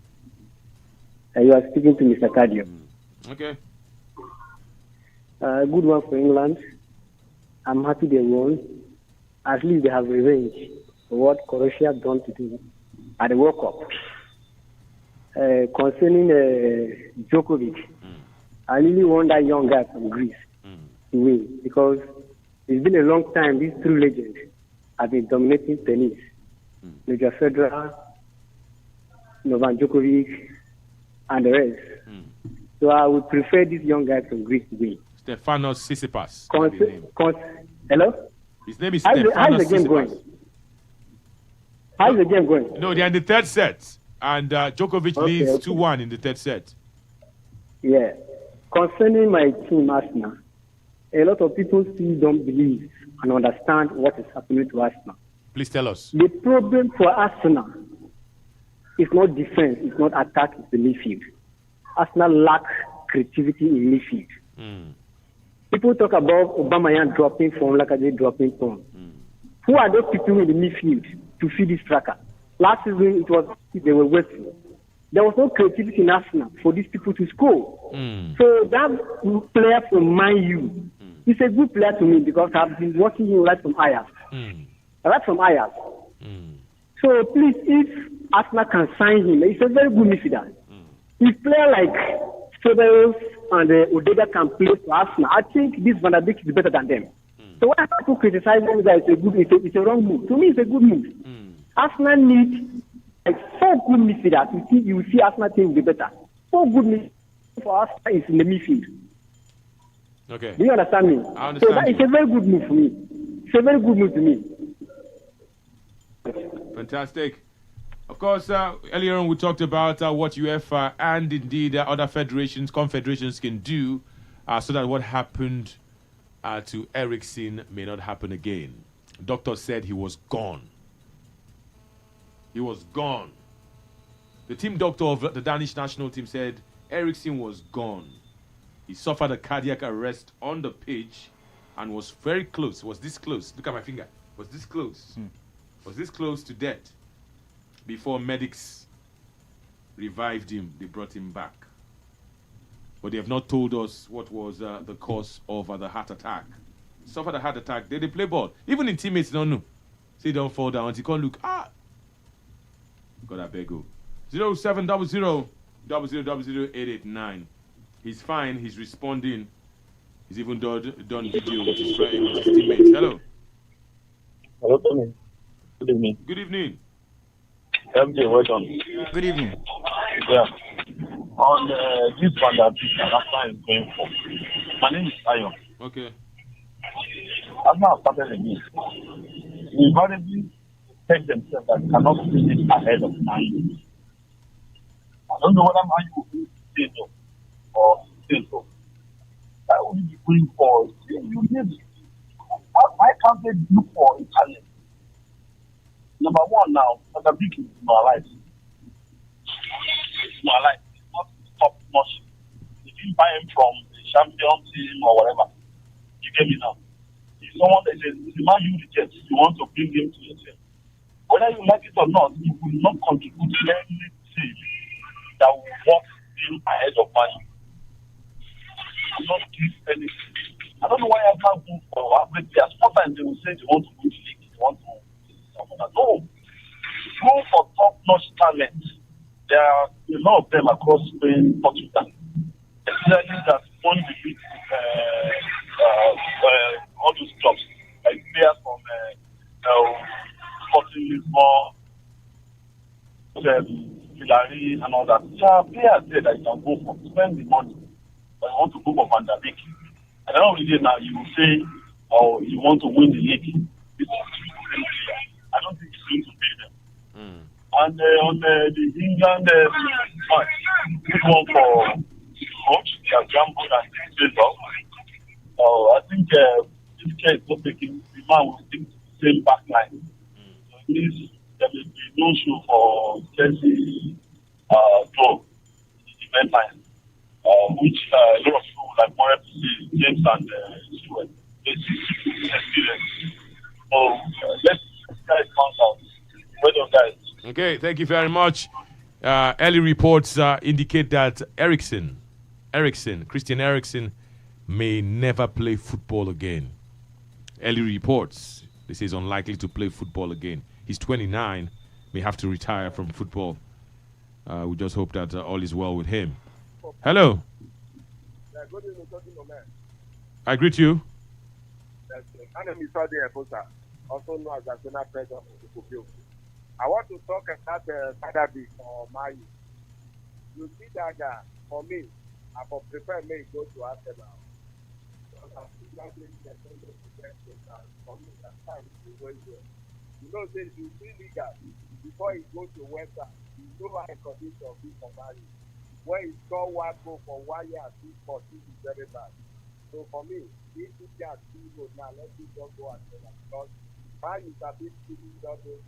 You are speaking to Mr. Cardio. Okay. Good one for England. I'm happy they won. At least they have revenge for what Croatia done to do at the World Cup. Concerning Djokovic, I really want that young guy from Greece to win because it's been a long time these two legends have been dominating tennis. Roger Federer, Novak Djokovic, and the rest. So I would prefer this young guy from Greece to win. Stefano Tsisipas. Hello? His name is How's Stefano the game Tsisipas. going? How's the game going? No, they're in the third set. And Djokovic leads 2-1 in the third set. Yeah. Concerning my team, Arsenal, a lot of people still don't believe and understand what is happening to Arsenal. Please tell us. The problem for Arsenal is not defense, it's not attack, it's the midfield. Arsenal lacks creativity in midfield. People talk about Aubameyang dropping form, Lacazette dropping form. Who are those people in the midfield to feed this tracker? Last season, they were wasting. There was no creativity in Arsenal for these people to score. So that player from Man U, he's a good player to me because I've been watching him right from Ajax. Right from Ajax. So please, if Arsenal can sign him, he's a very good midfielder. If player like Stefano and Odega can play for Arsenal, I think this Van der Beek is better than them. So when people criticize them, that it's a wrong move. To me, it's a good move. Arsenal needs like 4 good midfielders. You will see Arsenal team will be better. 4 good midfielders for Arsenal is in the midfield. Okay. Do you understand me? I understand. So it's a very good move for me. It's a very good move to me. Fantastic. Of course, earlier on we talked about what UEFA and indeed other federations, confederations can do so that what happened to Eriksen may not happen again. Doctor said he was gone. He was gone. The team doctor of the Danish national team said Eriksen was gone. He suffered a cardiac arrest on the pitch and was very close. Was this close? Look at my finger. Was this close? Was this close to death? Before medics revived him, they brought him back. But they have not told us what was the cause of the heart attack. Suffered a heart attack. They play ball. Even in teammates don't know. Say don't fall down. Until you can't look. God, I beg you. 0700 00889. He's fine. He's responding. He's even done video with his friend, with his teammates. Hello. Hello, Tony. Good evening. Good evening. MJ, well done. Good evening. Yeah. On this one that Arsenal is going for. My name is Ayon. Okay. Arsenal started again. We've already said themselves that cannot finish ahead of 9. I don't know whether Man U will say no or say so. That will be going for. You need. Why can't they look for a challenge? Number one now, Mr. Big is not alive. It's not alive. It's not top notch. They didn't buy him from the champion team or whatever. You get me now. If someone that says, the man you reject, you want to bring him to your team. Whether you like it or not, he will not contribute anything that will walk him ahead of money. He will not give anything. I don't know why I can't go for average players. Sometimes they will say they want to win the league, they want to. No. Go for top-notch talent. There are a lot of them across Spain, Portugal. Especially that won the big, all those clubs. Like players from Sporting Lisbon, Villarreal, and all that. There are players there that you can go for. Spend the money. But you want to go for Van der Beek. And then already now you will say, oh, you want to win the league. This is I don't think he's going to pay them. And on the England match, good one for coach. They have gambled and played well. I think this case is not taking the man will stick to the same back line. So it means there will be no show for Chelsea draw in the event line, which a lot of people like wanted to see James and Stewart. They see experience. So let's guys found out. Well done, guys. Okay, thank you very much. Early reports indicate that Christian Eriksen, may never play football again. Early reports, this is unlikely to play football again. He's 29, may have to retire from football. We just hope that all is well with him. Hello. Yeah, good evening, man. I greet you. My name is Saudi Efosa, also known as National President of the Kupio. I want to talk about Sadabi or Mayu. You see that for me, I will prepare me to go to Arsenal. You know, since you see legal, before he goes to West Ham, you know how condition of this for Mayu. When he score one goal for 1 year, 2 for 2 is very bad. So for me, if you can see now, let me just go and because Man is a bit feeling that those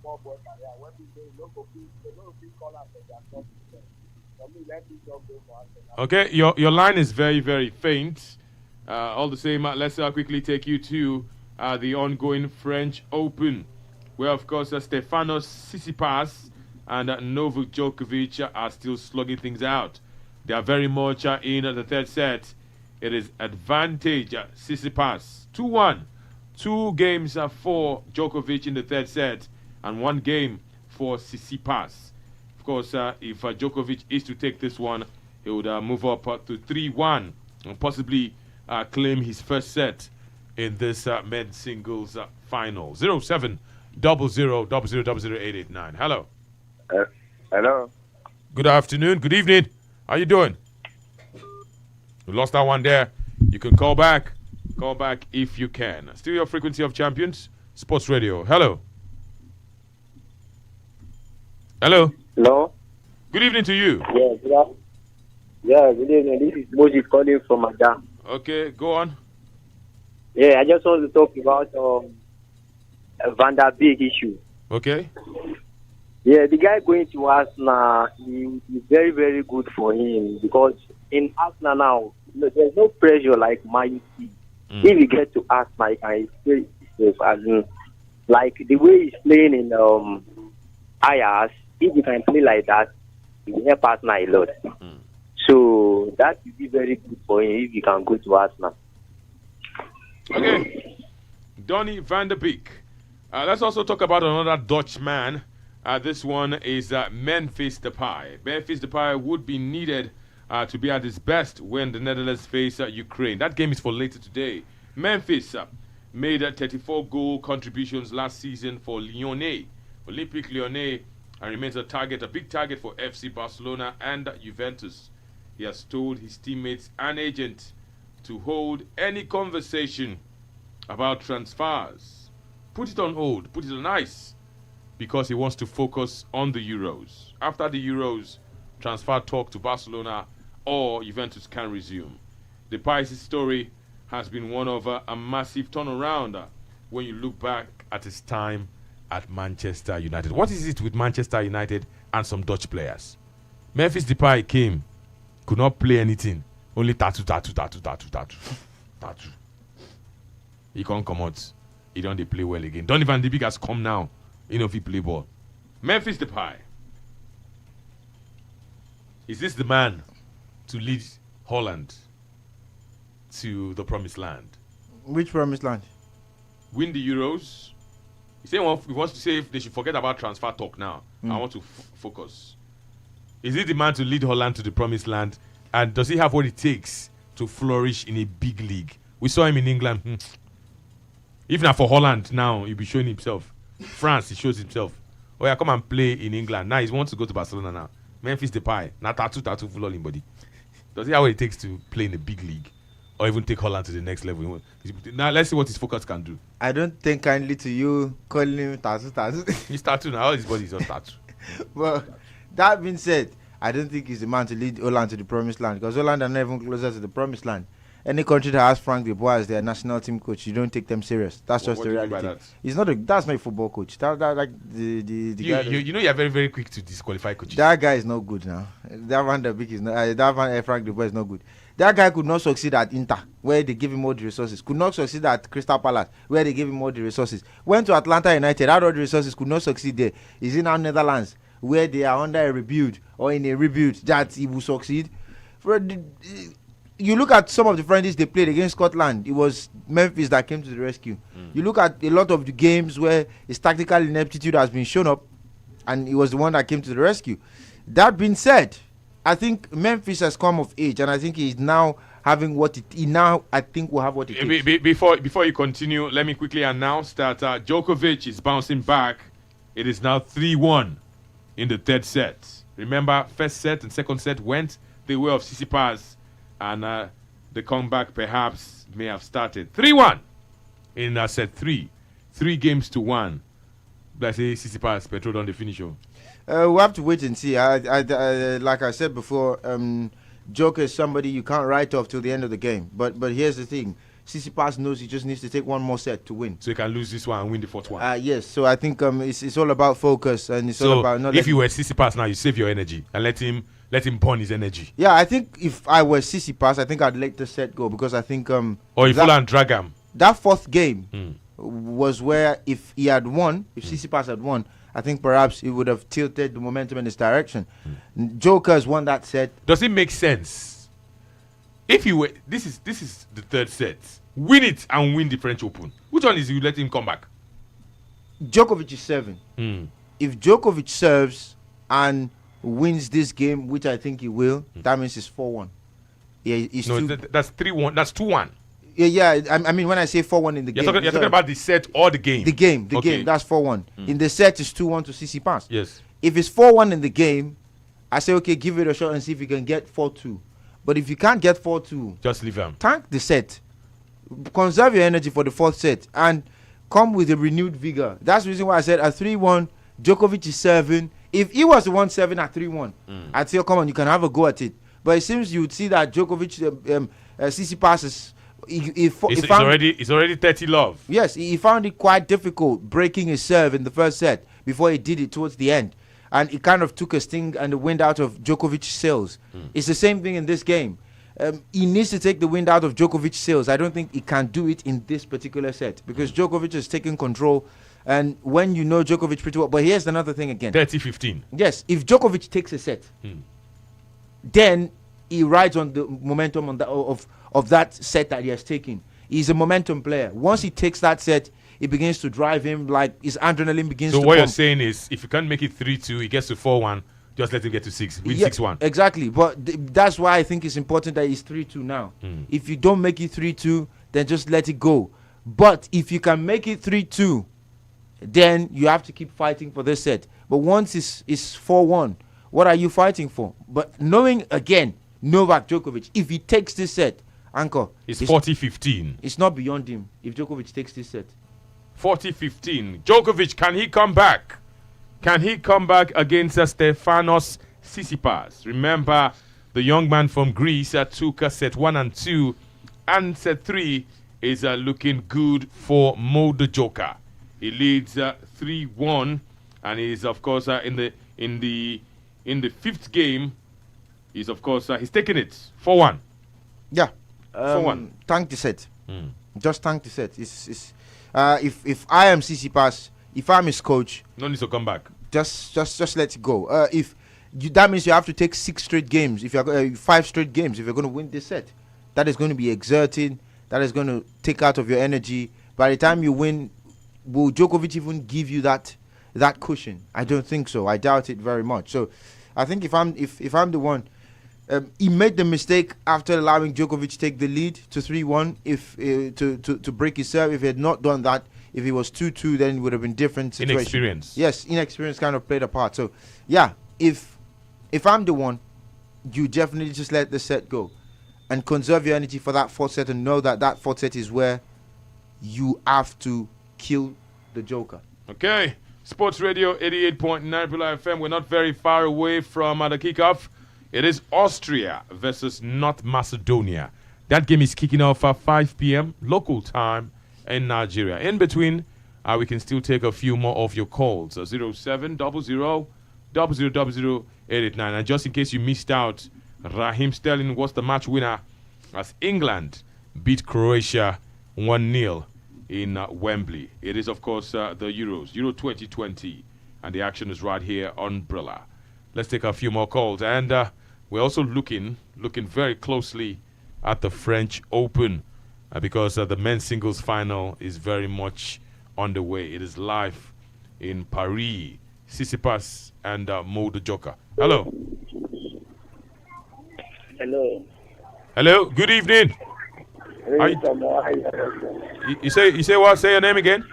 small boy career. When they don't call out for their club. For me, let me just go for Arsenal. Okay, your line is very, very faint. All the same, let's quickly take you to the ongoing French Open, where, of course, Stefano Tsisipas and Novak Djokovic are still slugging things out. They are very much in the third set. It is advantage Tsisipas 2-1. 2 games for Djokovic in the third set and 1 game for Tsisipas. Of course, if Djokovic is to take this one, he would move up to 3-1 and possibly claim his first set in this men's singles final. 0700000889. Hello. Hello. Good afternoon. Good evening. How you doing? We lost that one there. You can call back. Call back if you can. Still your frequency of champions. Sports Radio. Hello. Hello. Hello. Good evening to you. Yeah, good evening. This is Moses calling from Madam. Okay, go on. Yeah, I just want to talk about Van der Beek issue. Okay. Yeah, the guy going to Arsenal is very, very good for him because in Arsenal now, there's no pressure like Man City. If you get to Arsenal, you can play safe. As in, like the way he's playing in Ajax, if you can play like that, it will help Arsenal a lot. So that will be very good for him if he can go to Arsenal. Okay. Donny van der Beek. Let's also talk about another Dutch man. This one is Memphis Depay. Memphis Depay would be needed to be at his best when the Netherlands face Ukraine. That game is for later today. Memphis made 34 goal contributions last season for Lyonnais, Olympique Lyonnais, and remains a big target for FC Barcelona and Juventus. He has told his teammates and agent to hold any conversation about transfers. Put it on hold, put it on ice, because he wants to focus on the Euros. After the Euros, transfer talk to Barcelona or Juventus can resume. Depay's story has been one of a massive turnaround when you look back at his time at Manchester United. What is it with Manchester United and some Dutch players? Memphis Depay came, could not play anything, only tattoo. He can't come out. He don't play well again. Donny van de Beek has come now. He know if he play ball. Memphis Depay. Is this the man to lead Holland to the promised land? Which promised land? Win the Euros. He wants to say if they should forget about transfer talk now. I want to focus. Is he the man to lead Holland to the promised land? And does he have what it takes to flourish in a big league? We saw him in England. If not for Holland now, he'll be showing himself. France, he shows himself. Oh yeah, come and play in England. Now he wants to go to Barcelona now. Memphis Depay, not tattoo full on him body. Does he have what it takes to play in a big league? Or even take Holland to the next level? Now let's see what his focus can do. I don't think kindly to you calling him tattoo. He's tattoo now. All his body is on tattoo. Well, that being said, I don't think he's the man to lead Holland to the promised land, because Holland are not even closer to the promised land. Any country that has Frank de Boer as their national team coach, you don't take them serious. That's just the reality. He's not that's not a football coach. That like the guy. You know you're very, very quick to disqualify coaches. That guy is not good now. That Van der Beek is not. Frank de Boer is not good. That guy could not succeed at Inter, where they give him all the resources. Could not succeed at Crystal Palace, where they give him all the resources. Went to Atlanta United, had all the resources, could not succeed there. He's in our Netherlands, where they are under a rebuild or in a rebuild that he will succeed. You look at some of the friendlies they played against Scotland, it was Memphis that came to the rescue. You look at a lot of the games where his tactical ineptitude has been shown up, and he was the one that came to the rescue. That being said, I think Memphis has come of age, and I think he's now having I think will have what it takes. Before you continue, let me quickly announce that Djokovic is bouncing back. It is now 3-1 in the third set. Remember, first set and second set went the way of Tsisipas, and the comeback perhaps may have started. 3-1 in set 3. 3 games to 1. Let's say Tsisipas, Petro on the finish. We'll have to wait and see. Like I said before, Joker is somebody you can't write off till the end of the game. But here's the thing. Tsisipas knows he just needs to take one more set to win. So he can lose this one and win the fourth one. Yes. So I think it's all about focus, and it's all about not. If you were Tsisipas now, you save your energy and let him burn his energy. Yeah, I think if I were Tsisipas, I think I'd let the set go, because I think or if Fulan drag him. That fourth game was where if he had won, if Tsisipas had won, I think perhaps he would have tilted the momentum in his direction. Joker's won that set. Does it make sense? If you were, this is the third set. Win it and win the French Open. Which one is you let him come back? Djokovic is serving. If Djokovic serves and wins this game, which I think he will, that means it's 4-1. Yeah, that's 3-1. That's 2-1. Yeah. I mean, when I say 4-1 in the game, you're talking about the set or the game. The game. That's 4-1. In the set, it's 2-1 to Tsisipas. Yes. If it's 4-1 in the game, I say okay, give it a shot and see if you can get 4-2. But if you can't get 4-2, just leave him. Tank the set. Conserve your energy for the fourth set and come with a renewed vigor. That's the reason why I said at 3-1, Djokovic is serving. If he was the one serving at 3-1, I'd say, come on, you can have a go at it. But it seems you would see that Djokovic, Tsisipas is. It's already 30 love. Yes, he found it quite difficult breaking his serve in the first set before he did it towards the end. and it kind of took a sting and the wind out of Djokovic's sails. It's the same thing in this game. He needs to take the wind out of Djokovic's sails. I don't think he can do it in this particular set because Djokovic has taken control. And when you know Djokovic pretty well, but here's another thing again. 30-15. Yes, if Djokovic takes a set, then he rides on the momentum on of that set that he has taken. He's a momentum player. Once he takes that set, it begins to drive him, like his adrenaline begins to So what you're pump. saying is, if you can't make it 3-2, he gets to 4-1, just let him get to 6. Win 6-1. Exactly. But that's why I think it's important that it's 3-2 now. If you don't make it 3-2, then just let it go. But if you can make it 3-2, then you have to keep fighting for this set. But once it's 4-1, what are you fighting for? But knowing, again, Novak Djokovic, if he takes this set, Anchor, it's 40-15. It's not beyond him if Djokovic takes this set. 40-15. Djokovic, can he come back? Can he come back against Stefanos Tsisipas? Remember, the young man from Greece took set 1 and 2, and set 3 is looking good for Mo the Joker. He leads 3-1, and he's of course in the fifth game. He's of course he's taking it 4-1. Yeah, 4-1. Tank the set. Just tank the set. If I am Tsisipas, if I'm his coach, no need to come back. Just let it go. That means you have to take 6 straight games. If you're 5 straight games, if you're going to win this set, that is going to be exerting. That is going to take out of your energy. By the time you win, will Djokovic even give you that cushion? I don't think so. I doubt it very much. So, I think if I'm the one, he made the mistake after allowing Djokovic to take the lead to 3-1. If to break his serve, if he had not done that, if it was 2-2, then it would have been different situation. Inexperience. Yes, inexperience kind of played a part. So, yeah, if I'm the one, you definitely just let the set go and conserve your energy for that fourth set and know that fourth set is where you have to kill the Joker. Okay. Sports Radio 88.9 Pula FM. We're not very far away from the kickoff. It is Austria versus North Macedonia. That game is kicking off at 5 p.m. local time in Nigeria. In between, we can still take a few more of your calls. 0700-0000-889. And just in case you missed out, Raheem Sterling was the match winner as England beat Croatia 1-0 in Wembley. It is, of course, the Euros, Euro 2020, and the action is right here on Brilla. Let's take a few more calls, and we're also looking very closely at the French Open because the men's singles final is very much on the way. It is live in Paris. Tsisipas and Mo the Joker. Hello. Hello. Hello. Good evening. You say what? Say your name again.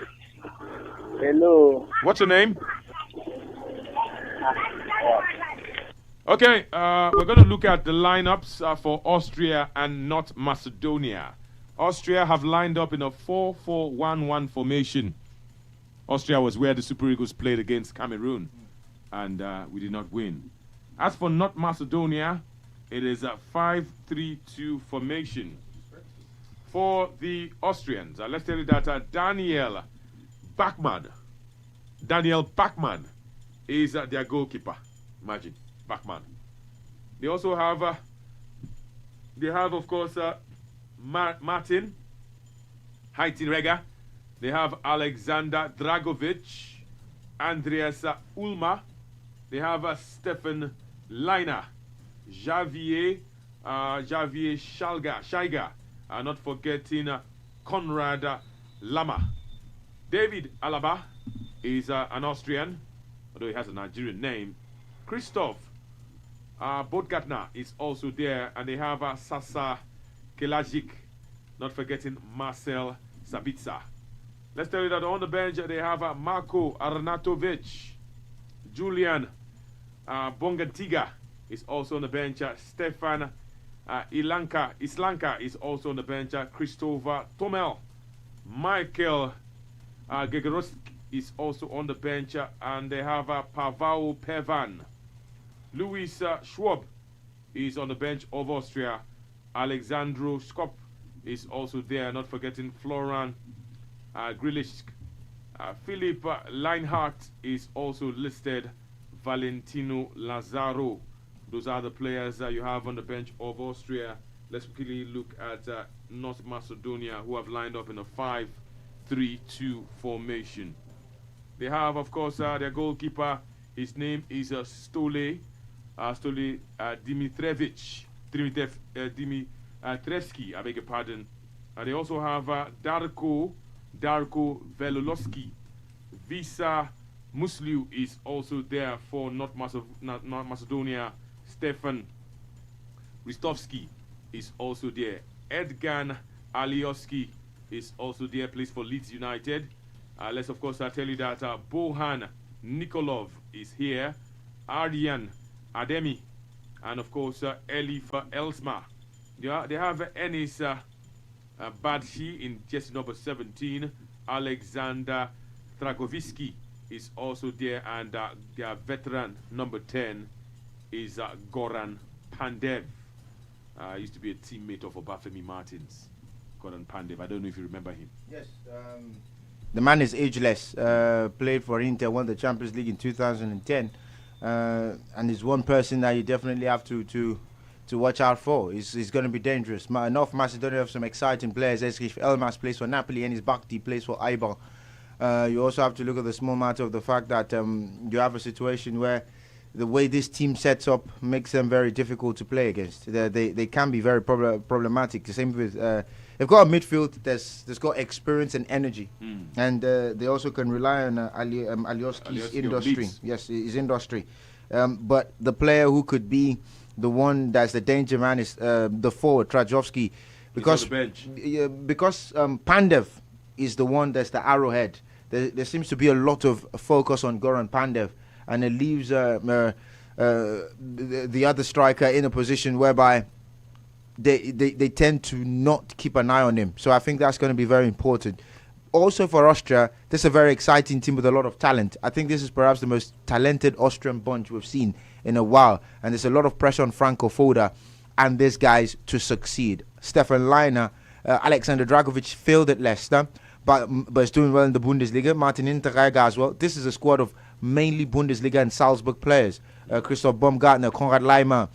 Hello. What's your name? Okay, we're going to look at the lineups for Austria and North Macedonia. Austria have lined up in a 4-4-1-1 formation. Austria was where the Super Eagles played against Cameroon, and we did not win. As for North Macedonia, it is a 5-3-2 formation. For the Austrians, let's tell you that Daniel Bachmann is their goalkeeper. Imagine, Bachmann. They also have, of course, Martin Heitinrega. They have Alexander Dragovic, Andreas Ulmer. They have Stefan Leiner, Javier Scheiger. Not forgetting Konrad Lama. David Alaba is an Austrian, although he has a Nigerian name. Christoph Bodgatner is also there, and they have Sasa Kelajic, not forgetting Marcel Sabitzer. Let's tell you that on the bench they have Marko Arnautovic, Julian Bongantiga is also on the bench, Stefan Islanka is also on the bench, Christopher Tomel, Michael Gegorosk is also on the bench, and they have Pavao Pevan. Louis Schwab is on the bench of Austria. Alexandro Skop is also there, not forgetting Florian Grilisk. Philip Leinhardt is also listed. Valentino Lazaro. Those are the players that you have on the bench of Austria. Let's quickly look at North Macedonia, who have lined up in a 5-3-2 formation. They have, of course, their goalkeeper. His name is Stole Dimitrevski. I beg your pardon. They also have Darko Velolowski. Visa Musliu is also there for North Macedonia. Stefan Ristovski is also there. Edgan Alioski is also there, plays for Leeds United. Let's of course tell you that Bohan Nikolov is here. Aryan Ademi, and of course Elif Elsma. They have Enis Badshi in jersey number 17. Alexander Dragoviski is also there, and their veteran number 10 is Goran Pandev. Used to be a teammate of Obafemi Martins. Goran Pandev. I don't know if you remember him. Yes. The man is ageless. Played for Inter, won the Champions League in 2010, and is one person that you definitely have to watch out for. He's going to be dangerous. North Macedonia have some exciting players. Esrich Elmas plays for Napoli, and his Bakhti plays for Eibar. You also have to look at the small matter of the fact that you have a situation where the way this team sets up makes them very difficult to play against. They can be very problematic. The same with they've got a midfield that's got experience and energy, and they also can rely on Alioski's industry. Yes, his industry. But the player who could be the one that's the danger man is the forward Trajovski, because Pandev is the one that's the arrowhead. There seems to be a lot of focus on Goran Pandev, and it leaves the other striker in a position whereby they tend to not keep an eye on him. So I think that's going to be very important. Also for Austria, this is a very exciting team with a lot of talent. I think this is perhaps the most talented Austrian bunch we've seen in a while, and there's a lot of pressure on Franco Foda and these guys to succeed. Stefan Leiner, Alexander Dragovic failed at Leicester, but is doing well in the Bundesliga. Martin Hinteregger as well. This is a squad of mainly Bundesliga and Salzburg players. Christoph Baumgartner, Konrad Leimer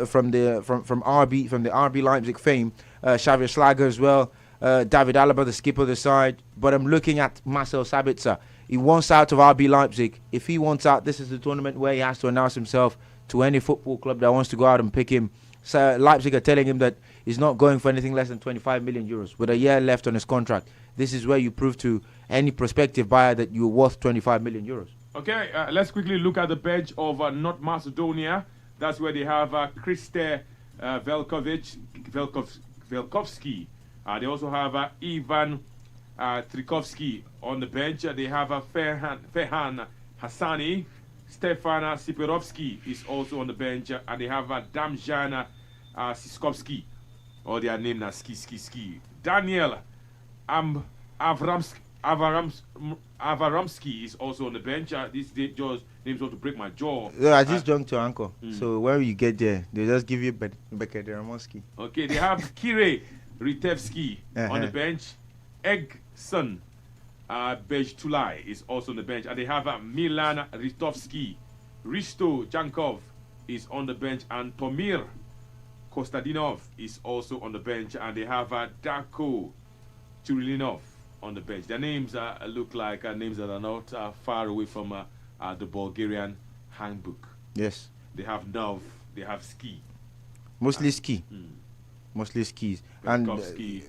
from the RB Leipzig fame. Xavier Schlager as well. David Alaba, the skipper of the side. But I'm looking at Marcel Sabitzer. He wants out of RB Leipzig. If he wants out, this is the tournament where he has to announce himself to any football club that wants to go out and pick him. So Leipzig are telling him that he's not going for anything less than 25 million euros with a year left on his contract. This is where you prove to any prospective buyer that you're worth 25 million euros. Okay, let's quickly look at the bench of North Macedonia. That's where they have Kriste Velkovsky. They also have Ivan Trikovsky on the bench. They have Fehan Hassani. Stefan Siperovsky is also on the bench. And they have Damjan Siskovsky. Or they are named as Ski. Daniel Avaramsky is also on the bench. These names want to break my jaw. Yeah, I just jumped to Anchor. So when you get there, they just give you Bekaderamovsky. Okay, they have Kire Ritevsky on the bench. Eggson Bejtulai is also on the bench. And they have Milan Ritovsky. Risto Jankov is on the bench. And Tomir Kostadinov is also on the bench. And they have Darko Churilinov on the bench. Their names look like names that are not far away from the Bulgarian handbook. Yes. They have Nov, they have Ski. Mostly ski. Mostly skis. Trikovsky,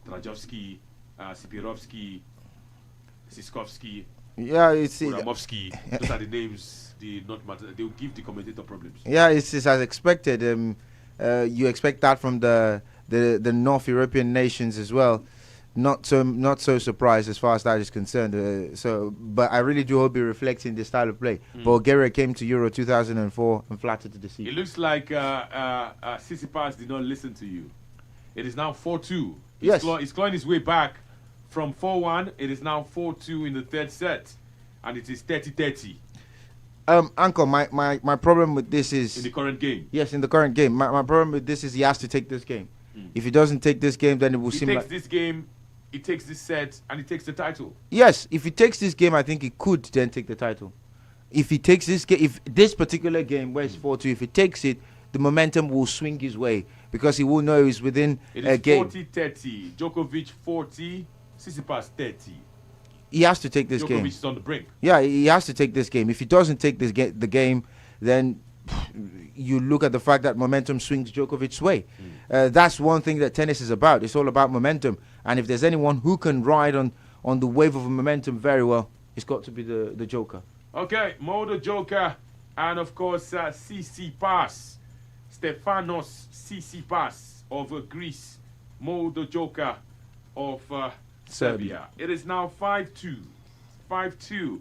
Trajovsky, Sipirovsky, Siskovsky, Uramovsky. Those are the names they will give the commentator problems. Yeah, it's as expected. You expect that from the North European nations as well. Not so surprised as far as that is concerned. But I really do hope he reflects in this style of play. Bulgaria came to Euro 2004 and flattered to deceive. It looks like Tsisipas did not listen to you. It is now 4-2. Yes. He's clawing his way back from 4-1. It is now 4-2 in the third set. And it is 30-30. Uncle, my problem with this is... In the current game? Yes, in the current game. My problem with this is he has to take this game. If he doesn't take this game, then it will seem like... He takes this game, he takes this set, and he takes the title. Yes, if he takes this game, I think he could then take the title. if he takes this game, if this particular game where it's 4-2, if he takes it, the momentum will swing his way because he will know he's within a game. 40-30. Djokovic 40, Tsisipas 30. He has to take this game. Djokovic is on the brink. Yeah, he has to take this game. If he doesn't take this the game, then you look at the fact that momentum swings Djokovic's way. That's one thing that tennis is about. It's all about momentum. And if there's anyone who can ride on the wave of momentum very well, it's got to be the Joker. Okay, Mo the Joker, and of course Tsisipas, Stefanos Tsisipas of Greece, Mo the Joker of Serbia. It is now 5-2. 5-2.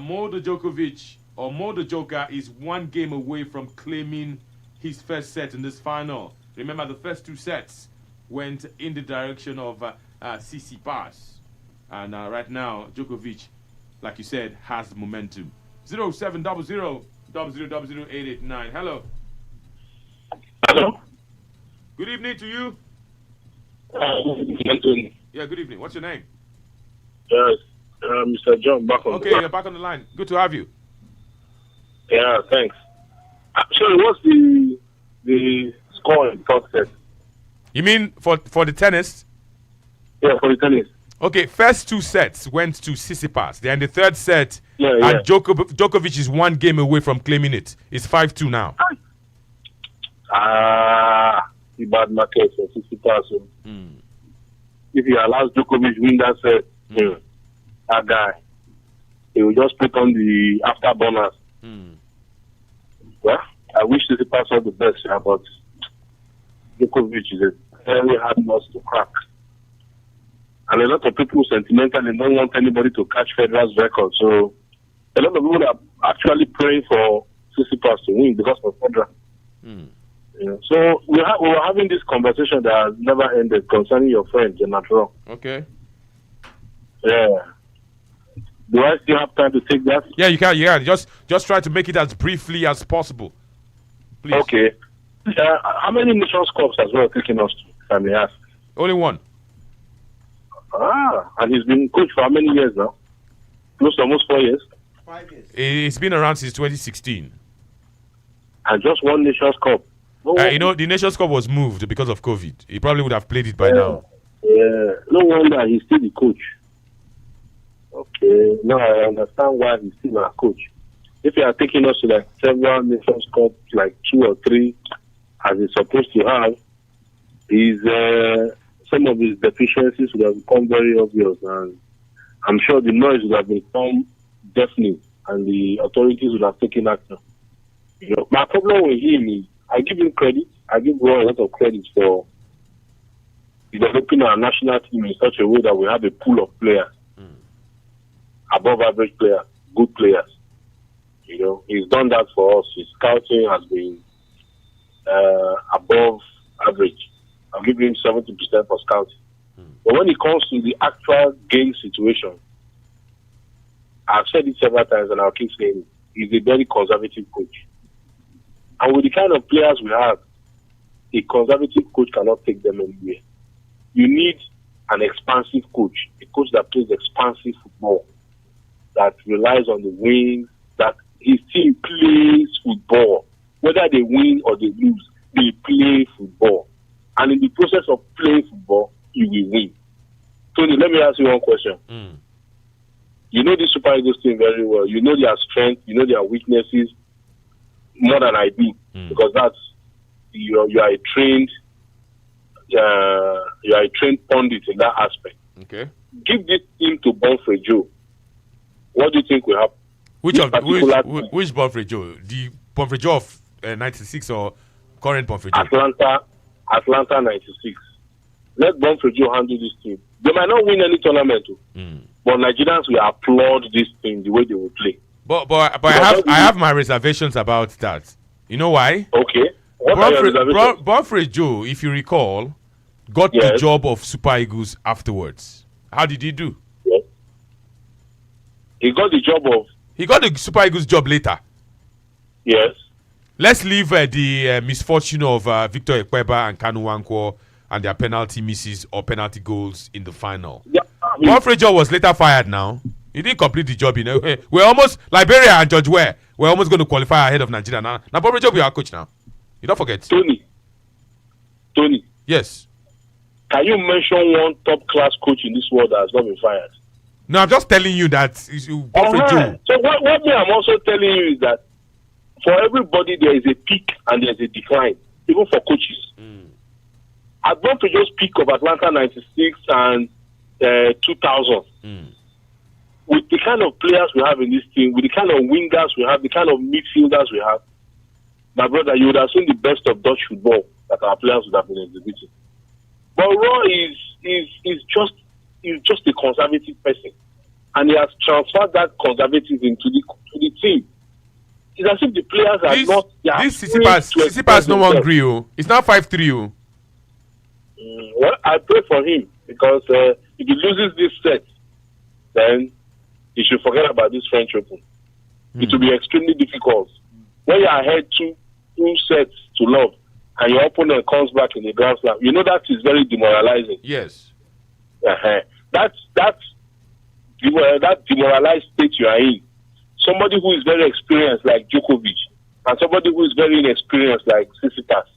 Mo the Djokovic, or Mo the Joker, is one game away from claiming his first set in this final. Remember, the first 2 sets went in the direction of Tsisipas. And right now, Djokovic, like you said, has the momentum. 0700-000889. Hello. Hello. Good evening to you. Anthony. Yeah, good evening. What's your name? Yes, Mr. John, back on Okay, the line. you're back on the line. Good to have you. Yeah, thanks. Sorry, what's the score in the third set? You mean for the tennis? Yeah, for the tennis. Okay, first 2 sets went to Tsisipas. Then the third set, Yeah. and Djokovic is one game away from claiming it. It's 5-2 now. The bad market for 60,000. If he allows Djokovic win that set, that guy, he will just put on the afterburners. Well, I wish Tsisipas all the best, but Djokovic is a very hard nut to crack. And a lot of people sentimentally don't want anybody to catch Federer's record. So a lot of people are actually praying for Tsisipas to win because of Federer. Yeah. So we were having this conversation that has never ended concerning your friend, Jonathan. Okay. Yeah. Do I still have time to take that? Yeah, you can. Yeah, just try to make it as briefly as possible, please. Okay. How many Nations Cups has well taken us to, if I may ask? Only one. And he's been coach for how many years now? Close to almost 4 years. 5 years. It's been around since 2016. And just one Nations Cup. The Nations Cup was moved because of COVID. He probably would have played it by now. Yeah. No wonder he's still the coach. Okay. Now I understand why he's still our coach. If you are taking us to like several Nations Cups, like 2 or 3, as he's supposed to have, some of his deficiencies would have become very obvious, and I'm sure the noise would have become deafening, and the authorities would have taken action. My problem with him is, I give him credit. I give him a lot of credit for developing our national team in such a way that we have a pool of players, above average players, good players. He's done that for us. His scouting has been above average. I'll give him 70% for scouting. But when it comes to the actual game situation, I've said it several times and I'll keep saying it, he's a very conservative coach. And with the kind of players we have, a conservative coach cannot take them anywhere. You need an expansive coach, a coach that plays expansive football, that relies on the wins, that his team plays football. Whether they win or they lose, they play football. And in the process of playing football, you will win. Tony, let me ask you one question. You know the Super Eagles team very well. You know their strengths, you know their weaknesses more than I do, because that's you are a trained pundit in that aspect. Okay. Give this team to Bonfrey Joe. What do you think will happen? Which Bonfrey Joe? The Bonfrey Joe of 96 or current Bonfrey Joe? Atlanta 96. Let Bonfrey Joe handle this team. They might not win any tournament, but Nigerians will applaud this team the way they will play. But I have my reservations about that. You know why? Okay. Bonfrey Joe, if you recall, got the job of Super Eagles afterwards. How did he do? Yes. He got the Super Eagles job later. Yes. Let's leave the misfortune of Victor Ekweba and Kanu Wankwo and their penalty misses or penalty goals in the final. Yeah, Bonfrey Joe was later fired now. He didn't complete the job. We're almost Liberia and George Weah. We're almost going to qualify ahead of Nigeria now. Now, probably job we are coach now. You don't forget. Tony. Yes. Can you mention one top class coach in this world that has not been fired? No, I'm just telling you that you go for Joe. So what I'm also telling you is that for everybody there is a peak and there is a decline, even for coaches. I want to just pick of Atlanta 96 and 2000. With the kind of players we have in this team, with the kind of wingers we have, the kind of midfielders we have, my brother, you would have seen the best of Dutch football that our players would have been exhibiting. But Raw is just a conservative person, and he has transferred that conservatism to the team. It's as if the players are not. This Tsisipas no one agree. It's now 5-3. Well, I pray for him because if he loses this set, then he should forget about this French Open. It will be extremely difficult. When you are ahead two sets to love, and your opponent comes back in the Grand Slam, you know that is very demoralizing. Yes. That demoralized state you are in. Somebody who is very experienced like Djokovic, and somebody who is very inexperienced like Tsisipas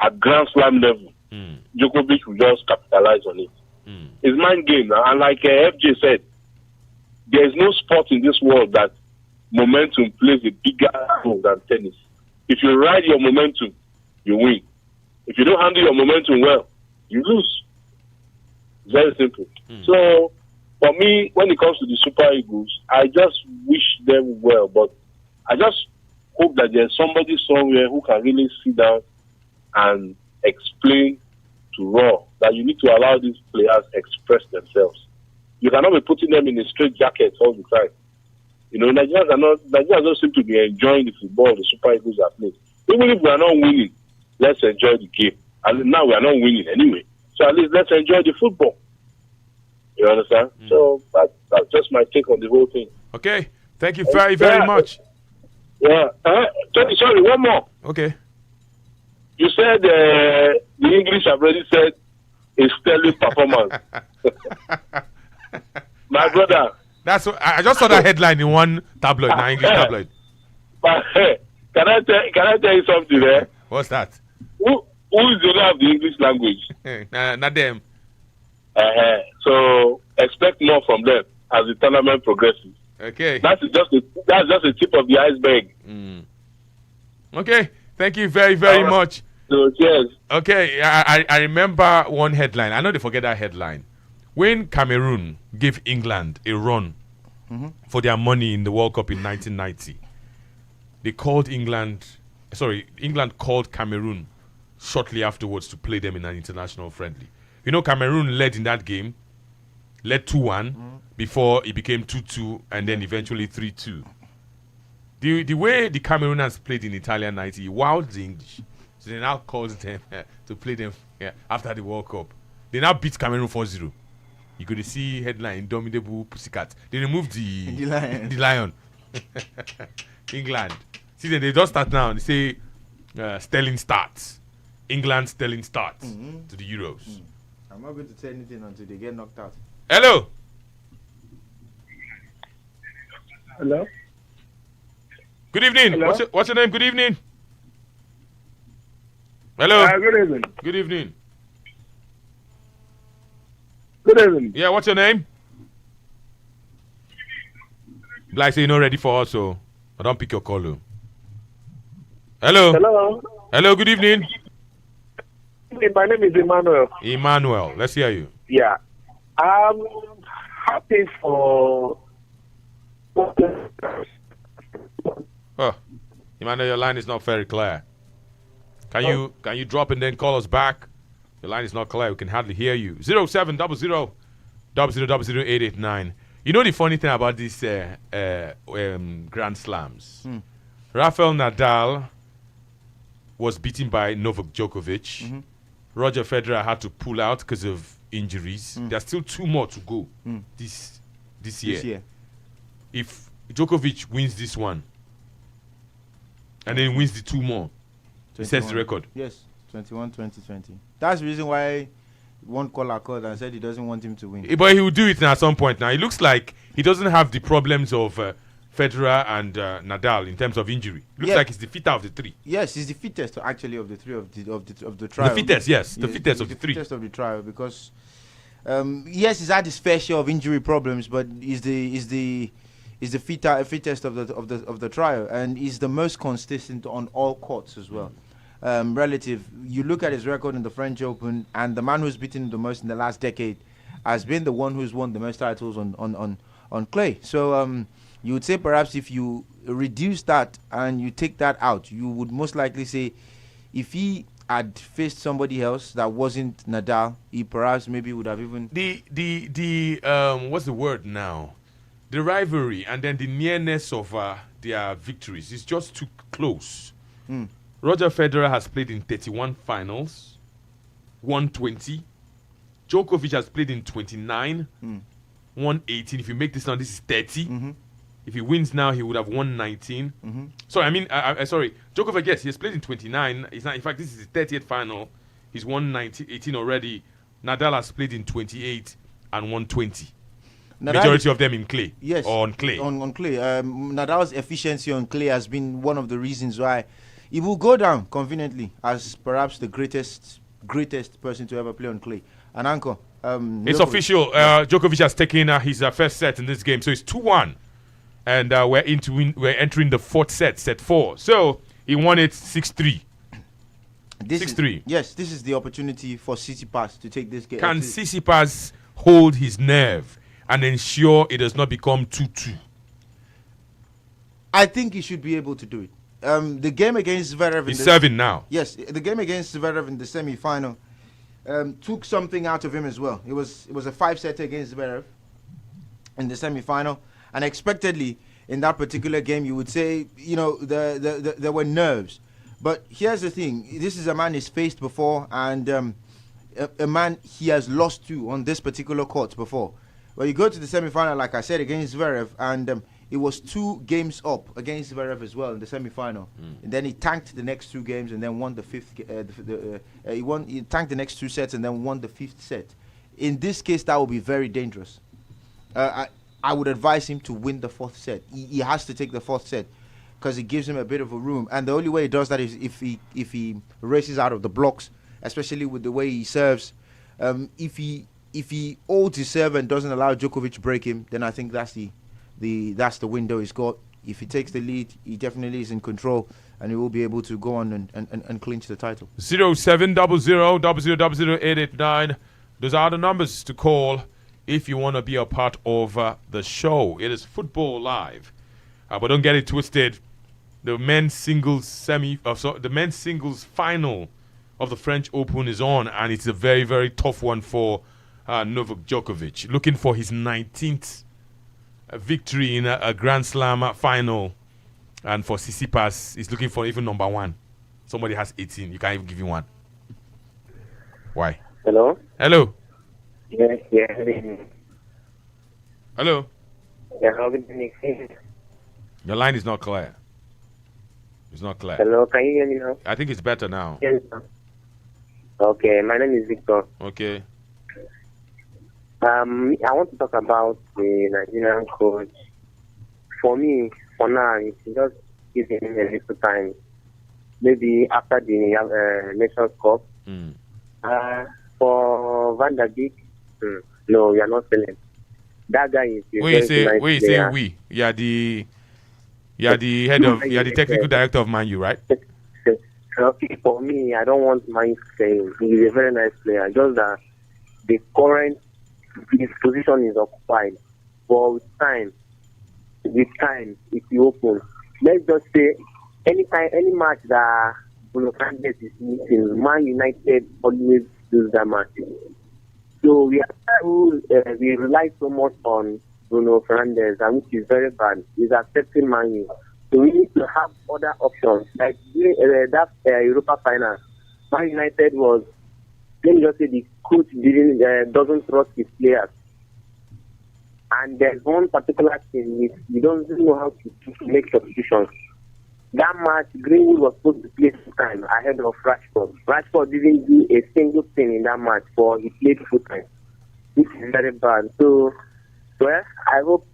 at Grand Slam level, Djokovic will just capitalize on it. It's mind game now. And like FJ said, there is no sport in this world that momentum plays a bigger role than tennis. If you ride your momentum, you win. If you don't handle your momentum well, you lose. Very simple. So, for me, when it comes to the Super Eagles, I just wish them well, but I just hope that there's somebody somewhere who can really sit down and explain to Raw that you need to allow these players express themselves. You cannot be putting them in a straight jacket all the time. Nigerians don't seem to be enjoying the football the Super Eagles are playing. Even if we are not winning, let's enjoy the game. And now we are not winning anyway. So at least let's enjoy the football. You understand? So that's just my take on the whole thing. Okay. Thank you very, very much. Yeah. Sorry, one more. Okay. You said the English have already said a sterling performance. My brother. That's what, I just saw that headline in one tabloid, an English tabloid. But can I tell you something there? What's that? Who is the owner of the English language? Not them. So expect more from them as the tournament progresses. Okay. That's just a tip of the iceberg. Okay. Thank you very, very much. So, cheers. Okay. I remember one headline. I know they forget that headline. When Cameroon gave England a run for their money in the World Cup in 1990, they called England called Cameroon shortly afterwards to play them in an international friendly. You know, Cameroon led in that game, led 2-1 before it became 2-2 and then eventually 3-2. The way the Camerooners played in Italian 90 wowed the English. So they now called them to play them after the World Cup. They now beat Cameroon 4-0. You could see headline Indomitable Pussycat. They removed the lion. England. See, they just start now. They say Sterling starts. England Sterling starts to the Euros. I'm not going to say anything until they get knocked out. Hello. Hello. Good evening. Hello? What's your name? Good evening. Hello. Good evening. Good evening. Good evening. Yeah, what's your name? Like say you're not ready for us, so I don't pick your call. Hello. Hello. Hello, good evening. My name is Emmanuel. Emmanuel, let's hear you. Yeah. I'm happy for... Oh, Emmanuel, your line is not very clear. Can you drop and then call us back? Your line is not clear. We can hardly hear you. 0700 0000889. You know the funny thing about these Grand Slams? Rafael Nadal was beaten by Novak Djokovic. Roger Federer had to pull out because of injuries. There's still 2 more to go this year. If Djokovic wins this one and then wins the 2 more, he sets the record. Yes, 21-20-20. That's the reason why one caller called and said he doesn't want him to win. But he will do it at some point now. It looks like he doesn't have the problems of Federer and Nadal in terms of injury. Looks like he's the fitter of the three. Yes, he's the fittest actually of the three of the trial. The fittest, yes. The fittest of the three. The fittest of the trial because yes, he's had his fair share of injury problems, but he's the fittest of the trial, and he's the most consistent on all courts as well. Relative, you look at his record in the French Open, and the man who's beaten him the most in the last decade has been the one who's won the most titles on clay. So you would say perhaps if you reduce that and you take that out, you would most likely say if he had faced somebody else that wasn't Nadal, he perhaps maybe would have even the what's the word now? The rivalry and then the nearness of their victories is just too close. Roger Federer has played in 31 finals, won 20. Djokovic has played in 29, won 18. If you make this now, this is 30. If he wins now, he would have won 19. Sorry, sorry. Djokovic, yes, he has played in 29. He's not, in fact, this is his 30th final. He's won 18 already. Nadal has played in 28 and won 20. Majority of them in clay. Yes. Or on clay. On clay. Nadal's efficiency on clay has been one of the reasons why he will go down conveniently as perhaps the greatest person to ever play on clay. And Anko, it's official. Djokovic has taken his first set in this game, so it's 2-1, and we're entering the fourth set, set 4. So he won it 6-3. 6-3. Yes, this is the opportunity for Tsisipas to take this game. Can Tsisipas hold his nerve and ensure it does not become 2-2? I think he should be able to do it. The game against Zverev... He's serving now. Yes, the game against Zverev in the semi-final took something out of him as well. It was a 5-setter against Zverev in the semi-final. And expectedly, in that particular game, you would say, there were nerves. But here's the thing. This is a man he's faced before, and a man he has lost to on this particular court before. Well, you go to the semi-final, like I said, against Zverev, and it was 2 games up against Zverev as well in the semi-final. And then he tanked the next 2 games and then won the fifth. He tanked the next 2 sets and then won the 5th set. In this case, that would be very dangerous. I would advise him to win the 4th set. He has to take the 4th set because it gives him a bit of a room. And the only way he does that is if he races out of the blocks, especially with the way he serves. If he holds his serve and doesn't allow Djokovic to break him, then I think that's the window he's got. If he takes the lead, he definitely is in control, and he will be able to go on and clinch the title. 0700000889. Those are the numbers to call if you want to be a part of the show. It is Football Live, but don't get it twisted. The men's singles the men's singles final of the French Open is on, and it's a very, very tough one for Novak Djokovic, looking for his 19th victory in a Grand Slam final. And for Tsisipas, he's looking for even number 1. Somebody has 18. You can't even give him 1. Why? Hello? Hello? Yes. Hello? Yeah, how good evening. Your line is not clear. It's not clear. Hello, can you hear me now? I think it's better now. Yes. Okay, my name is Victor. Okay. I want to talk about the Nigerian coach. For me, for now, it's just giving him a little time. Maybe after the Nations Cup. For Van der Beek, no, we are not selling. That guy is. When you say we, you are the head of, you are the technical director of Man U, right? Okay, for me, I don't want Man U to say he is a very nice player. Just that the current his position is occupied. But with time, if you open, let's just say any match that Bruno Fernandes is missing, Man United always lose that match. So we rely so much on Bruno Fernandes, and which is very bad. He's accepting Man U. So we need to have other options. Like that Europa final, Man United was, let me just say, the coach doesn't trust his players. And there's one particular thing, you don't know how to make substitutions. that match, Greenwood was supposed to play full time ahead of Rashford. Rashford didn't do a single thing in that match, but he played full time. This is very bad. So, well, I hope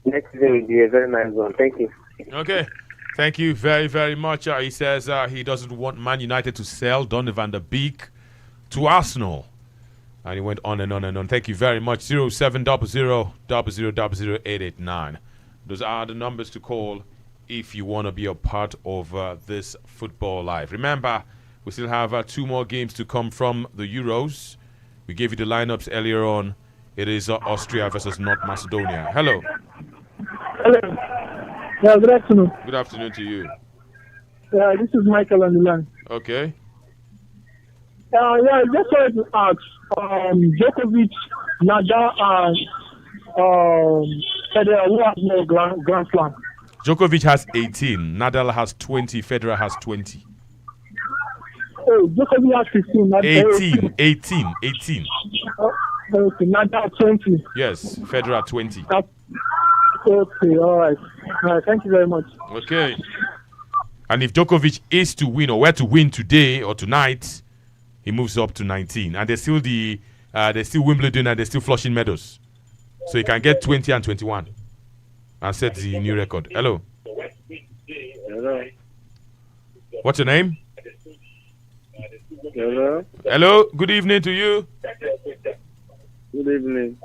next season will be a very nice one. Thank you. Okay. Thank you very, very much. He says he doesn't want Man United to sell Donny van der Beek to Arsenal. And he went on and on and on. Thank you very much. 0700000889. Those are the numbers to call if you want to be a part of this football live. Remember, we still have 2 more games to come from the Euros. We gave you the lineups earlier on. It is Austria versus North Macedonia. Hello. Hello. Yeah, good afternoon. Good afternoon to you. This is Michael on the line. Okay. Yeah, just wanted to ask, Djokovic, Nadal, and Federer, who has no Grand Slam? Djokovic has 18, Nadal has 20, Federer has 20. Oh, Djokovic has 15. 18. Okay, Nadal 20. Yes, Federer 20. Okay, all right. Thank you very much. Okay. And if Djokovic is to win or were to win today or tonight, he moves up to 19. And there's still there's still Wimbledon and there's still Flushing Meadows. So he can get 20 and 21 and set the new record. Hello. Hello. What's your name? Hello. Hello. Good evening to you. Good evening.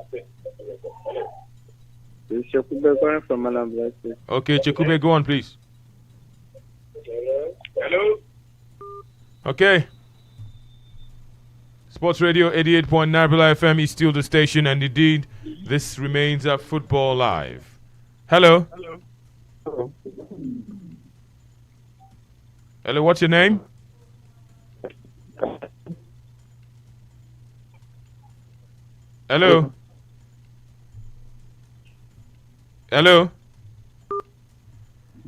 It's Chekube calling from Anambra State. Okay, Chekube, go on, please. Hello. Okay. Sports Radio 88.9 Billa FM is still the station, and indeed, this remains a football live. Hello. Hello. Hello, what's your name? Hello. Hello.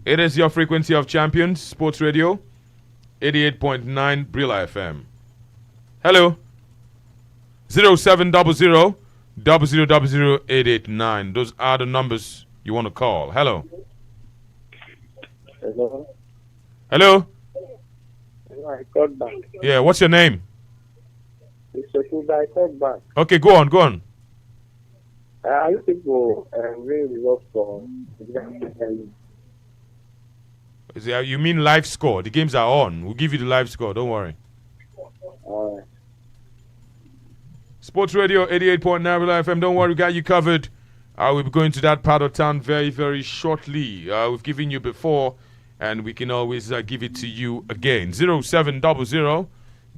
It is your frequency of champions, Sports Radio 88.9 Brilla FM. Hello. 0700 0000889. Those are the numbers you want to call. Hello. Hello. Hello. I called back. Yeah, what's your name? It's Chekube, I called back. Okay, go on, go on. Are you people really results for You mean live score? The games are on. We'll give you the live score. Don't worry. All right. Sports Radio 88.9 FM. Don't worry, we got you covered. We'll be going to that part of town very, very shortly. We've given you before, and we can always give it to you again. 0700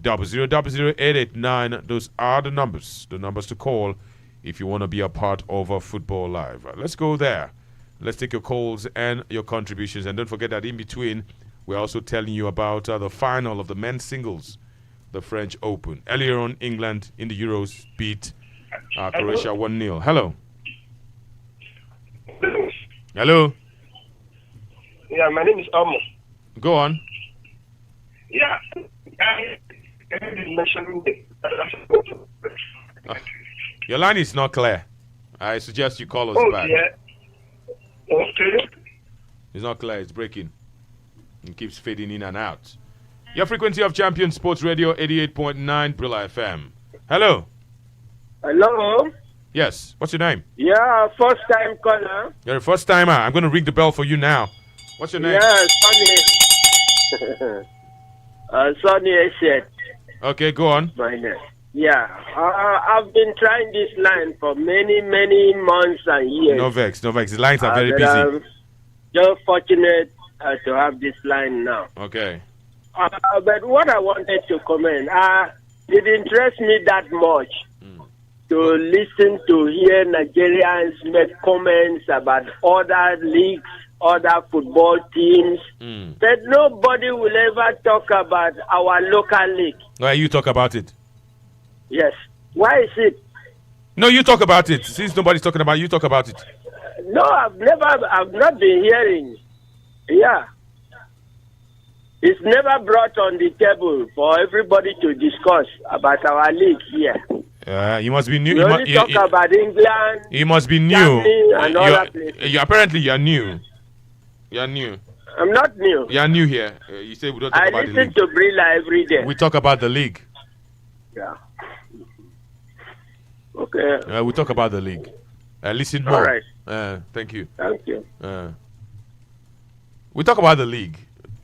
0000889. Those are the numbers to call if you want to be a part of a football live. Let's go there. Let's take your calls and your contributions. And don't forget that in between, we're also telling you about the final of the men's singles, the French Open. Earlier on, England in the Euros beat Croatia 1-0. Hello. Hello. Yeah, my name is Omo. Go on. Yeah. Your line is not clear. I suggest you call us back. Yeah. Okay. It's not clear. It's breaking. It keeps fading in and out. Your frequency of champion, Sports Radio 88.9 Brilla FM. Hello. Hello. Yes. What's your name? Yeah, first time caller. You're a first timer. I'm going to ring the bell for you now. What's your name? Yeah, Sonny. Sonny Eshet. Okay, go on. My name. Yeah, I've been trying this line for many, many months and years. Novak. The lines are very busy. I'm just fortunate to have this line now. Okay. But what I wanted to comment, it interests me that much to listen to hear Nigerians make comments about other leagues, other football teams. But nobody will ever talk about our local league. Why you talk about it? Yes. Why is it? No, you talk about it. Since nobody's talking about it, you talk about it. No, I've not been hearing. Yeah. It's never brought on the table for everybody to discuss about our league here. You must be new. We only talk about England. You must be new. Germany and other places. Apparently, you're new. You're new. I'm not new. You are new here. You say we don't talk I about the listen league. to Brilla every day. We talk about the league. Yeah. Okay. We talk about the league. Listen more. All right. Thank you. Thank you. We talk about the league.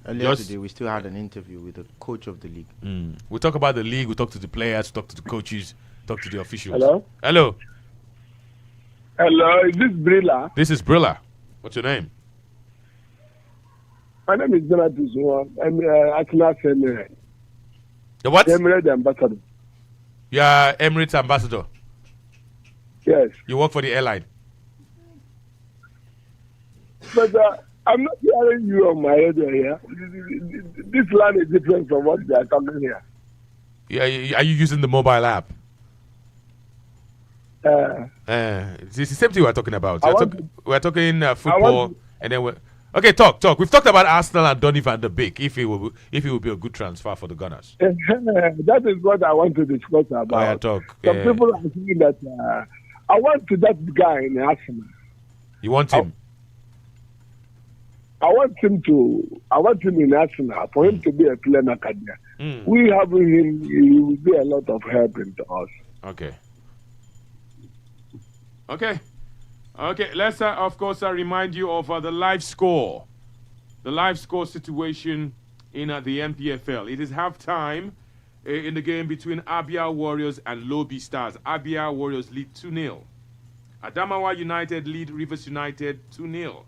Earlier today, we still had an interview with the coach of the league. We talk about the league. We talk to the players. We talk to the coaches. Talk to the officials. Hello? Hello. Hello, is this Brilla? This is Brilla. What's your name? My name is Jonathan Zuma. I'm Arsenal Emirates. The what? Emirates ambassador. You are Emirates ambassador. Yes. You work for the airline. But I'm not hearing you on my radio here. This line is different from what they are talking here. Yeah, are you using the mobile app? It's the same thing we're talking about. We're talking football, and then okay. Talk. We've talked about Arsenal and Donny van der Beek. If it will be a good transfer for the Gunners. That is what I want to discuss about. Oh, yeah, talk. Some people are saying that I want that guy in Arsenal. You want him? I want him in Arsenal for him to be a playmaker there. We having him, he will be a lot of help to us. Okay. Let's of course remind you of the live score. The live score situation in the NPFL. It is halftime in the game between Abia Warriors and Lobi Stars. Abia Warriors lead 2-0. Adamawa United lead Rivers United 2-0.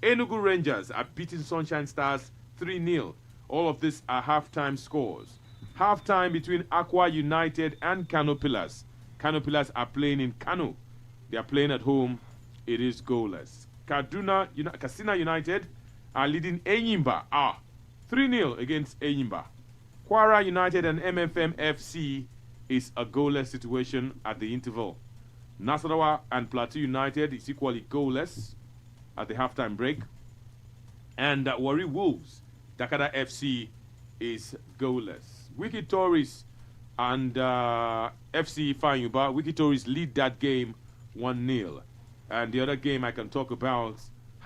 Enugu Rangers are beating Sunshine Stars 3-0. All of these are halftime scores. Halftime between Aqua United and Kano Pillars. Kano Pillars are playing in Kano. They are playing at home. It is goalless. Katsina United are leading Enyimba 3-0 against Enyimba. Kwara United and MFM FC is a goalless situation at the interval. Nasarawa and Plateau United is equally goalless at the halftime break. And Warri Wolves, Dakada FC is goalless. Wiki Tories and FC Fayuba, Wiki Tories lead that game 1-0. And the other game I can talk about,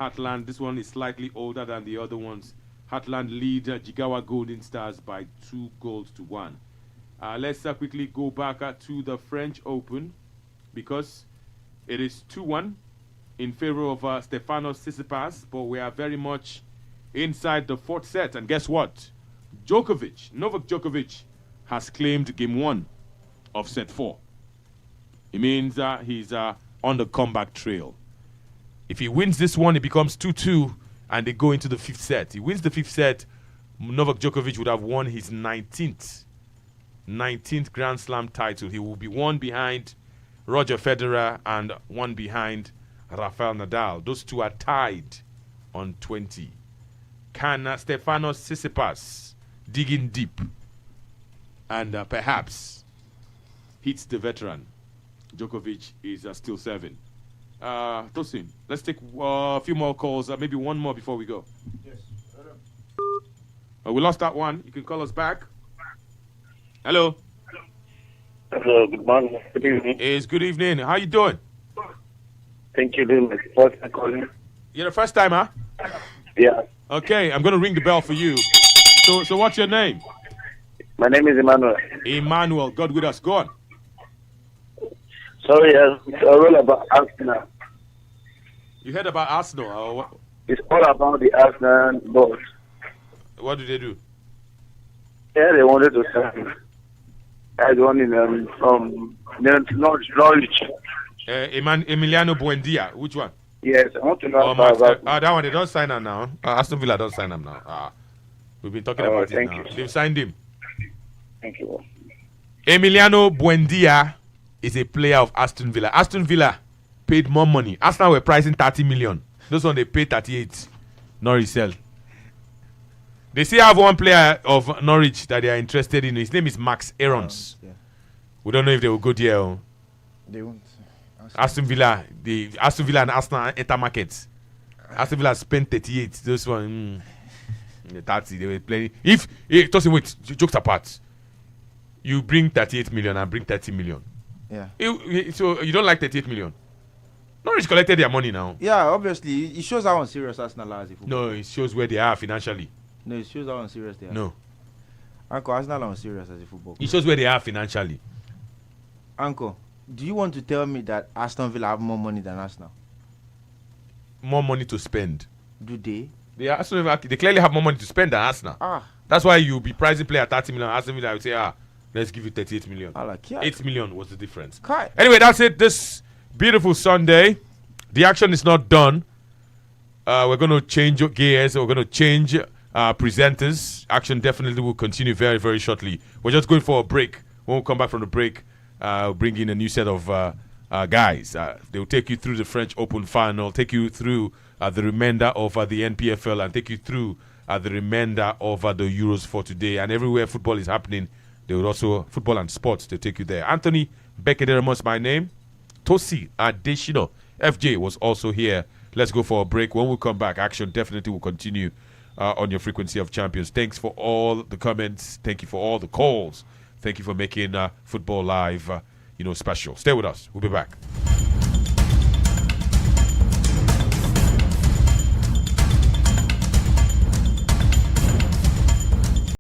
Heartland, this one is slightly older than the other ones. Heartland lead Jigawa Golden Stars by 2-1. Let's quickly go back to the French Open because it is 2-1 in favor of Stefano Tsisipas, but we are very much inside the fourth set. And guess what? Novak Djokovic has claimed game 1 of set 4. It means he's on the comeback trail. If he wins this one, it becomes 2-2, and they go into the fifth set. He wins the fifth set, Novak Djokovic would have won his 19th Grand Slam title. He will be one behind Roger Federer and one behind Rafael Nadal. Those two are tied on 20. Can Stefano Tsisipas dig in deep and perhaps hits the veteran? Djokovic is still serving. Tosin, let's take a few more calls, maybe one more before we go. Yes. We lost that one. You can call us back. Hello. Hello, good morning. Good evening. It's good evening. How you doing? Thank you, this is my first time calling. You're the first time, huh? Yeah. Okay, I'm going to ring the bell for you. So what's your name? My name is Emmanuel. Emmanuel, God with us. Go on. Sorry, it's all about Arsenal. You heard about Arsenal? Or what? It's all about the Arsenal boss. What did they do? Yeah, they wanted to sign. I one in Norwich. Emiliano Buendia. Which one? Yes, I want to know about that one. They don't sign him now. Aston Villa don't sign him now. We've been talking about it now. They've signed him. Thank you. Emiliano Buendia is a player of Aston Villa. Aston Villa paid more money. Arsenal were pricing 30 million. Those one they paid 38. Norwich sell. They still have one player of Norwich that they are interested in. His name is Max Aarons. Yeah. We don't know if they will go there. They won't. Aston Villa and Arsenal enter markets. Aston Villa spent 38. Those one 30. They were playing. If Tosin, wait, jokes apart. You bring 38 million and bring 30 million. Yeah. So you don't like 38 million? Norwich collected their money now. Yeah, obviously. It shows how unserious Arsenal are as a football. No, it shows where they are financially. No, it shows how unserious they are. No. Uncle, Arsenal are unserious as a football club. It shows where they are financially. Uncle, do you want to tell me that Aston Villa have more money than Arsenal? More money to spend. Do they? They clearly have more money to spend than Arsenal. That's why you'll be pricing player 30 million. Aston Villa will say, let's give you 38 million. 8 million was the difference. Anyway, that's it. This beautiful Sunday. The action is not done. We're going to change gears. We're going to change presenters. Action definitely will continue very, very shortly. We're just going for a break. When we come back from the break, we'll bring in a new set of guys. They'll take you through the French Open final, take you through the remainder of the NPFL, and take you through the remainder of the Euros for today. And everywhere football is happening, they will also, football and sports, they'll take you there. Anthony Bekederemos, my name. Tosi Adeshino, FJ was also here. Let's go for a break. When we come back, action definitely will continue on your Frequency of Champions. Thanks for all the comments. Thank you for all the calls. Thank you for making Football Live, special. Stay with us. We'll be back.